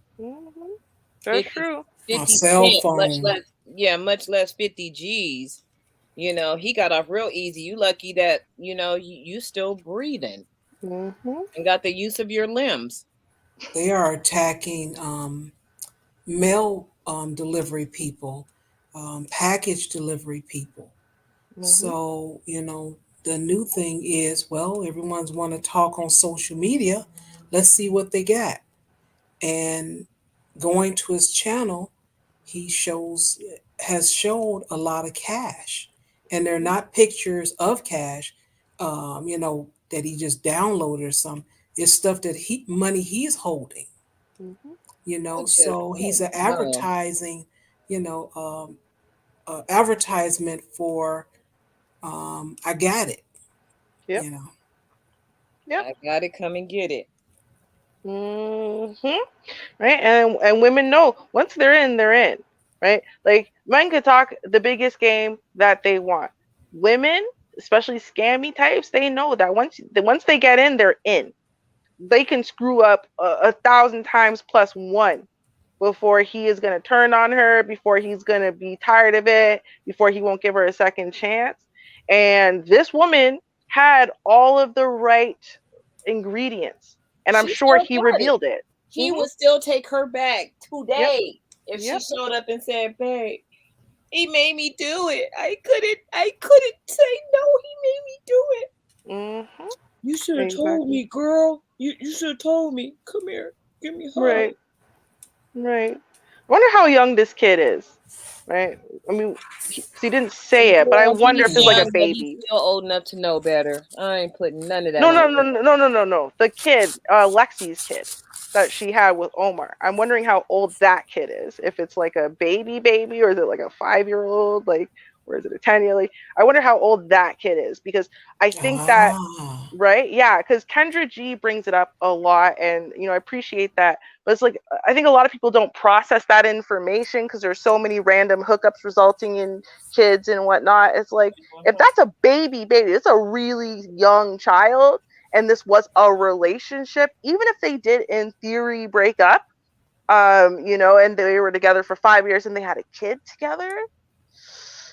That's true. 50 cell phone. Much less 50 G's. You know, he got off real easy. You lucky that you still breathing and got the use of your limbs. They are attacking mail delivery people, package delivery people. So the new thing is, well, everyone's want to talk on social media. Let's see what they got. And going to his channel, he has showed a lot of cash. And they're not pictures of cash, that he just downloaded or something. It's stuff that money he's holding. So he's an advertising, advertisement for I got it. Yep. I got it. Come and get it. Right. And women know once they're in, right? Like men could talk the biggest game that they want. Women, especially scammy types, they know that once they get in, they're in. They can screw up 1,000 times plus one before he is going to turn on her, before he's going to be tired of it, before he won't give her a second chance. And this woman had all of the right ingredients. And I'm sure he revealed it. He would still take her back today if she showed up and said, babe, he made me do it. I couldn't say no. He made me do it. You should have told me, girl. You should have told me. Come here. Give me a hug. Right. I wonder how young this kid is. Right. I mean, he didn't say it, but I wonder if it's like a baby. He's still old enough to know better. I ain't putting none of that. No. The kid, Lexi's kid that she had with Omar. I'm wondering how old that kid is. If it's like a baby, or is it like a 5-year-old? Like, or is it a 10-year? Like, I wonder how old that kid is, because I think that, Ah. right? Yeah, because Kendra G brings it up a lot, and I appreciate that. But it's like, I think a lot of people don't process that information because there's so many random hookups resulting in kids and whatnot. It's like, if that's a baby, it's a really young child, and this was a relationship, even if they did in theory break up, and they were together for 5 years and they had a kid together,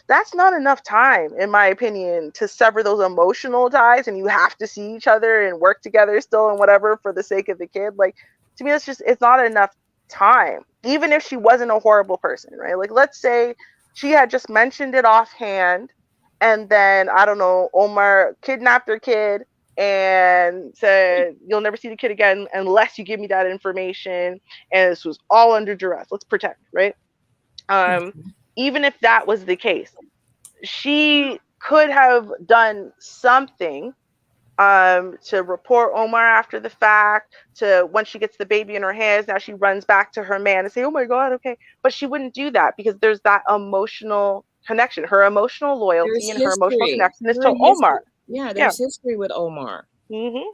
that's not enough time, in my opinion, to sever those emotional ties, and you have to see each other and work together still and whatever for the sake of the kid. Like, to me, it's not enough time, even if she wasn't a horrible person, right? Like, let's say she had just mentioned it offhand, and then, I don't know, Omar kidnapped her kid and said, you'll never see the kid again unless you give me that information, and this was all under duress. Let's pretend, right? Even if that was the case, she could have done something to report Omar after the fact, to when she gets the baby in her hands, now she runs back to her man and say, oh my God, okay. But she wouldn't do that because there's that emotional connection, her emotional loyalty and her emotional connection is to Omar. Yeah, there's history with Omar. Mm-hmm.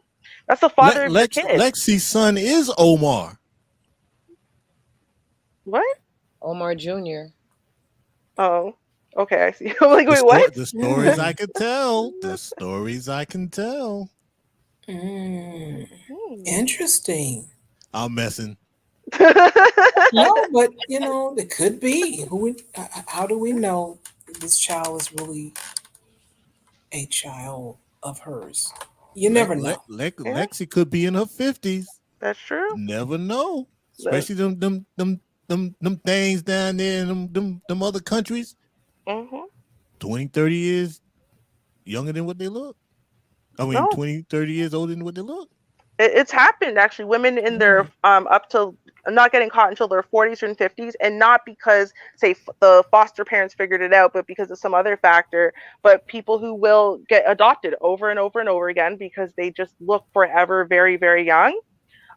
That's the father of your kid. Lexi's son is Omar. What? Omar Jr. Oh, okay, I see. I'm like, wait, what? The stories I could tell. The stories I can tell. Interesting. I'm messing. No, but it could be. How do we know this child is really a child of hers? You never know. Lexi could be in her 50s. That's true. Never know. Especially them things down there in them other countries. 20, 30 years younger than what they look. I mean, 20, 30 years older than what they look. It's happened, actually. Women in their up to not getting caught until their 40s and 50s, and not because, say, the foster parents figured it out, but because of some other factor. But people who will get adopted over and over and over again because they just look forever very, very young.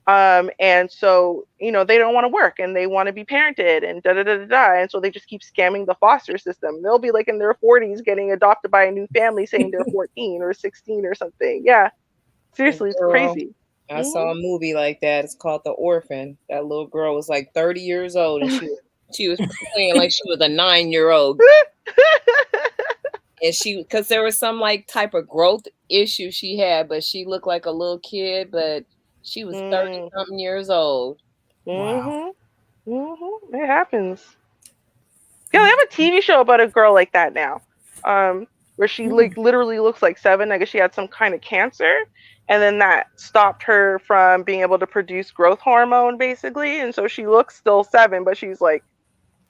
And so, they don't want to work and they want to be parented and da da da da. And so they just keep scamming the foster system. They'll be like in their 40s getting adopted by a new family saying they're 14 or 16 or something. Yeah. Seriously, it's crazy. I saw a movie like that. It's called The Orphan. That little girl was like 30 years old and she was playing like she was a 9-year-old. And because there was some like type of growth issue she had, but she looked like a little kid, but she was 30-something years old. Wow. It happens. Yeah, they have a TV show about a girl like that now, where she like literally looks like 7. I guess she had some kind of cancer, and then that stopped her from being able to produce growth hormone, basically. And so she looks still 7, but she's like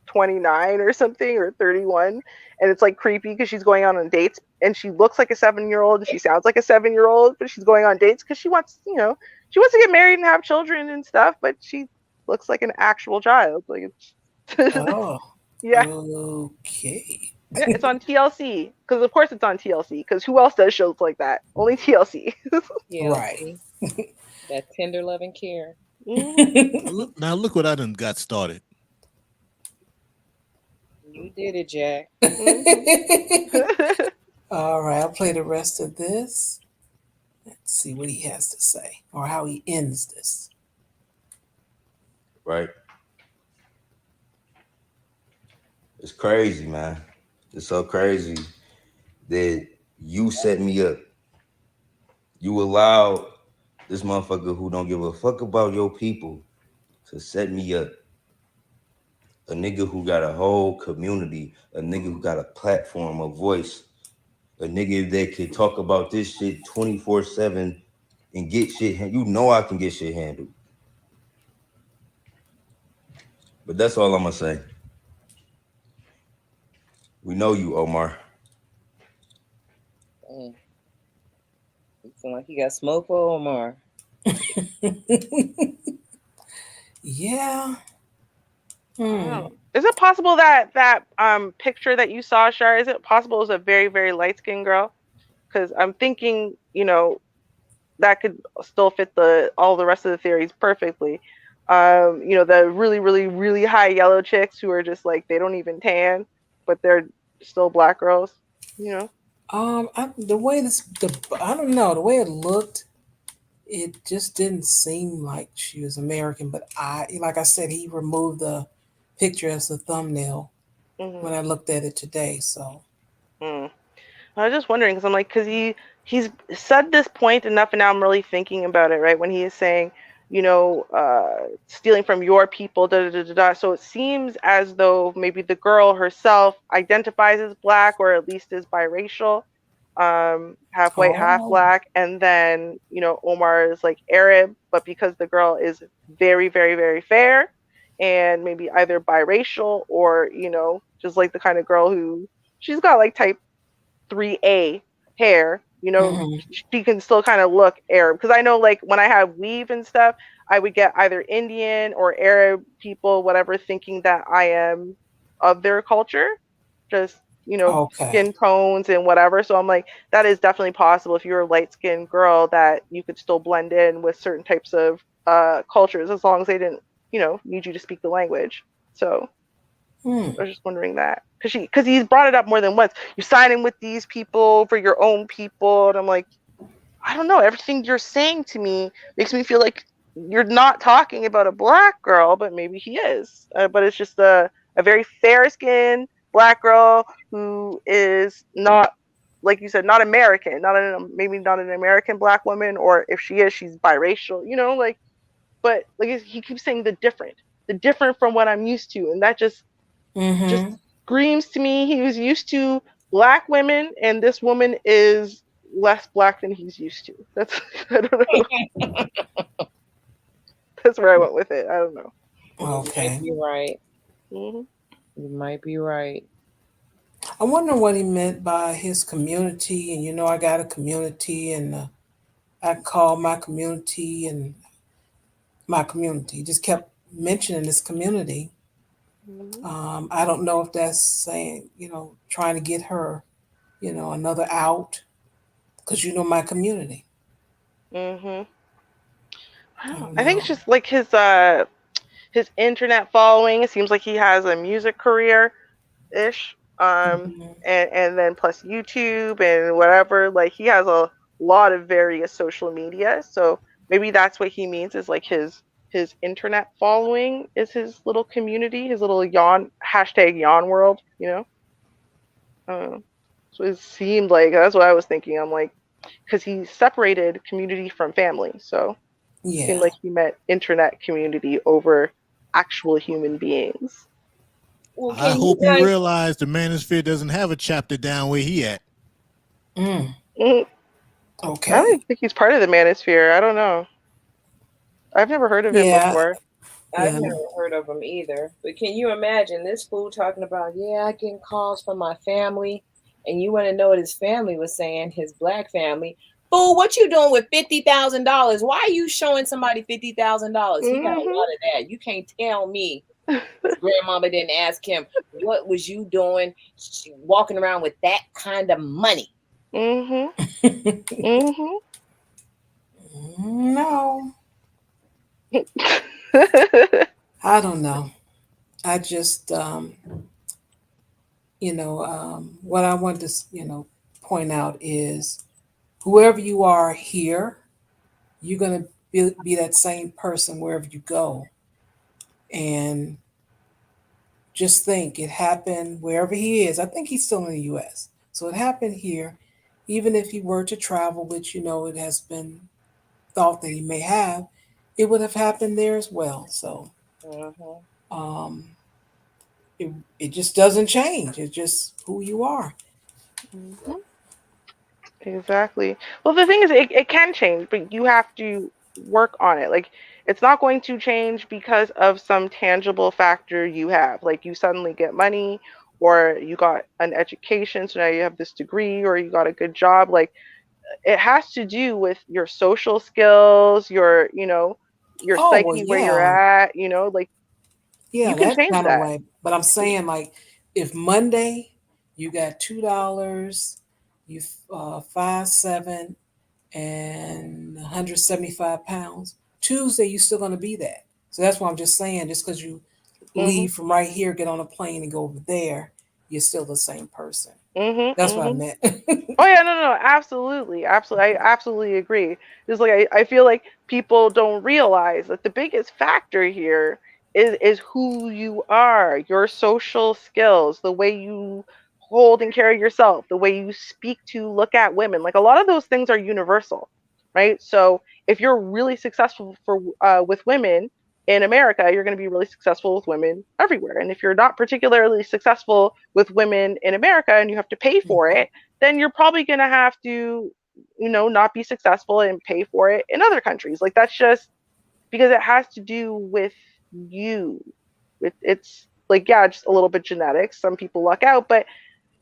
29 or something, or 31. And it's like creepy because she's going on dates and she looks like a 7-year-old and she sounds like a 7-year-old, but she's going on dates because she wants to get married and have children and stuff, but she looks like an actual child. Like, it's yeah. Okay. Yeah, it's on TLC, because of course it's on TLC, because who else does shows like that? Only TLC. Right. That tender love and care. Now look what I done got started. You did it, Jack. All right, I'll play the rest of this. Let's see what he has to say or how he ends this. Right. It's crazy, man. It's so crazy that you set me up. You allowed this motherfucker who don't give a fuck about your people to set me up. A nigga who got a whole community, a nigga who got a platform, a voice, a nigga that can talk about this shit 24/7 and get shit. You know I can get shit handled. But that's all I'm gonna say. We know you, Omar. You sound like you got smoke for Omar. Yeah. Is it possible that picture that you saw, Shar, is it possible it was a very, very light-skinned girl? Because I'm thinking, that could still fit all the rest of the theories perfectly. The really, really, really high yellow chicks who are just like, they don't even tan, but they're still black girls, you know? The way I don't know, the way it looked, it just didn't seem like she was American. But like I said, he removed the picture as the thumbnail Hmm. when I looked at it today. So, Mm. I was just wondering because I'm like, because he's said this point enough, and now I'm really thinking about it, right? When he is saying, stealing from your people, da da da da da. So it seems as though maybe the girl herself identifies as black, or at least is biracial, half white, half oh, black, and then Omar is like Arab, but because the girl is very, very, very fair, and maybe either biracial or just like the kind of girl who she's got like type 3A hair, hmm, she can still kind of look Arab. Because I know, like, when I have weave and stuff, I would get either Indian or Arab people, whatever, thinking that I am of their culture, just, okay, skin tones and whatever. So I'm like, that is definitely possible if you're a light skinned girl that you could still blend in with certain types of cultures as long as they didn't, need you to speak the language. So hmm, I was just wondering that because he's brought it up more than once. You're signing with these people for your own people, and I'm like, I don't know. Everything you're saying to me makes me feel like you're not talking about a black girl, but maybe he is. But it's just a very fair skinned black girl who is not, like you said, not American, maybe not an American black woman, or if she is, she's biracial. Like, but like he keeps saying the different from what I'm used to, and that just hmm. screams to me he was used to black women, and this woman is less black than he's used to. That's I don't know. That's where I went with it. I don't know. You might Okay. be right. Hmm. You might be right. I wonder what he meant by his community. And I got a community, and I call my community and my community. He just kept mentioning this community. Hmm. I don't know if that's saying, trying to get her, another out, because my community. Hmm. I I don't know. don't I think know. it's just like his internet following. It seems like he has a music career ish. Mhm. And then plus YouTube and whatever. Like he has a lot of various social media. So maybe that's what he means is like his internet following is his little community, his little yawn #yawn world. Uh, so it seemed like that's what I was thinking. I'm like, because he separated community from family, so it Yeah. seemed like he meant internet community over actual human beings. Well, I can you hope he guys? realized the manosphere doesn't have a chapter down where he at. Mm. Mm, I Okay. don't think he's part of the manosphere. I don't know. I've never heard of him Yeah. before. I've Yeah. never heard of him either. But can you imagine this fool talking about, yeah, I getting calls from my family, and you want to know what his family was saying, his black family. Fool, what you doing with $50,000? Why are you showing somebody $50,000? He got a lot Hmm. of that. You can't tell me his grandmama didn't ask him, what was you doing walking around with that kind of money? Hmm. Hmm. No, I don't know. I just, what I want to, point out is whoever you are here, you're going to be that same person wherever you go. And just think it happened wherever he is. I think he's still in the US. So it happened here. Even if he were to travel, which, it has been thought that he may have, it would have happened there as well. So Mm-hmm. um, it, it just doesn't change. It's just who you are. Hmm. Exactly. Well, the thing is, it can change, but you have to work on it. Like, it's not going to change because of some tangible factor you have. Like, you suddenly get money, or you got an education, so now you have this degree, or you got a good job. Like, it has to do with your social skills, your Oh, well, psyche where you're yeah. at. Like, Yeah, you can that change kind of that. way. But I'm saying, like, if Monday you got $2, you 5'7" and 175 pounds, Tuesday you're still going to be that. So that's why I'm just saying, just because you Hmm. leave from right here, get on a plane and go over there, you're still the same person. Mm-hmm, That's what I mm-hmm. meant. Oh yeah, no, absolutely, absolutely, I absolutely agree. Just like I feel like people don't realize that the biggest factor here is who you are, your social skills, the way you hold and carry yourself, the way you speak to, look at women. Like a lot of those things are universal, right? So if you're really successful for with women in America, you're going to be really successful with women everywhere. And if you're not particularly successful with women in America and you have to pay for it, then you're probably going to have to, not be successful and pay for it in other countries. Like that's just because it has to do with you. It's like, yeah, just a little bit genetics. Some people luck out, but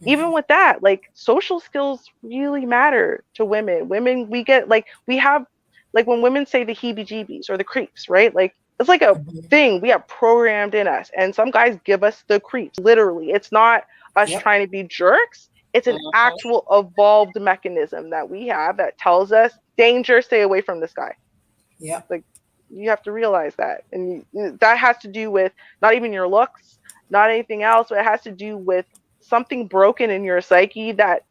even with that, like social skills really matter to women. Women, we have, like when women say the heebie jeebies or the creeps, right? Like it's like a thing we have programmed in us. And some guys give us the creeps, literally. It's not us Yep. trying to be jerks. It's an actual evolved mechanism that we have that tells us danger, stay away from this guy. Yep. Like you have to realize that. And that has to do with not even your looks, not anything else, but it has to do with something broken in your psyche that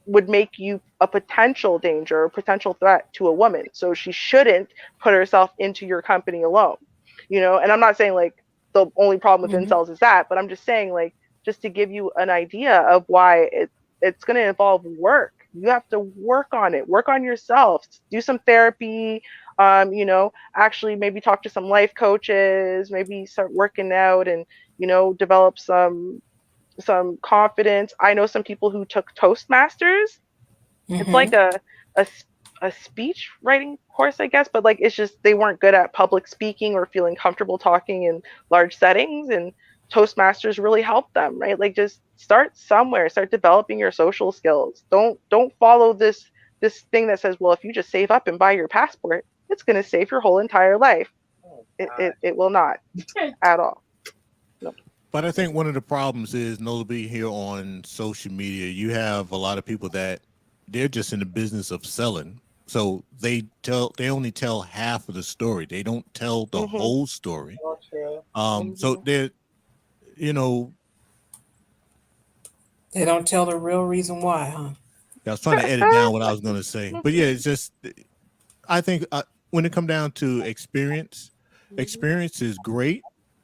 would make you a potential danger or potential threat to a woman. So she shouldn't put herself into your company alone. And I'm not saying like the only problem with incels is that, but I'm just saying like just to give you an idea of why it's going to involve work. You have to work on it, work on yourself, do some therapy, actually maybe talk to some life coaches, maybe start working out and, develop some confidence. I know some people who took Toastmasters. It's like a a speech writing course, I guess, but like it's just they weren't good at public speaking or feeling comfortable talking in large settings, and Toastmasters really helped them, right? Like just start somewhere, start developing your social skills. Don't follow this thing that says, well, if you just save up and buy your passport, it's going to save your whole entire life. It will not at all. No. But I think one of the problems is, notably here on social media, you have a lot of people that they're just in the business of selling. So they only tell half of the story. They don't tell the whole story. So they're, they don't tell the real reason why, huh? I was trying to edit down what I was going to say, but yeah, it's just, I think when it comes down to experience is great.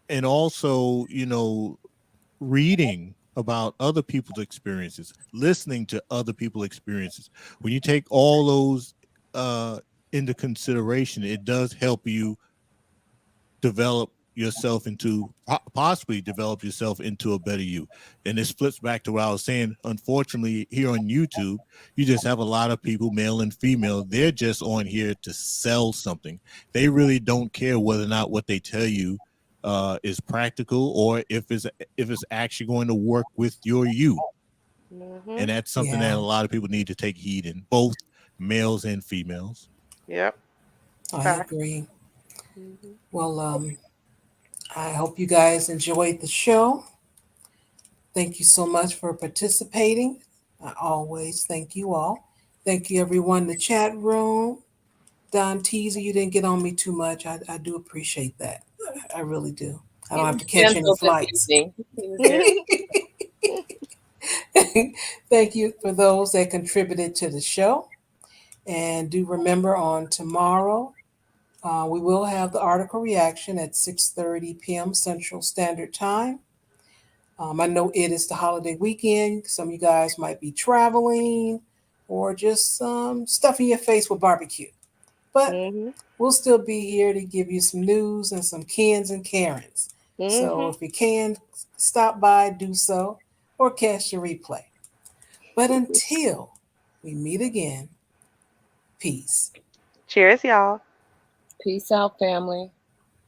And also, reading about other people's experiences, listening to other people's experiences. When you take all those into consideration, it does help you possibly develop yourself into a better you. And this flips back to what I was saying. Unfortunately, here on YouTube, you just have a lot of people, male and female, they're just on here to sell something. They really don't care whether or not what they tell you is practical or if it's actually going to work with your you. And that's something that a lot of people need to take heed in, both males and females. Yep. I agree. Well, I hope you guys enjoyed the show. Thank you so much for participating. I always thank you all. Thank you, everyone in the chat room. Don Teaser, you didn't get on me too much. I do appreciate that. I really do. I don't have to catch any flights. Thank you for those that contributed to the show. And do remember on tomorrow, we will have the article reaction at 6:30 p.m. Central Standard Time. I know it is the holiday weekend. Some of you guys might be traveling or just stuffing your face with barbecue. But we'll still be here to give you some news and some Kens and Karens. So if you can, stop by, do so, or catch the replay. But until we meet again, peace. Cheers, y'all. Peace out, family.